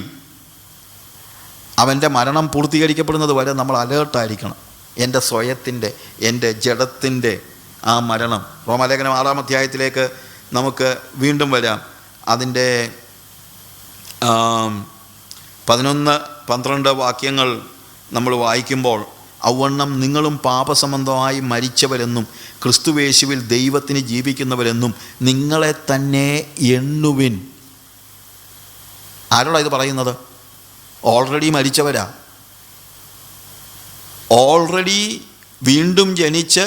അവൻ്റെ മരണം പൂർത്തീകരിക്കപ്പെടുന്നത് വരെ നമ്മൾ അലേർട്ടായിരിക്കണം. എൻ്റെ സ്വയത്തിൻ്റെ, എൻ്റെ ജഡത്തിൻ്റെ ആ മരണം. റോമാലേഖനം 6-ാം അധ്യായത്തിലേക്ക് നമുക്ക് വീണ്ടും വരാം. അതിൻ്റെ 11-12 വാക്യങ്ങൾ നമ്മൾ വായിക്കുമ്പോൾ, ഔവണ്ണം നിങ്ങളും പാപസംബന്ധമായി മരിച്ചവരെന്നും ക്രിസ്തുവേശുവിൽ ദൈവത്തിന് ജീവിക്കുന്നവരെന്നും നിങ്ങളെ തന്നെ എണ്ണുവിൻ. ആരോടാണ് ഇത് പറയുന്നത്? ഓൾറെഡി മരിച്ചവരാ, ഓൾറെഡി വീണ്ടും ജനിച്ച്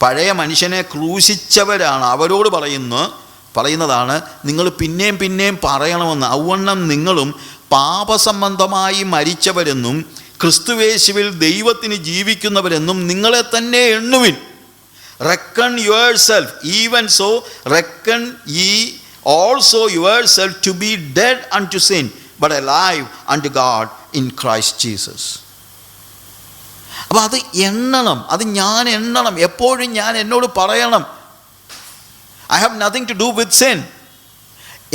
പഴയ മനുഷ്യനെ ക്രൂശിച്ചവരാണ്. അവരോട് പറയുന്നതാണ് നിങ്ങൾ പിന്നെയും പറയണമെന്ന്. ഔവണ്ണം നിങ്ങളും പാപസംബന്ധമായി മരിച്ചവരെന്നും ക്രിസ്തുവേശുവിൽ ദൈവത്തിന് ജീവിക്കുന്നവരെന്നും നിങ്ങളെ തന്നെ എണ്ണുവിൻ. Reckon yourself, even so reckon ye also yourself to be dead unto sin, but alive unto God in Christ Jesus. അപ്പോൾ അത് എണ്ണണം, അത് ഞാൻ എണ്ണണം. എപ്പോഴും ഞാൻ എന്നോട് പറയണം, I have nothing to do with sin.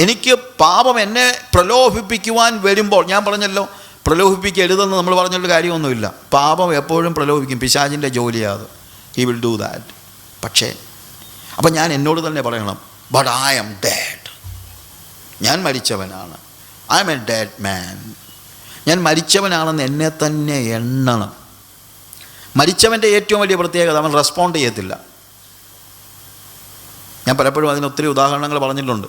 എനിക്ക് പാപം എന്നെ പ്രലോഭിപ്പിക്കുവാൻ വരുമ്പോൾ, ഞാൻ പറഞ്ഞല്ലോ പ്രലോഭിപ്പിക്കരുതെന്ന് നമ്മൾ പറഞ്ഞിട്ട് കാര്യമൊന്നുമില്ല. പാപം എപ്പോഴും പ്രലോഭിപ്പിക്കും, പിശാചിൻ്റെ ജോലിയാണ്. He will do that. പക്ഷേ അപ്പം ഞാൻ എന്നോട് തന്നെ പറയണം, ബട്ട് ഐ ആം ഡെഡ്. ഞാൻ മരിച്ചവനാണ്. I am a dead man. ഞാൻ മരിച്ചവനാണെന്ന് എന്നെ തന്നെ എണ്ണണം. മരിച്ചവൻ്റെ ഏറ്റവും വലിയ പ്രത്യേകത, അവൻ റെസ്പോണ്ട് ചെയ്യത്തില്ല. ഞാൻ പലപ്പോഴും അതിന് ഒത്തിരി ഉദാഹരണങ്ങൾ പറഞ്ഞിട്ടുണ്ട്.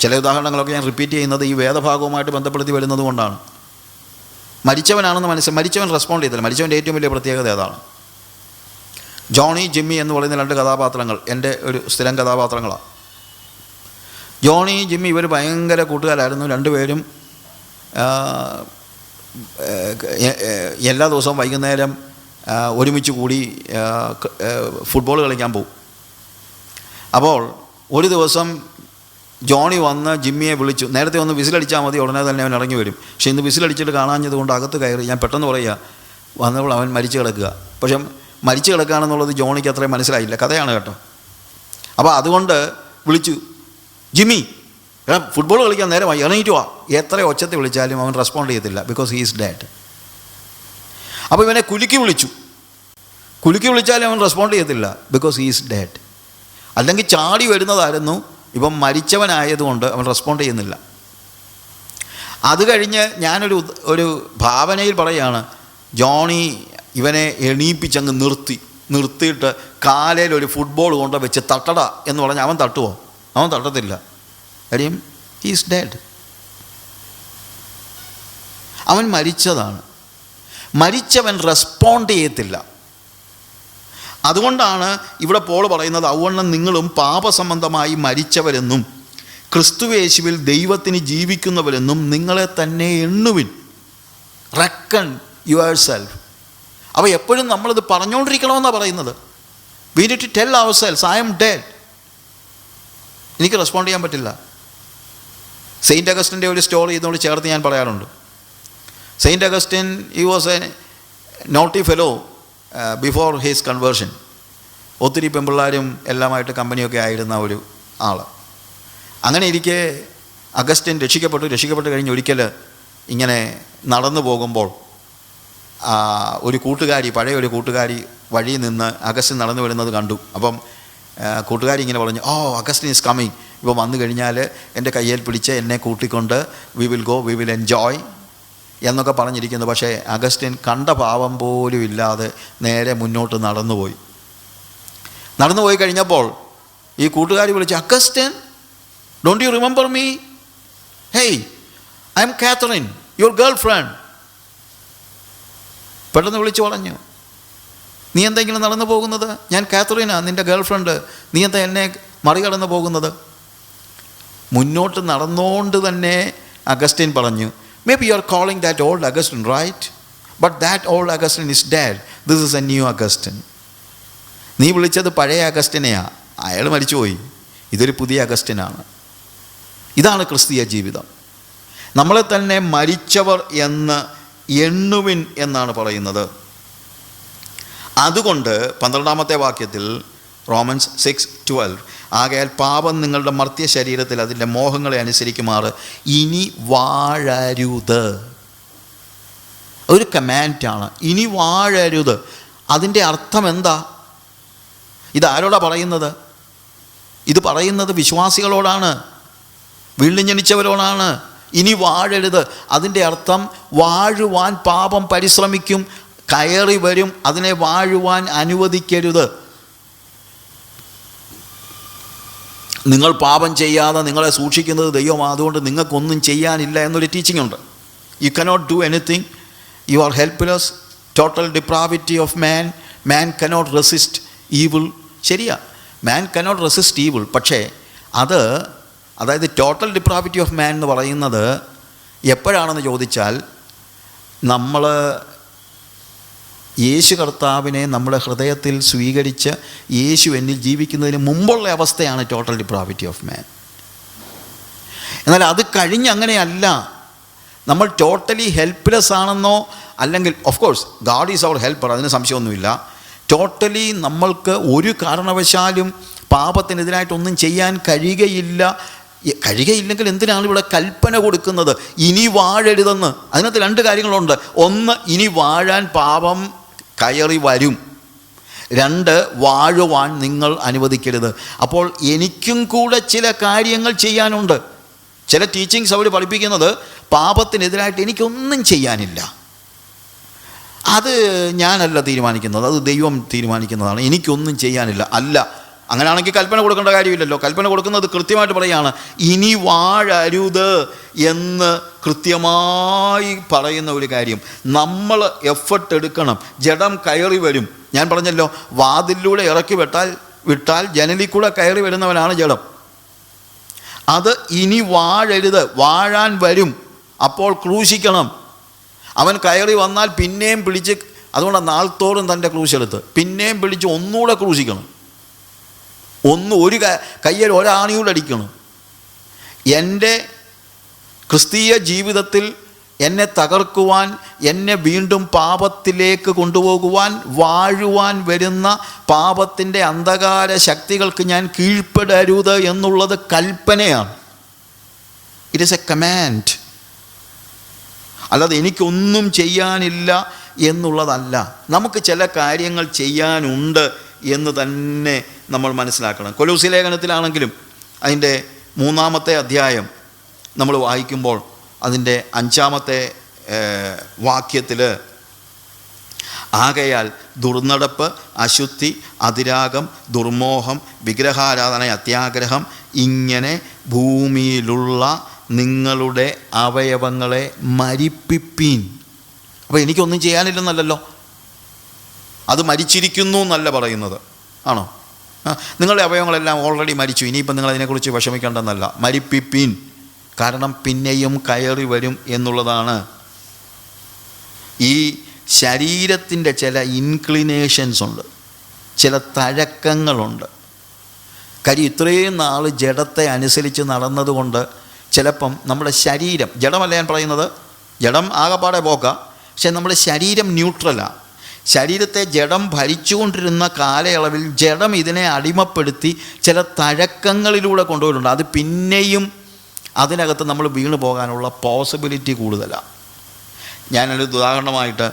ചില ഉദാഹരണങ്ങളൊക്കെ ഞാൻ റിപ്പീറ്റ് ചെയ്യുന്നത് ഈ വേദഭാഗവുമായിട്ട് ബന്ധപ്പെടുത്തി വരുന്നത് കൊണ്ടാണ്. മരിച്ചവനാണെന്ന് മരിച്ചവൻ റെസ്പോണ്ട് ചെയ്തില്ല. മരിച്ചവൻ്റെ ഏറ്റവും വലിയ പ്രത്യേകത അതാണ്. ജോണി, ജിമ്മി എന്ന് പറയുന്ന 2 കഥാപാത്രങ്ങൾ എൻ്റെ ഒരു സ്ഥിരം കഥാപാത്രങ്ങളാണ്. ജോണി, ജിമ്മി ഇവർ ഭയങ്കര കൂട്ടുകാരായിരുന്നു. രണ്ടുപേരും എല്ലാ ദിവസവും വൈകുന്നേരം ഒരുമിച്ച് കൂടി ഫുട്ബോൾ കളിക്കാൻ പോകും. അപ്പോൾ ഒരു ദിവസം ജോണി വന്ന് ജിമ്മിയെ വിളിച്ചു. നേരത്തെ ഒന്ന് വിസിലടിച്ചാൽ മതി, ഉടനെ തന്നെ അവൻ ഇറങ്ങി വരും. പക്ഷേ ഇന്ന് വിസിലടിച്ചിട്ട് കാണാഞ്ഞത് കൊണ്ട് അകത്ത് കയറി. ഞാൻ പെട്ടെന്ന് പറയുക, വന്നപ്പോൾ അവൻ മരിച്ചു കിടക്കുക. പക്ഷേ മരിച്ചു കിടക്കുകയാണെന്നുള്ളത് ജോണിക്ക് അത്രയും മനസ്സിലായില്ല. കഥയാണ് കേട്ടോ. അപ്പോൾ അതുകൊണ്ട് വിളിച്ചു, ജിമ്മി ഫുട്ബോൾ കളിക്കാൻ നേരമായി, ഇറങ്ങിയിട്ട് വാ. എത്ര ഒച്ചത്തെ വിളിച്ചാലും അവൻ റെസ്പോണ്ട് ചെയ്യത്തില്ല, ബിക്കോസ് ഹീ ഈസ് ഡെഡ്. അപ്പോൾ ഇവനെ കുലുക്കി വിളിച്ചാലും അവൻ റെസ്പോണ്ട് ചെയ്യത്തില്ല, ബിക്കോസ് ഹീ ഈസ് ഡെഡ്. അല്ലെങ്കിൽ ചാടി വരുന്നതായിരുന്നു, ഇപ്പം മരിച്ചവനായതുകൊണ്ട് അവൻ റെസ്പോണ്ട് ചെയ്യുന്നില്ല. അത് കഴിഞ്ഞ് ഞാനൊരു ഭാവനയിൽ പറയുകയാണ്, ജോണി ഇവനെ എണീപ്പിച്ചങ്ങ് നിർത്തിയിട്ട് കാലയിൽ ഒരു ഫുട്ബോൾ കൊണ്ട് വെച്ച് തട്ടട എന്ന് പറഞ്ഞാൽ അവൻ തട്ടുമോ? അവൻ തട്ടത്തില്ല. കാര്യം ഹി ഈസ് ഡെഡ്. അവൻ മരിച്ചതാണ്. മരിച്ചവൻ റെസ്പോണ്ട് ചെയ്യത്തില്ല. അതുകൊണ്ടാണ് ഇവിടെ പോൾ പറയുന്നത്, ഔവണ്ണം നിങ്ങളും പാപസംബന്ധമായി മരിച്ചവരെന്നും ക്രിസ്തുയേശുവിൽ ദൈവത്തിന് ജീവിക്കുന്നവരെന്നും നിങ്ങളെ തന്നെ എണ്ണുവിൻ. Reckon your self. അപ്പോൾ എപ്പോഴും നമ്മളിത് പറഞ്ഞുകൊണ്ടിരിക്കണമെന്നാണ് പറയുന്നത്. We need to tell ourselves, I'm dead. എനിക്ക് റെസ്പോണ്ട് ചെയ്യാൻ പറ്റില്ല. സെയിൻറ്റ് അഗസ്റ്റിൻ്റെ ഒരു സ്റ്റോറി ഇതോട് ചേർത്ത് ഞാൻ പറയാറുണ്ട്. Saint Augustine he was A naughty fellow before his conversion. ഒത്തിരി പെമ്പിള്ളാരും എല്ലാമായിട്ട് കമ്പനിയൊക്കെ ആയിരുന്ന ഒരു ആൾ. അങ്ങനെ ഇരിക്കെ അഗസ്റ്റിൻ രക്ഷിക്കപ്പെട്ട് കഴിഞ്ഞ് ഒരിക്കൽ ഇങ്ങനെ നടന്നു പോകുമ്പോൾ പഴയ ഒരു കൂട്ടുകാരി വഴിയിൽ നിന്ന് അഗസ്റ്റിൻ നടന്നു വരുന്നത് കണ്ടു. അപ്പം കൂട്ടുകാരി ഇങ്ങനെ പറഞ്ഞു, അഗസ്റ്റിൻ ഈസ് കമ്മിങ്. ഇപ്പോൾ വന്നു കഴിഞ്ഞാൽ എൻ്റെ കയ്യിൽ പിടിച്ച് എന്നെ കൂട്ടിക്കൊണ്ട് വി വിൽ എൻജോയ് എന്നൊക്കെ പറഞ്ഞിരിക്കുന്നു. പക്ഷേ അഗസ്റ്റിൻ കണ്ട ഭാവം പോലും ഇല്ലാതെ നേരെ മുന്നോട്ട് നടന്നുപോയി കഴിഞ്ഞപ്പോൾ ഈ കൂട്ടുകാരി വിളിച്ച്, Augustine, don't you remember me? Hey, I M Catherine, your girl friend. പെട്ടെന്ന് വിളിച്ചു പറഞ്ഞു, നീ എന്തെങ്കിലും നടന്നു പോകുന്നത്? ഞാൻ കാത്തറിനാ, നിൻ്റെ ഗേൾ ഫ്രണ്ട്. നീ എന്താ എന്നെ മറികടന്ന് പോകുന്നത്? മുന്നോട്ട് നടന്നുകൊണ്ട് തന്നെ അഗസ്റ്റിൻ പറഞ്ഞു, maybe you are calling that old Augustine, right? But that old Augustine is dead. This is a new Augustine. നീ വിളിച്ചത് പഴയ അഗസ്റ്റിനെയാ, അയാൾ മരിച്ചുപോയി. ഇതൊരു പുതിയ അഗസ്റ്റിനാണ്. ഇതാണ് ക്രിസ്തീയ ജീവിതം. നമ്മളെ തന്നെ മരിച്ചവർ എന്ന് എണ്ണുവിൻ എന്നാണ് പറയുന്നത്. അതുകൊണ്ട് 12-ാമത്തെ വാക്യത്തിൽ റോമൻസ് 6:12, ആകയാൽ പാപം നിങ്ങളുടെ മർത്യ ശരീരത്തിൽ അതിൻ്റെ മോഹങ്ങളെ അനുസരിക്കുമാറ് ഇനി വാഴരുത്. ഒരു കമാൻഡാണ്, ഇനി വാഴരുത്. അതിൻ്റെ അർത്ഥം എന്താ? ഇതാരോടാ പറയുന്നത്? ഇത് പറയുന്നത് വിശ്വാസികളോടാണ്, വീണ്ടും ജനിച്ചവരോടാണ്. ഇനി വാഴരുത്. അതിൻ്റെ അർത്ഥം വാഴുവാൻ പാപം പരിശ്രമിക്കും, കയറി വരും, അതിനെ വാഴുവാൻ അനുവദിക്കരുത്. നിങ്ങൾ പാപം ചെയ്യാതെ നിങ്ങളെ സൂക്ഷിക്കുന്നത് ദൈവമാണ്, അതുകൊണ്ട് നിങ്ങൾക്കൊന്നും ചെയ്യാനില്ല എന്നൊരു ടീച്ചിങ് ഉണ്ട്. You cannot do anything, you are helpless, total depravity of man cannot resist evil. ശരിയാ, മാൻ കനോട്ട് റെസിസ്റ്റ് ഈവിൾ. പക്ഷേ അതായത് ടോട്ടൽ ഡിപ്രാവിറ്റി ഓഫ് മാൻ എന്ന് പറയുന്നത് എപ്പോഴാണെന്ന് ചോദിച്ചാൽ, നമ്മൾ യേശു കർത്താവിനെ നമ്മുടെ ഹൃദയത്തിൽ സ്വീകരിച്ച് യേശു എന്നിൽ ജീവിക്കുന്നതിന് മുമ്പുള്ള അവസ്ഥയാണ് ടോട്ടൽ ഡിപ്രാവിറ്റി ഓഫ് മാൻ. എന്നാൽ അത് കഴിഞ്ഞ് അങ്ങനെയല്ല. നമ്മൾ ടോട്ടലി ഹെൽപ്ലെസ് ആണെന്നോ, അല്ലെങ്കിൽ of course God is our helper, അതിന് സംശയമൊന്നുമില്ല. ടോട്ടലി നമ്മൾക്ക് ഒരു കാരണവശാലും പാപത്തിനെതിരായിട്ടൊന്നും ചെയ്യാൻ കഴിയുകയില്ലെങ്കിൽ എന്തിനാണ് ഇവിടെ കൽപ്പന കൊടുക്കുന്നത് ഇനി വാഴരുതെന്ന്? അതിനകത്ത് 2 കാര്യങ്ങളുണ്ട്. ഒന്ന്, ഇനി വാഴാൻ പാപം കയറി വരും. 2, വാഴുവാൻ നിങ്ങൾ അനുവദിക്കരുത്. അപ്പോൾ എനിക്കും കൂടെ ചില കാര്യങ്ങൾ ചെയ്യാനുണ്ട്. ചില ടീച്ചിങ്സ് അവർ പഠിപ്പിക്കുന്നത് പാപത്തിനെതിരായിട്ട് എനിക്കൊന്നും ചെയ്യാനില്ല, അത് ഞാനല്ല തീരുമാനിക്കുന്നത്, അത് ദൈവം തീരുമാനിക്കുന്നതാണ്, എനിക്കൊന്നും ചെയ്യാനില്ല. അല്ല, അങ്ങനെയാണെങ്കിൽ കൽപ്പന കൊടുക്കേണ്ട കാര്യമില്ലല്ലോ. കൽപ്പന കൊടുക്കുന്നത് കൃത്യമായിട്ട് പറയുകയാണ്, ഇനി വാഴരുത് എന്ന് കൃത്യമായി പറയുന്ന ഒരു കാര്യം. നമ്മൾ എഫർട്ട് എടുക്കണം. ജഡം കയറി വരും. ഞാൻ പറഞ്ഞല്ലോ, വാതിലൂടെ ഇറക്കി വിട്ടാൽ ജനലിൽ കൂടെ കയറി വരുന്നവനാണ് ജഡം. അത് ഇനി വാഴരുത്, വാഴാൻ വരും, അപ്പോൾ ക്രൂശിക്കണം. അവൻ കയറി വന്നാൽ പിന്നെയും പിടിച്ച്, അതുകൊണ്ട് നാൾത്തോറും തൻ്റെ ക്രൂശെടുത്ത് പിന്നെയും പിടിച്ച് ഒന്നുകൂടെ ക്രൂശിക്കണം. ഒരു കയ്യിൽ ഒരാണിയൂടെ അടിക്കണം. എൻ്റെ ക്രിസ്തീയ ജീവിതത്തിൽ എന്നെ തകർക്കുവാൻ, എന്നെ വീണ്ടും പാപത്തിലേക്ക് കൊണ്ടുപോകുവാൻ, വാഴുവാൻ വരുന്ന പാപത്തിൻ്റെ അന്ധകാര ശക്തികൾക്ക് ഞാൻ കീഴ്പ്പെടരുത് എന്നുള്ളത് കൽപ്പനയാണ്. It is A command. അല്ലാതെ എനിക്കൊന്നും ചെയ്യാനില്ല എന്നുള്ളതല്ല. നമുക്ക് ചില കാര്യങ്ങൾ ചെയ്യാനുണ്ട് എന്ന് തന്നെ നമ്മൾ മനസ്സിലാക്കണം. കൊലോസ്യ ലേഖനത്തിലാണെങ്കിലും അതിൻ്റെ 3-ാമത്തെ അധ്യായം നമ്മൾ വായിക്കുമ്പോൾ അതിൻ്റെ 5-ാമത്തെ വാക്യത്തിൽ, ആകയാൽ ദുർനടപ്പ്, അശുദ്ധി, അതിരാഗം, ദുർമോഹം, വിഗ്രഹാരാധന, അത്യാഗ്രഹം, ഇങ്ങനെ ഭൂമിയിലുള്ള നിങ്ങളുടെ അവയവങ്ങളെ മരിപ്പിപ്പീൻ. അപ്പോൾ എനിക്കൊന്നും ചെയ്യാനില്ലെന്നല്ലല്ലോ. അത് മരിച്ചിരിക്കുന്നു എന്നല്ല പറയുന്നത്. ആണോ? നിങ്ങളുടെ അവയവങ്ങളെല്ലാം ഓൾറെഡി മരിച്ചു, ഇനിയിപ്പം നിങ്ങളതിനെക്കുറിച്ച് വിഷമിക്കേണ്ടെന്നല്ല. മരിപ്പിപ്പീൻ, കാരണം പിന്നെയും കയറി വരും എന്നുള്ളതാണ്. ഈ ശരീരത്തിൻ്റെ ചില ഇൻക്ലിനേഷൻസ് ഉണ്ട്, ചില തഴക്കങ്ങളുണ്ട്. കാര്യം ഇത്രയും നാൾ ജഡത്തെ അനുസരിച്ച് നടന്നതുകൊണ്ട് ചിലപ്പം നമ്മുടെ ശരീരം, ജഡമല്ല ഞാൻ പറയുന്നത്, ജഡം ആകെപ്പാടെ പോക്കാം, പക്ഷെ നമ്മുടെ ശരീരം ന്യൂട്രലാണ്. ശരീരത്തെ ജഡം ഭരിച്ചുകൊണ്ടിരുന്ന കാലയളവിൽ ജഡം ഇതിനെ അടിമപ്പെടുത്തി ചില തഴക്കങ്ങളിലൂടെ കൊണ്ടുപോയിട്ടുണ്ട്. അത് പിന്നെയും അതിനകത്ത് നമ്മൾ വീണ് പോകാനുള്ള പോസിബിലിറ്റി കൂടുതലാണ്. ഞാനൊരു ഉദാഹരണമായിട്ട്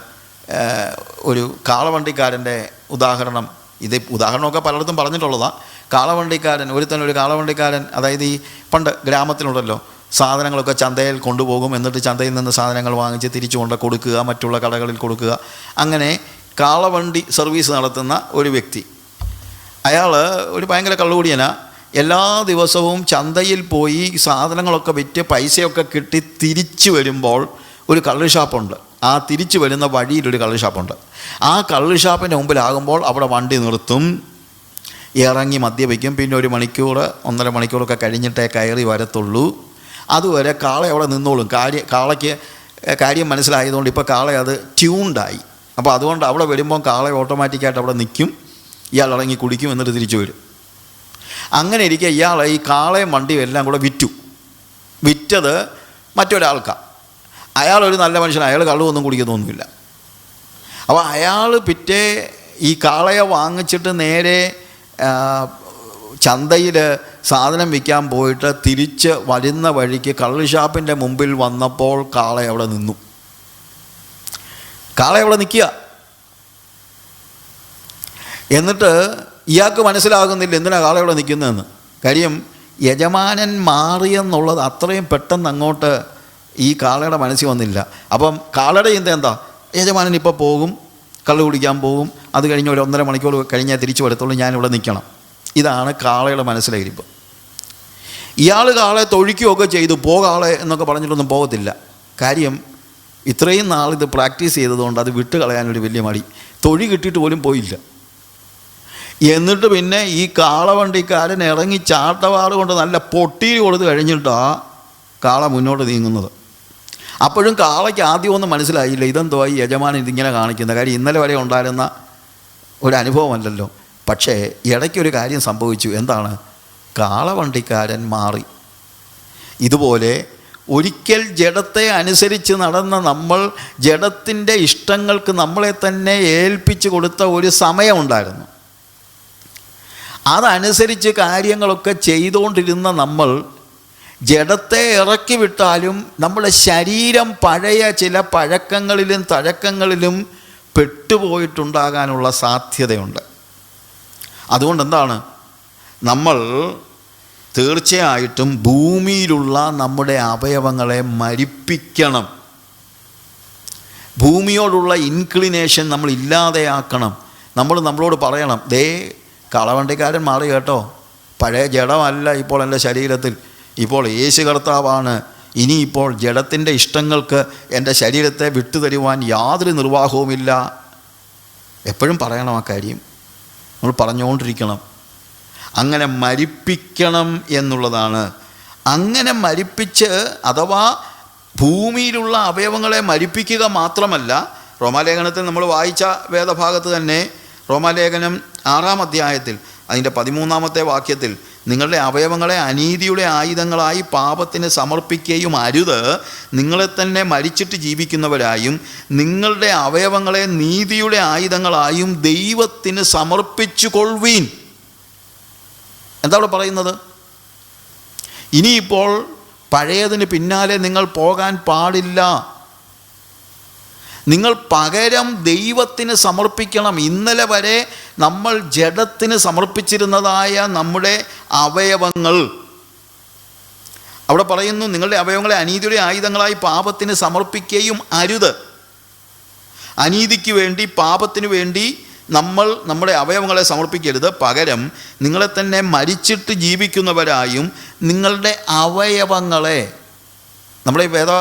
ഒരു കാളവണ്ടിക്കാരൻ്റെ ഉദാഹരണം, ഇത് ഉദാഹരണമൊക്കെ പലയിടത്തും പറഞ്ഞിട്ടുള്ളതാണ്. കാളവണ്ടിക്കാരൻ, ഒരു കാളവണ്ടിക്കാരൻ, അതായത് ഈ പണ്ട് ഗ്രാമത്തിലുണ്ടല്ലോ, സാധനങ്ങളൊക്കെ ചന്തയിൽ കൊണ്ടുപോകും, എന്നിട്ട് ചന്തയിൽ നിന്ന് സാധനങ്ങൾ വാങ്ങിച്ച് തിരിച്ചു കൊണ്ട് കൊടുക്കുക, മറ്റുള്ള കടകളിൽ കൊടുക്കുക. അങ്ങനെ കാളവണ്ടി സർവീസ് നടത്തുന്ന ഒരു വ്യക്തി, അയാൾ ഒരു ഭയങ്കര കള്ളുകൂടിയനാണ്. എല്ലാ ദിവസവും ചന്തയിൽ പോയി സാധനങ്ങളൊക്കെ വിറ്റ് പൈസയൊക്കെ കിട്ടി തിരിച്ചു വരുമ്പോൾ ഒരു കള്ള് ഷാപ്പുണ്ട്. ആ തിരിച്ചു വരുന്ന വഴിയിലൊരു കള്ള് ഷാപ്പുണ്ട്. ആ കള്ള് ഷാപ്പിൻ്റെ മുമ്പിലാകുമ്പോൾ അവിടെ വണ്ടി നിർത്തും, ഇറങ്ങി മദ്യപിക്കും. പിന്നെ 1 മണിക്കൂർ 1.5 മണിക്കൂറൊക്കെ കഴിഞ്ഞിട്ടേ കയറി വരത്തുള്ളൂ. അതുവരെ കാള അവിടെ നിന്നോളും. കാളയ്ക്ക് കാര്യം മനസ്സിലായതുകൊണ്ട് ഇപ്പോൾ കാള അത് ട്യൂൺഡായി. അപ്പോൾ അതുകൊണ്ട് അവിടെ വരുമ്പം കാള ഓട്ടോമാറ്റിക്കായിട്ട് അവിടെ നിൽക്കും, ഇയാൾ ഇറങ്ങി കുടിക്കും, എന്നിട്ട് തിരിച്ചു വരും. അങ്ങനെ ഇരിക്കുക ഇയാൾ ഈ കാളയും വണ്ടിയും എല്ലാം കൂടെ വിറ്റത് മറ്റൊരാൾക്കാണ്. അയാളൊരു നല്ല മനുഷ്യനാണ്, അയാൾ കള്ളുമൊന്നും കുടിക്കുന്നൊന്നുമില്ല. അപ്പോൾ അയാൾ പിറ്റേ ഈ കാളയെ വാങ്ങിച്ചിട്ട് നേരെ ചന്തയിൽ സാധനം വിൽക്കാൻ പോയിട്ട് തിരിച്ച് വരുന്ന വഴിക്ക് കള്ള് ഷാപ്പിൻ്റെ മുമ്പിൽ വന്നപ്പോൾ കാള അവിടെ നിന്നു. കാള അവിടെ നിൽക്കുക. എന്നിട്ട് ഇയാൾക്ക് മനസ്സിലാകുന്നില്ല എന്തിനാണ് കാള അവിടെ നിൽക്കുന്നതെന്ന്. കാര്യം യജമാനൻ മാറിയെന്നുള്ളത് അത്രയും പെട്ടെന്ന് അങ്ങോട്ട് ഈ കാളയുടെ മനസ്സിൽ വന്നില്ല. അപ്പം കാളയുടെ ചിന്ത എന്താ, യജമാനൻ ഇപ്പോൾ പോകും, കള്ള് കുടിക്കാൻ പോകും, അത് കഴിഞ്ഞ് 1.5 മണിക്കൂർ കഴിഞ്ഞാൽ തിരിച്ചു വരത്തുള്ളൂ, ഞാനിവിടെ നിൽക്കണം. ഇതാണ് കാളയുടെ മനസ്സിലായിരിപ്പ്. ഇയാൾ കാളയെ തൊഴിക്കുകയൊക്കെ ചെയ്തു, കാളെ എന്നൊക്കെ പറഞ്ഞിട്ടൊന്നും പോകത്തില്ല. കാര്യം ഇത്രയും നാളിത് പ്രാക്ടീസ് ചെയ്തതുകൊണ്ട് അത് വിട്ട് കളയാനൊരു വലിയ മടി. തൊഴി കിട്ടിയിട്ട് പോലും പോയില്ല. എന്നിട്ട് പിന്നെ ഈ കാളവണ്ടിക്കാരൻ ഇറങ്ങി ചാട്ടവാറ് കൊണ്ട് നല്ല പൊട്ടിയിൽ കൊടുത്ത് കഴിഞ്ഞിട്ടാണ് കാള മുന്നോട്ട് നീങ്ങുന്നത്. അപ്പോഴും കാളയ്ക്ക് ആദ്യമൊന്നും മനസ്സിലായില്ല, ഇതെന്തോ ഈ യജമാനൻ ഇതിങ്ങനെ കാണിക്കുന്ന. കാര്യം ഇന്നലെ വരെ ഉണ്ടായിരുന്ന ഒരു അനുഭവമല്ലല്ലോ. പക്ഷേ ഇടയ്ക്കൊരു കാര്യം സംഭവിച്ചു. എന്താണ്? കാളവണ്ടിക്കാരൻ മാറി. ഇതുപോലെ ഒരിക്കൽ ജഡത്തെ അനുസരിച്ച് നടന്ന നമ്മൾ ജഡത്തിൻ്റെ ഇഷ്ടങ്ങൾക്ക് നമ്മളെ തന്നെ ഏൽപ്പിച്ചു കൊടുത്ത ഒരു സമയമുണ്ടായിരുന്നു. അതനുസരിച്ച് കാര്യങ്ങളൊക്കെ ചെയ്തുകൊണ്ടിരുന്ന നമ്മൾ ജഡത്തെ ഇറക്കി വിട്ടാലും നമ്മുടെ ശരീരം പഴയ ചില പഴക്കങ്ങളിലും തഴക്കങ്ങളിലും പെട്ടുപോയിട്ടുണ്ടാകാനുള്ള സാധ്യതയുണ്ട്. അതുകൊണ്ട് എന്താണ്, നമ്മൾ തീർച്ചയായിട്ടും ഭൂമിയിലുള്ള നമ്മുടെ അവയവങ്ങളെ മരിപ്പിക്കണം. ഭൂമിയോടുള്ള ഇൻക്ലിനേഷൻ നമ്മൾ ഇല്ലാതെയാക്കണം. നമ്മളോട് പറയണം, ദേ കളവണ്ടിക്കാരൻ മാറി കേട്ടോ, പഴയ ജഡമല്ല ഇപ്പോൾ എൻ്റെ ശരീരത്തിൽ, ഇപ്പോൾ യേശു കർത്താവാണ്. ഇനിയിപ്പോൾ ജഡത്തിൻ്റെ ഇഷ്ടങ്ങൾക്ക് എൻ്റെ ശരീരത്തെ വിട്ടുതരുവാൻ യാതൊരു നിർവാഹവുമില്ല. എപ്പോഴും പറയണം ആ കാര്യം, നമ്മൾ പറഞ്ഞുകൊണ്ടിരിക്കണം. അങ്ങനെ മരിപ്പിക്കണം എന്നുള്ളതാണ്. അങ്ങനെ മരിപ്പിച്ച്, അഥവാ ഭൂമിയിലുള്ള അവയവങ്ങളെ മരിപ്പിക്കുക മാത്രമല്ല, റോമാലേഖനത്തിൽ നമ്മൾ വായിച്ച വേദഭാഗത്ത് തന്നെ, റോമാലേഖനം 6-ാം അധ്യായത്തിൽ അതിൻ്റെ 13-ാമത്തെ വാക്യത്തിൽ, നിങ്ങളുടെ അവയവങ്ങളെ അനീതിയുടെ ആയുധങ്ങളായി പാപത്തിന് സമർപ്പിക്കുകയും അരുത്, നിങ്ങളെ തന്നെ മരിച്ചിട്ട് ജീവിക്കുന്നവരായും നിങ്ങളുടെ അവയവങ്ങളെ നീതിയുടെ ആയുധങ്ങളായും ദൈവത്തിന് സമർപ്പിച്ചു കൊള്ളുവീൻ. എന്താ അവിടെ പറയുന്നത്? ഇനിയിപ്പോൾ പഴയതിന് പിന്നാലെ നിങ്ങൾ പോകാൻ പാടില്ല. നിങ്ങൾ പകരം ദൈവത്തിന് സമർപ്പിക്കണം. ഇന്നലെ വരെ നമ്മൾ ജഡത്തിന് സമർപ്പിച്ചിരുന്നതായ നമ്മുടെ അവയവങ്ങൾ, അവിടെ പറയുന്നു, നിങ്ങളുടെ അവയവങ്ങളെ അനീതിയുടെ ആയുധങ്ങളായി പാപത്തിന് സമർപ്പിക്കുകയും അരുത്. അനീതിക്ക് വേണ്ടി, പാപത്തിന് വേണ്ടി നമ്മൾ നമ്മുടെ അവയവങ്ങളെ സമർപ്പിക്കരുത്. പകരം നിങ്ങളെ തന്നെ മരിച്ചിട്ട് ജീവിക്കുന്നവരായും നിങ്ങളുടെ അവയവങ്ങളെ, നമ്മുടെ വേദ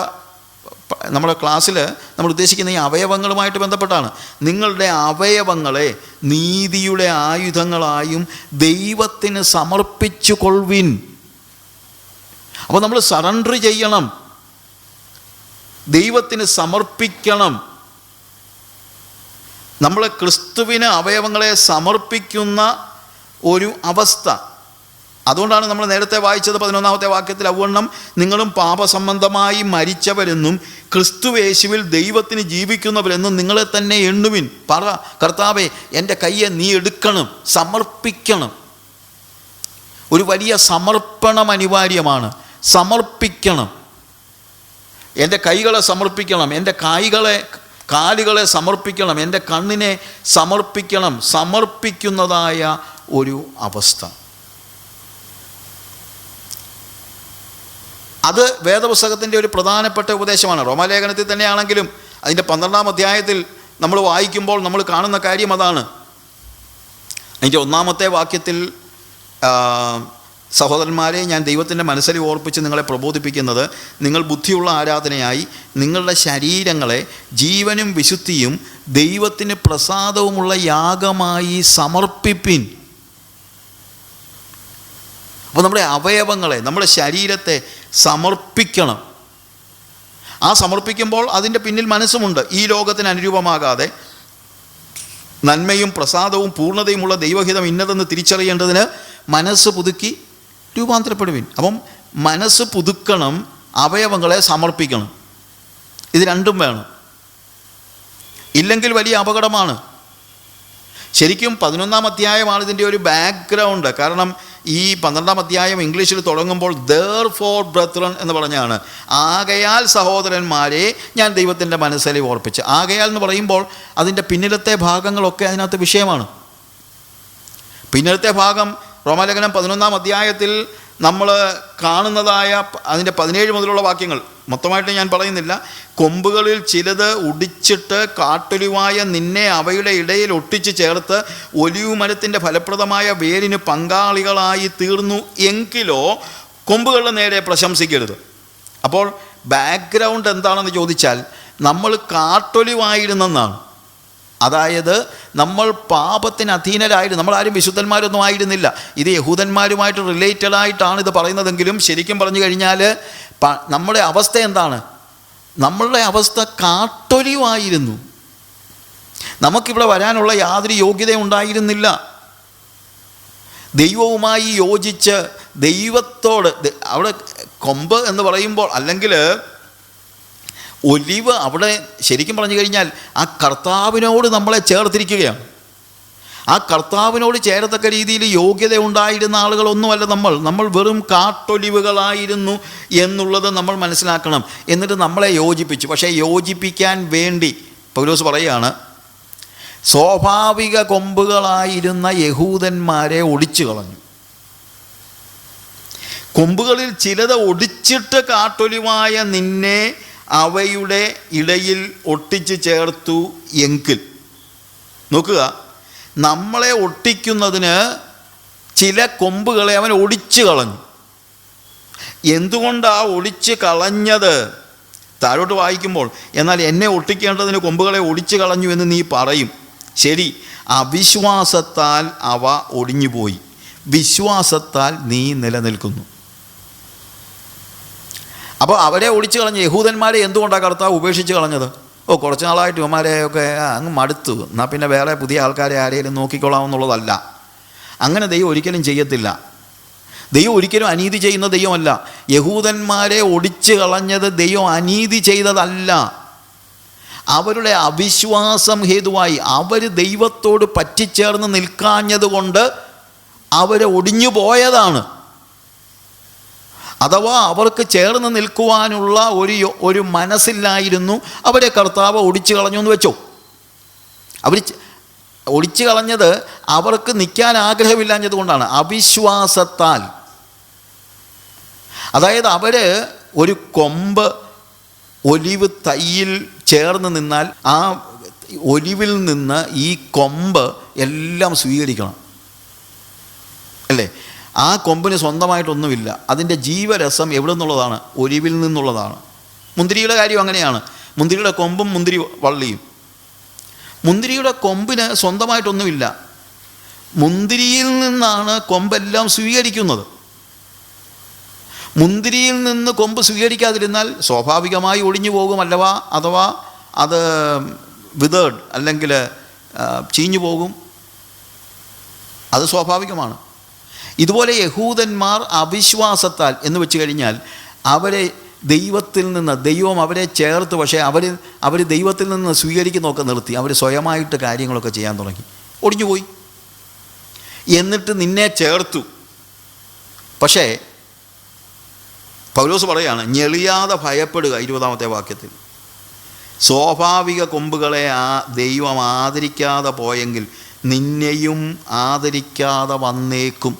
നമ്മുടെ ക്ലാസ്സിൽ നമ്മൾ ഉദ്ദേശിക്കുന്ന ഈ അവയവങ്ങളുമായിട്ട് ബന്ധപ്പെട്ടാണ്. നിങ്ങളുടെ അവയവങ്ങളെ നീതിയുടെ ആയുധങ്ങളായും ദൈവത്തിന് സമർപ്പിച്ചു കൊള്ളുവിൻ. അപ്പോൾ നമ്മൾ സറണ്ടർ ചെയ്യണം, ദൈവത്തിന് സമർപ്പിക്കണം. നമ്മൾ ക്രിസ്തുവിന് അവയവങ്ങളെ സമർപ്പിക്കുന്ന ഒരു അവസ്ഥ. അതുകൊണ്ടാണ് നമ്മൾ നേരത്തെ വായിച്ചത് 11-ാമത്തെ വാക്യത്തിൽ, അവണ്ണം നിങ്ങളും പാപസംബന്ധമായി മരിച്ചവരെന്നും ക്രിസ്തുയേശുവിൽ ദൈവത്തിന് ജീവിക്കുന്നവരെന്നും നിങ്ങളെ തന്നെ എണ്ണുവിൻ. പറ, കർത്താവേ, എൻ്റെ കയ്യെ നീ എടുക്കണം, സമർപ്പിക്കണം. ഒരു വലിയ സമർപ്പണം അനിവാര്യമാണ്. സമർപ്പിക്കണം. എൻ്റെ കൈകളെ സമർപ്പിക്കണം, എൻ്റെ കാലുകളെ സമർപ്പിക്കണം, എൻ്റെ കണ്ണിനെ സമർപ്പിക്കണം. സമർപ്പിക്കുന്നതായ ഒരു അവസ്ഥ. അത് വേദപുസ്തകത്തിൻ്റെ ഒരു പ്രധാനപ്പെട്ട ഉപദേശമാണ്. റോമാലേഖനത്തിൽ തന്നെയാണെങ്കിലും അതിൻ്റെ 12-ാം അധ്യായത്തിൽ നമ്മൾ വായിക്കുമ്പോൾ നമ്മൾ കാണുന്ന കാര്യം അതാണ്. അതിൻ്റെ 1-ാമത്തെ വാക്യത്തിൽ, സഹോദരന്മാരെ, ഞാൻ ദൈവത്തിൻ്റെ മനസ്സിൽ ഓർപ്പിച്ച് നിങ്ങളെ പ്രബോധിപ്പിക്കുന്നത്, നിങ്ങൾ ബുദ്ധിയുള്ള ആരാധനയായി നിങ്ങളുടെ ശരീരങ്ങളെ ജീവനും വിശുദ്ധിയും ദൈവത്തിന് പ്രസാദവുമുള്ള യാഗമായി സമർപ്പിപ്പിൻ. അപ്പോൾ നമ്മുടെ അവയവങ്ങളെ, നമ്മുടെ ശരീരത്തെ സമർപ്പിക്കണം. ആ സമർപ്പിക്കുമ്പോൾ അതിൻ്റെ പിന്നിൽ മനസ്സുമുണ്ട്. ഈ ലോകത്തിന് അനുരൂപമാകാതെ നന്മയും പ്രസാദവും പൂർണ്ണതയുമുള്ള ദൈവഹിതം ഇന്നതെന്ന് തിരിച്ചറിയേണ്ടതിന് മനസ്സ് പുതുക്കി രൂപാന്തരപ്പെടുവിൻ. അപ്പം മനസ്സ് പുതുക്കണം, അവയവങ്ങളെ സമർപ്പിക്കണം. ഇത് രണ്ടും വേണം. ഇല്ലെങ്കിൽ വലിയ അപകടമാണ്. ശരിക്കും 11-ാം അധ്യായമാണ് ഇതിൻ്റെ ഒരു ബാക്ക്ഗ്രൗണ്ട്. കാരണം ഈ 12-ാം അധ്യായം ഇംഗ്ലീഷിൽ തുടങ്ങുമ്പോൾ therefore brethren എന്ന് പറഞ്ഞാണ്. ആകയാൽ സഹോദരന്മാരെ ഞാൻ ദൈവത്തിൻ്റെ മനസ്സിൽ ഓർപ്പിച്ച്. ആകയാൽ എന്ന് പറയുമ്പോൾ അതിൻ്റെ പിന്നിലത്തെ ഭാഗങ്ങളൊക്കെ അതിനകത്ത് വിഷയമാണ്. പിന്നിലത്തെ ഭാഗം റോമാലേഖനം 11-ാം അധ്യായത്തിൽ നമ്മൾ കാണുന്നതായ അതിൻ്റെ 17 മുതലുള്ള വാക്യങ്ങൾ മൊത്തമായിട്ട് ഞാൻ പറയുന്നില്ല. കൊമ്പുകളിൽ ചിലത് ഒടിച്ചിട്ട് കാട്ടൊലിവായ നിന്നെ അവയുടെ ഇടയിൽ ഒട്ടിച്ച് ചേർത്ത് ഒലിവ് മരത്തിൻ്റെ ഫലപ്രദമായ വേരിന് പങ്കാളികളായി തീർന്നു എങ്കിലോ കൊമ്പുകളുടെ നേരെ പ്രശംസിക്കരുത്. അപ്പോൾ ബാക്ക്ഗ്രൗണ്ട് എന്താണെന്ന് ചോദിച്ചാൽ, നമ്മൾ കാട്ടൊലിവായിരുന്നെന്നാണ്. അതായത് നമ്മൾ പാപത്തിന് അധീനരായിരുന്നു. നമ്മളാരും വിശുദ്ധന്മാരൊന്നും ആയിരുന്നില്ല. ഇത് യഹൂദന്മാരുമായിട്ട് റിലേറ്റഡ് ആയിട്ടാണ് ഇത് പറയുന്നതെങ്കിലും ശരിക്കും പറഞ്ഞു കഴിഞ്ഞാൽ നമ്മുടെ അവസ്ഥ എന്താണ്? നമ്മളുടെ അവസ്ഥ കാട്ടൊലിവായിരുന്നു. നമുക്കിവിടെ വരാനുള്ള യാതൊരു യോഗ്യത ഉണ്ടായിരുന്നില്ല. ദൈവവുമായി യോജിച്ച് ദൈവത്തോട്, അവിടെ കൊമ്പ് എന്ന് പറയുമ്പോൾ, അല്ലെങ്കിൽ ഒലിവ്, അവിടെ ശരിക്കും പറഞ്ഞു കഴിഞ്ഞാൽ ആ കർത്താവിനോട് നമ്മളെ ചേർത്തിരിക്കുകയാണ്. ആ കർത്താവിനോട് ചേരത്തക്ക രീതിയിൽ യോഗ്യത ഉണ്ടായിരുന്ന ആളുകളൊന്നുമല്ല നമ്മൾ വെറും കാട്ടൊലിവുകളായിരുന്നു എന്നുള്ളത് നമ്മൾ മനസ്സിലാക്കണം. എന്നിട്ട് നമ്മളെ യോജിപ്പിച്ചു. പക്ഷേ യോജിപ്പിക്കാൻ വേണ്ടി പൗലോസ് പറയുകയാണ്, സ്വാഭാവിക കൊമ്പുകളായിരുന്ന യഹൂദന്മാരെ ഒടിച്ചു കളഞ്ഞു. കൊമ്പുകളിൽ ചിലത് ഒടിച്ചിട്ട് കാട്ടൊലിവായ നിന്നെ അവയുടെ ഇടയിൽ ഒട്ടിച്ച് ചേർത്തു എങ്കിൽ. നോക്കുക, നമ്മളെ ഒട്ടിക്കുന്നതിന് ചില കൊമ്പുകളെ അവൻ ഒടിച്ചു കളഞ്ഞു. എന്തുകൊണ്ടാണ് ഒടിച്ച് കളഞ്ഞത്? താഴോട്ട് വായിക്കുമ്പോൾ, എന്നാൽ എന്നെ ഒട്ടിക്കേണ്ടതിന് കൊമ്പുകളെ ഒടിച്ചു കളഞ്ഞു എന്ന് നീ പറയും. ശരി, അവിശ്വാസത്താൽ അവ ഒടിഞ്ഞുപോയി, വിശ്വാസത്താൽ നീ നിലനിൽക്കുന്നു. അപ്പോൾ അവരെ ഒടിച്ചു കളഞ്ഞ യഹൂദന്മാരെ എന്തുകൊണ്ടാണ് കർത്താവ് ഉപേക്ഷിച്ച് കളഞ്ഞത്? കുറച്ച് നാളായിട്ട് ഇവന്മാരെയൊക്കെ അങ്ങ് മടുത്തു, എന്നാൽ പിന്നെ വേറെ പുതിയ ആൾക്കാരെ ആരെയും നോക്കിക്കൊള്ളാമെന്നുള്ളതല്ല. അങ്ങനെ ദൈവം ഒരിക്കലും ചെയ്യത്തില്ല. ദൈവം ഒരിക്കലും അനീതി ചെയ്യുന്ന ദൈവമല്ല. യഹൂദന്മാരെ ഒടിച്ചു കളഞ്ഞത് ദൈവം അനീതി ചെയ്തതല്ല. അവരുടെ അവിശ്വാസം ഹേതുവായി അവർ ദൈവത്തോട് പറ്റിച്ചേർന്ന് നിൽക്കാഞ്ഞതുകൊണ്ട് അവരെ ഒടിഞ്ഞു പോയതാണ്. അഥവാ അവർക്ക് ചേർന്ന് നിൽക്കുവാനുള്ള ഒരു മനസ്സില്ലായിരുന്നു. അവരെ കർത്താവ് ഒടിച്ചു കളഞ്ഞു എന്ന് വെച്ചോ. അവർ ഒടിച്ചു കളഞ്ഞത് അവർക്ക് നിൽക്കാൻ ആഗ്രഹമില്ലാഞ്ഞത് കൊണ്ടാണ്, അവിശ്വാസത്താൽ. അതായത് അവർ ഒരു കൊമ്പ് ഒലിവ് തൈയിൽ ചേർന്ന് നിന്നാൽ ആ ഒലിവിൽ നിന്ന് ഈ കൊമ്പ് എല്ലാം സ്വീകരിക്കണം, അല്ലേ? ആ കൊമ്പിന് സ്വന്തമായിട്ടൊന്നുമില്ല. അതിൻ്റെ ജീവരസം എവിടെ നിന്നുള്ളതാണ്? ഒലിവിൽ നിന്നുള്ളതാണ്. മുന്തിരിയുടെ കാര്യം അങ്ങനെയാണ്. മുന്തിരിയുടെ കൊമ്പും മുന്തിരി വള്ളിയും. മുന്തിരിയുടെ കൊമ്പിന് സ്വന്തമായിട്ടൊന്നുമില്ല. മുന്തിരിയിൽ നിന്നാണ് കൊമ്പെല്ലാം സ്വീകരിക്കുന്നത്. മുന്തിരിയിൽ നിന്ന് കൊമ്പ് സ്വീകരിക്കാതിരുന്നാൽ സ്വാഭാവികമായി ഒടിഞ്ഞു പോകും, അഥവാ അത് വിതേർഡ് അല്ലെങ്കിൽ ചീഞ്ഞു പോകും. അത് സ്വാഭാവികമാണ്. ഇതുപോലെ യഹൂദന്മാർ അവിശ്വാസത്താൽ എന്ന് വെച്ച് കഴിഞ്ഞാൽ അവരെ ദൈവത്തിൽ നിന്ന്, ദൈവം അവരെ ചേർത്ത്, പക്ഷേ അവർ ദൈവത്തിൽ നിന്ന് സ്വീകരിക്കുന്നതൊക്കെ നിർത്തി. അവർ സ്വയമായിട്ട് കാര്യങ്ങളൊക്കെ ചെയ്യാൻ തുടങ്ങി. ഒടിഞ്ഞുപോയി. എന്നിട്ട് നിന്നെ ചേർത്തു. പക്ഷേ പൗലോസ് പറയാണ്, ഞെളിയാതെ ഭയപ്പെടുക. 20-ാമത്തെ വാക്യത്തിൽ, സ്വാഭാവിക കൊമ്പുകളെ ദൈവം ആദരിക്കാതെ പോയെങ്കിൽ നിന്നെയും ആദരിക്കാതെ വന്നേക്കും.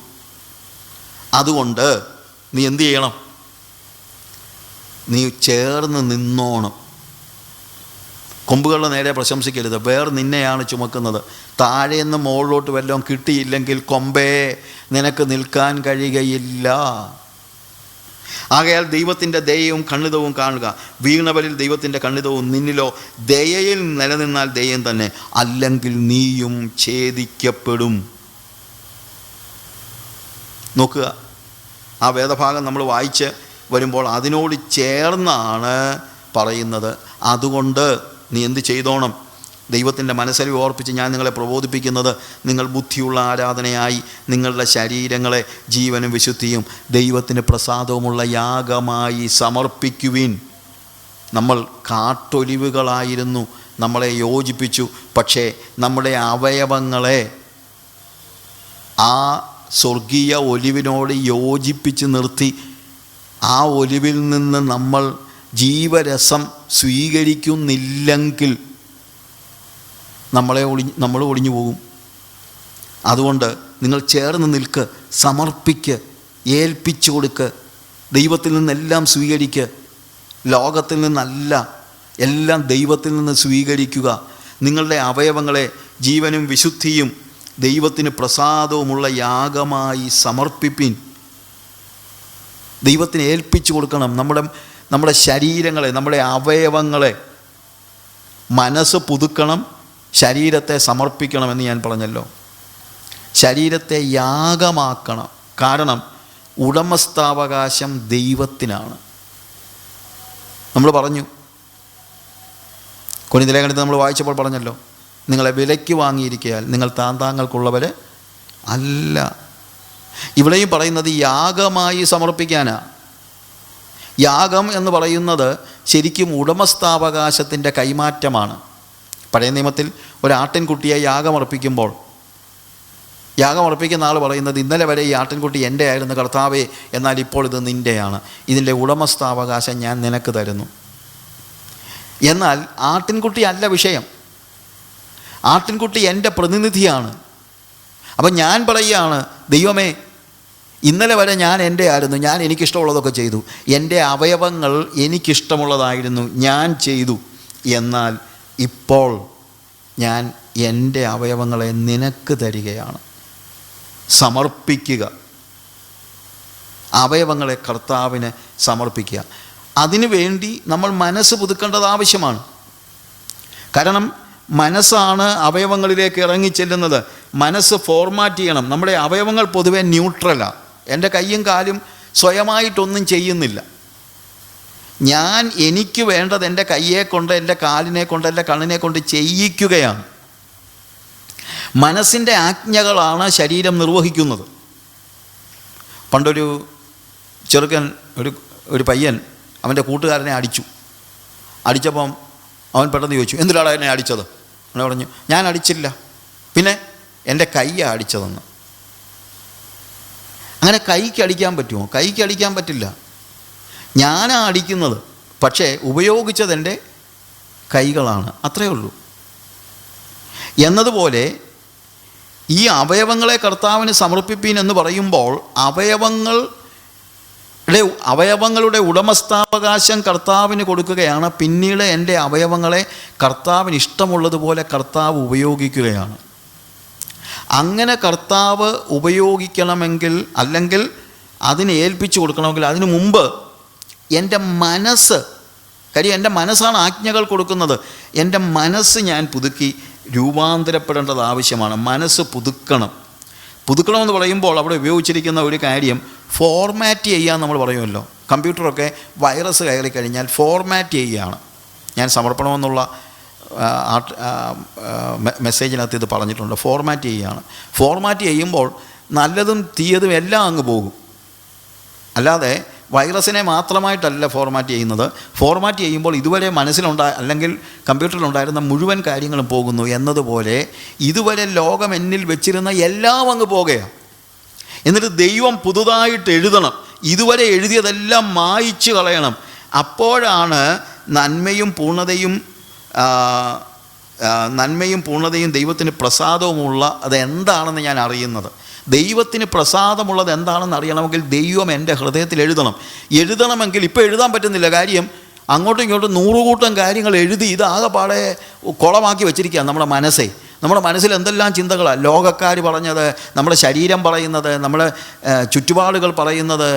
അതുകൊണ്ട് നീ എന്തു ചെയ്യണം? നീ ചേർന്ന് നിന്നോണം. കൊമ്പുകളുടെ നേരെ പ്രശംസിക്കരുത്. വേർ നിന്നെയാണ് ചുമക്കുന്നത്. താഴേന്ന് മുകളിലോട്ട് വല്ലതും കിട്ടിയില്ലെങ്കിൽ കൊമ്പേ നിനക്ക് നിൽക്കാൻ കഴിയുകയില്ല. ആകയാൽ ദൈവത്തിൻ്റെ ദയയും കണ്ണിതവും കാണുക. വീണവരിൽ ദൈവത്തിൻ്റെ കണ്ണിതവും നിന്നിലോ. ദയയിൽ നിലനിന്നാൽ ദയം തന്നെ, അല്ലെങ്കിൽ നീയും ഛേദിക്കപ്പെടും. നോക്കുക, ആ വേദഭാഗം നമ്മൾ വായിച്ച് വരുമ്പോൾ അതിനോട് ചേർന്നാണ് പറയുന്നത്. അതുകൊണ്ട് നീ എന്ത് ചെയ്തോണം? ദൈവത്തിൻ്റെ മനസ്സലിവ് ഓർപ്പിച്ച് ഞാൻ നിങ്ങളെ പ്രബോധിപ്പിക്കുന്നത്, നിങ്ങൾ ബുദ്ധിയുള്ള ആരാധനയായി നിങ്ങളുടെ ശരീരങ്ങളെ ജീവനും വിശുദ്ധിയും ദൈവത്തിന് പ്രസാദവുമുള്ള യാഗമായി സമർപ്പിക്കുവിൻ. നമ്മൾ കാട്ടൊലിവുകളായിരുന്നു, നമ്മളെ യോജിപ്പിച്ചു. പക്ഷേ നമ്മുടെ അവയവങ്ങളെ ആ സ്വർഗീയ ഒലിവിനോട് യോജിപ്പിച്ച് നിർത്തി. ആ ഒലിവിൽ നിന്ന് നമ്മൾ ജീവരസം സ്വീകരിക്കുന്നില്ലെങ്കിൽ നമ്മൾ ഒളിഞ്ഞു പോകും. അതുകൊണ്ട് നിങ്ങൾ ചേർന്ന് നിൽക്ക്, സമർപ്പിക്ക്, ഏൽപ്പിച്ചു കൊടുക്ക്. ദൈവത്തിൽ നിന്നെല്ലാം സ്വീകരിക്ക്. ലോകത്തിൽ നിന്നല്ല, എല്ലാം ദൈവത്തിൽ നിന്ന് സ്വീകരിക്കുക. നിങ്ങളുടെ അവയവങ്ങളെ ജീവനും വിശുദ്ധിയും ദൈവത്തിന് പ്രസാദവുമുള്ള യാഗമായി സമർപ്പിപ്പിൻ. ദൈവത്തിന് ഏൽപ്പിച്ചു കൊടുക്കണം. നമ്മുടെ ശരീരങ്ങളെ, നമ്മുടെ അവയവങ്ങളെ. മനസ്സ് പുതുക്കണം, ശരീരത്തെ സമർപ്പിക്കണമെന്ന് ഞാൻ പറഞ്ഞല്ലോ. ശരീരത്തെ യാഗമാക്കണം. കാരണം ഉടമസ്ഥാവകാശം ദൈവത്തിനാണ്. നമ്മൾ പറഞ്ഞു, കൊരിന്ത്യലേഖനത്തിൽ നമ്മൾ വായിച്ചപ്പോൾ പറഞ്ഞല്ലോ, നിങ്ങളെ വിലയ്ക്ക് വാങ്ങിയിരിക്കയാൽ നിങ്ങൾ താന്താങ്ങൾക്കുള്ളവർ അല്ല. ഇവിടെയും പറയുന്നത് യാഗമായി സമർപ്പിക്കാനാ. യാഗം എന്ന് പറയുന്നത് ശരിക്കും ഉടമസ്ഥാവകാശത്തിൻ്റെ കൈമാറ്റമാണ്. പഴയ നിയമത്തിൽ ഒരാട്ടിൻകുട്ടിയെ യാഗമർപ്പിക്കുമ്പോൾ യാഗമർപ്പിക്കുന്ന ആൾ പറയുന്നത്, ഇന്നലെ വരെ ഈ ആട്ടിൻകുട്ടി എൻ്റെ ആയിരുന്നു കർത്താവേ, എന്നാൽ ഇപ്പോൾ ഇത് നിൻ്റെയാണ്, ഇതിൻ്റെ ഉടമസ്ഥാവകാശം ഞാൻ നിനക്ക് തരുന്നു. എന്നാൽ ആട്ടിൻകുട്ടി അല്ല വിഷയം. ആട്ടിൻകുട്ടി എൻ്റെ പ്രതിനിധിയാണ്. അപ്പം ഞാൻ പറയുകയാണ്, ദൈവമേ, ഇന്നലെ വരെ ഞാൻ എൻ്റെ ആയിരുന്നു, ഞാൻ എനിക്കിഷ്ടമുള്ളതൊക്കെ ചെയ്തു, എൻ്റെ അവയവങ്ങൾ എനിക്കിഷ്ടമുള്ളതായിരുന്നു, ഞാൻ ചെയ്തു. എന്നാൽ ഇപ്പോൾ ഞാൻ എൻ്റെ അവയവങ്ങളെ നിനക്ക് തരികയാണ്. സമർപ്പിക്കുക. അവയവങ്ങളെ കർത്താവിന് സമർപ്പിക്കുക. അതിനു വേണ്ടി നമ്മൾ മനസ്സ് പുതുക്കേണ്ടത് ആവശ്യമാണ്. കാരണം മനസ്സാണ് അവയവങ്ങളിലേക്ക് ഇറങ്ങിച്ചെല്ലുന്നത്. മനസ്സ് ഫോർമാറ്റ് ചെയ്യണം. നമ്മുടെ അവയവങ്ങൾ പൊതുവെ ന്യൂട്രലാണ്. എൻ്റെ കൈയും കാലും സ്വയമായിട്ടൊന്നും ചെയ്യുന്നില്ല. എനിക്ക് വേണ്ടത് എൻ്റെ കയ്യെ കൊണ്ട്, എൻ്റെ കാലിനെ കൊണ്ട്, എൻ്റെ കണ്ണിനെ കൊണ്ട് ചെയ്യിക്കുകയാണ്. മനസ്സിൻ്റെ ആജ്ഞകളാണ് ശരീരം നിർവഹിക്കുന്നത്. പണ്ടൊരു ചെറുക്കൻ, ഒരു പയ്യൻ അവൻ്റെ കൂട്ടുകാരനെ അടിച്ചപ്പം അവൻ പെട്ടെന്ന് ചോദിച്ചു, എന്തിനാണ് എന്നെ അടിച്ചത്? അവനെ പറഞ്ഞു, ഞാൻ അടിച്ചില്ല, പിന്നെ എൻ്റെ കൈയാണ് അടിച്ചതെന്ന്. അങ്ങനെ കൈക്ക് അടിക്കാൻ പറ്റുമോ? കൈക്ക് അടിക്കാൻ പറ്റില്ല. ഞാനാ അടിക്കുന്നത്, പക്ഷേ ഉപയോഗിച്ചതെൻ്റെ കൈകളാണ്, അത്രയേ ഉള്ളൂ. എന്നതുപോലെ ഈ അവയവങ്ങളെ കർത്താവിന് സമർപ്പിപ്പീൻ എന്ന് പറയുമ്പോൾ അവയവങ്ങളുടെ ഉടമസ്ഥാവകാശം കർത്താവിന് കൊടുക്കുകയാണ്. പിന്നീട് എൻ്റെ അവയവങ്ങളെ കർത്താവിന് ഇഷ്ടമുള്ളതുപോലെ കർത്താവ് ഉപയോഗിക്കുകയാണ്. അങ്ങനെ കർത്താവ് ഉപയോഗിക്കണമെങ്കിൽ, അല്ലെങ്കിൽ അതിനെ ഏൽപ്പിച്ചു കൊടുക്കണമെങ്കിൽ, അതിനു മുമ്പ് എൻ്റെ മനസ്സ് കാര്യം എൻ്റെ മനസ്സാണ് ആജ്ഞകൾ കൊടുക്കുന്നത്. എൻ്റെ മനസ്സ് ഞാൻ പുതുക്കി രൂപാന്തരപ്പെടേണ്ടത് ആവശ്യമാണ്. മനസ്സ് പുതുക്കണമെന്ന് പറയുമ്പോൾ അവിടെ ഉപയോഗിച്ചിരിക്കുന്ന ഒരു കാര്യം ഫോർമാറ്റ് ചെയ്യാൻ നമ്മൾ പറയുമല്ലോ. കമ്പ്യൂട്ടറൊക്കെ വൈറസ് കയറി കഴിഞ്ഞാൽ ഫോർമാറ്റ് ചെയ്യുകയാണ്. ഞാൻ സമർപ്പണമെന്നുള്ള മെസ്സേജിനകത്ത് ഇത് പറഞ്ഞിട്ടുണ്ട്. ഫോർമാറ്റ് ചെയ്യുകയാണ്. ഫോർമാറ്റ് ചെയ്യുമ്പോൾ നല്ലതും തീയതും എല്ലാം അങ്ങ് പോകും. അല്ലാതെ വൈറസിനെ മാത്രമായിട്ടല്ല ഫോർമാറ്റ് ചെയ്യുന്നത്. ഫോർമാറ്റ് ചെയ്യുമ്പോൾ ഇതുവരെ അല്ലെങ്കിൽ കമ്പ്യൂട്ടറിലുണ്ടായിരുന്ന മുഴുവൻ കാര്യങ്ങളും പോകുന്നു എന്നതുപോലെ ഇതുവരെ ലോകം എന്നിൽ വെച്ചിരുന്ന എല്ലാം അങ്ങ് പോകുകയാണ്. എന്നിട്ട് ദൈവം പുതുതായിട്ട് എഴുതണം. ഇതുവരെ എഴുതിയതെല്ലാം മായ്ച്ചു കളയണം. അപ്പോഴാണ് നന്മയും പൂർണ്ണതയും ദൈവത്തിന് പ്രസാദവുമുള്ള അതെന്താണെന്ന് ഞാൻ അറിയുന്നത്. ദൈവത്തിന് പ്രസാദമുള്ളത് എന്താണെന്ന് അറിയണമെങ്കിൽ ദൈവം എൻ്റെ ഹൃദയത്തിൽ എഴുതണമെങ്കിൽ ഇപ്പോൾ എഴുതാൻ പറ്റുന്നില്ല. കാര്യം അങ്ങോട്ടും ഇങ്ങോട്ടും 100 കൂട്ടം കാര്യങ്ങൾ എഴുതി ഇതാകെപ്പാടെ കുളമാക്കി വെച്ചിരിക്കുകയാണ് നമ്മുടെ മനസ്സിൽ എന്തെല്ലാം ചിന്തകളാണ്. ലോകക്കാർ പറഞ്ഞത്, നമ്മുടെ ശരീരം പറയുന്നത്, നമ്മുടെ ചുറ്റുപാടുകൾ പറയുന്നത്,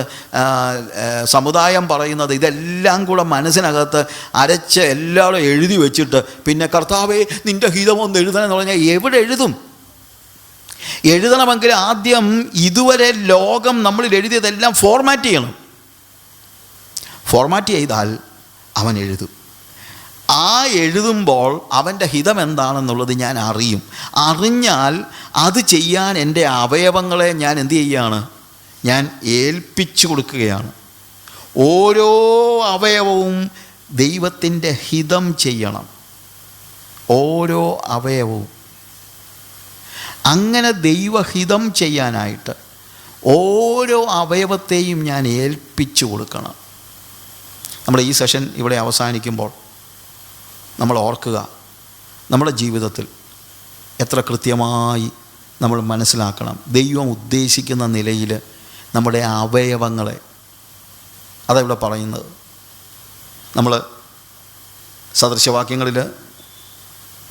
സമുദായം പറയുന്നത്, ഇതെല്ലാം കൂടെ മനസ്സിനകത്ത് അരച്ച് എല്ലാവരും എഴുതി വെച്ചിട്ട് പിന്നെ കർത്താവേ നിൻ്റെ ഹിതമൊന്ന് എഴുതണമെന്ന് പറഞ്ഞാൽ എവിടെ എഴുതും? എഴുതണമെങ്കിൽ ആദ്യം ഇതുവരെ ലോകം നമ്മളിൽ എഴുതിയതെല്ലാം ഫോർമാറ്റ് ചെയ്യണം. ഫോർമാറ്റ് ചെയ്താൽ അവൻ എഴുതും. ആ എഴുതുമ്പോൾ അവൻ്റെ ഹിതം എന്താണെന്നുള്ളത് ഞാൻ അറിഞ്ഞാൽ അത് ചെയ്യാൻ എൻ്റെ അവയവങ്ങളെ ഞാൻ എന്തു ചെയ്യുകയാണ്? ഞാൻ ഏൽപ്പിച്ചു കൊടുക്കുകയാണ്. ഓരോ അവയവവും ദൈവത്തിൻ്റെ ഹിതം ചെയ്യണം. ഓരോ അവയവവും അങ്ങനെ ദൈവഹിതം ചെയ്യാനായിട്ട് ഓരോ അവയവത്തെയും ഞാൻ ഏൽപ്പിച്ചു കൊടുക്കണം. നമ്മുടെ ഈ സെഷൻ ഇവിടെ അവസാനിക്കുമ്പോൾ നമ്മൾ ഓർക്കുക, നമ്മുടെ ജീവിതത്തിൽ എത്ര കൃത്യമായി നമ്മൾ മനസ്സിലാക്കണം ദൈവം ഉദ്ദേശിക്കുന്ന നിലയിൽ നമ്മുടെ അവയവങ്ങളെ. അതവിടെ പറയുന്നത് നമ്മൾ സദൃശവാക്യങ്ങളിൽ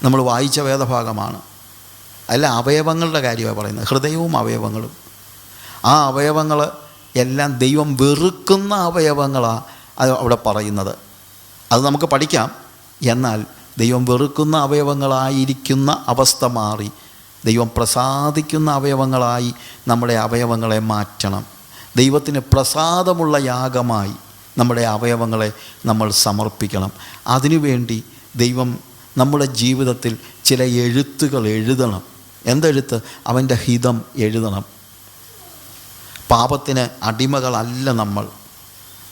നമ്മൾ വായിച്ച വേദഭാഗമാണ്. അല്ല, അവയവങ്ങളുടെ കാര്യമാണ് പറയുന്നത്. ഹൃദയവും അവയവങ്ങളും. ആ അവയവങ്ങൾ എല്ലാം ദൈവം വെറുക്കുന്ന അവയവങ്ങളാണ് അത് അവിടെ പറയുന്നത്. അത് നമുക്ക് പഠിക്കാം. എന്നാൽ ദൈവം വെറുക്കുന്ന അവയവങ്ങളായിരിക്കുന്ന അവസ്ഥ മാറി ദൈവം പ്രസാദിക്കുന്ന അവയവങ്ങളായി നമ്മുടെ അവയവങ്ങളെ മാറ്റണം. ദൈവത്തിന് പ്രസാദമുള്ള യാഗമായി നമ്മുടെ അവയവങ്ങളെ നമ്മൾ സമർപ്പിക്കണം. അതിനുവേണ്ടി ദൈവം നമ്മുടെ ജീവിതത്തിൽ ചില എഴുത്തുകൾ എഴുതണം. എന്തെഴുത്ത്? അവൻ്റെ ഹിതം എഴുതണം. പാപത്തിന് അടിമകളല്ല നമ്മൾ.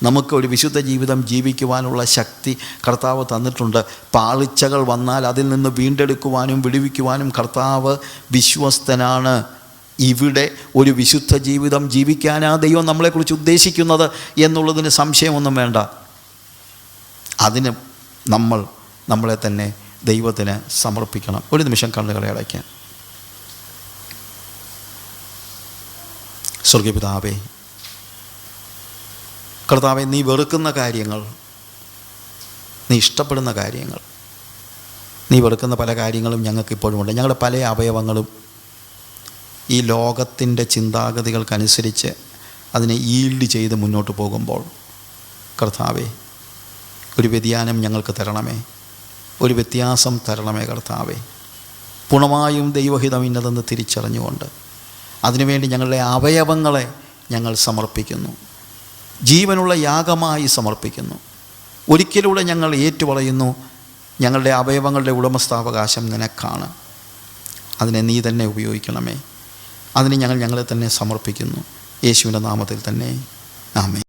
നമുക്കൊരു വിശുദ്ധ ജീവിതം ജീവിക്കുവാനുള്ള ശക്തി കർത്താവ് തന്നിട്ടുണ്ട്. പാളിച്ചകൾ വന്നാൽ അതിൽ നിന്ന് വീണ്ടെടുക്കുവാനും വിടുവിക്കുവാനും കർത്താവ് വിശ്വസ്തനാണ്. ഇവിടെ ഒരു വിശുദ്ധ ജീവിതം ജീവിക്കാനാ ദൈവം നമ്മളെക്കുറിച്ച് ഉദ്ദേശിക്കുന്നത് എന്നുള്ളതിന് സംശയമൊന്നും വേണ്ട. അതിന് നമ്മളെ തന്നെ ദൈവത്തിന് സമർപ്പിക്കണം. ഒരു നിമിഷം കണ്ണുകളെ അടയ്ക്കാൻ. സ്വർഗ്ഗപിതാവേ, കർത്താവേ, നീ വെറുക്കുന്ന കാര്യങ്ങൾ, നീ ഇഷ്ടപ്പെടുന്ന കാര്യങ്ങൾ, നീ വെറുക്കുന്ന പല കാര്യങ്ങളും ഞങ്ങൾക്കിപ്പോഴുമുണ്ട്. ഞങ്ങളുടെ പല അവയവങ്ങളും ഈ ലോകത്തിൻ്റെ ചിന്താഗതികൾക്കനുസരിച്ച് അതിനെ ഈൽഡ് ചെയ്ത് മുന്നോട്ട് പോകുമ്പോൾ കർത്താവേ, ഒരു വ്യതിയാനം ഞങ്ങൾക്ക് തരണമേ, ഒരു വ്യത്യാസം തരണമേ കർത്താവേ. പൂർണ്ണമായും ദൈവഹിതം ഇന്നതെന്ന് തിരിച്ചറിഞ്ഞുകൊണ്ട് അതിനുവേണ്ടി ഞങ്ങളുടെ അവയവങ്ങളെ ഞങ്ങൾ സമർപ്പിക്കുന്നു. ജീവനുള്ള യാഗമായി സമർപ്പിക്കുന്നു. ഒരിക്കലൂടെ ഞങ്ങൾ ഏറ്റുപറയുന്നു, ഞങ്ങളുടെ അവയവങ്ങളുടെ ഉടമസ്ഥാവകാശം നിനക്കാണ്. അതിനെ നീ തന്നെ ഉപയോഗിക്കണമേ. അതിന് ഞങ്ങളെ തന്നെ സമർപ്പിക്കുന്നു. യേശുവിൻ്റെ നാമത്തിൽ തന്നെ ആമേൻ.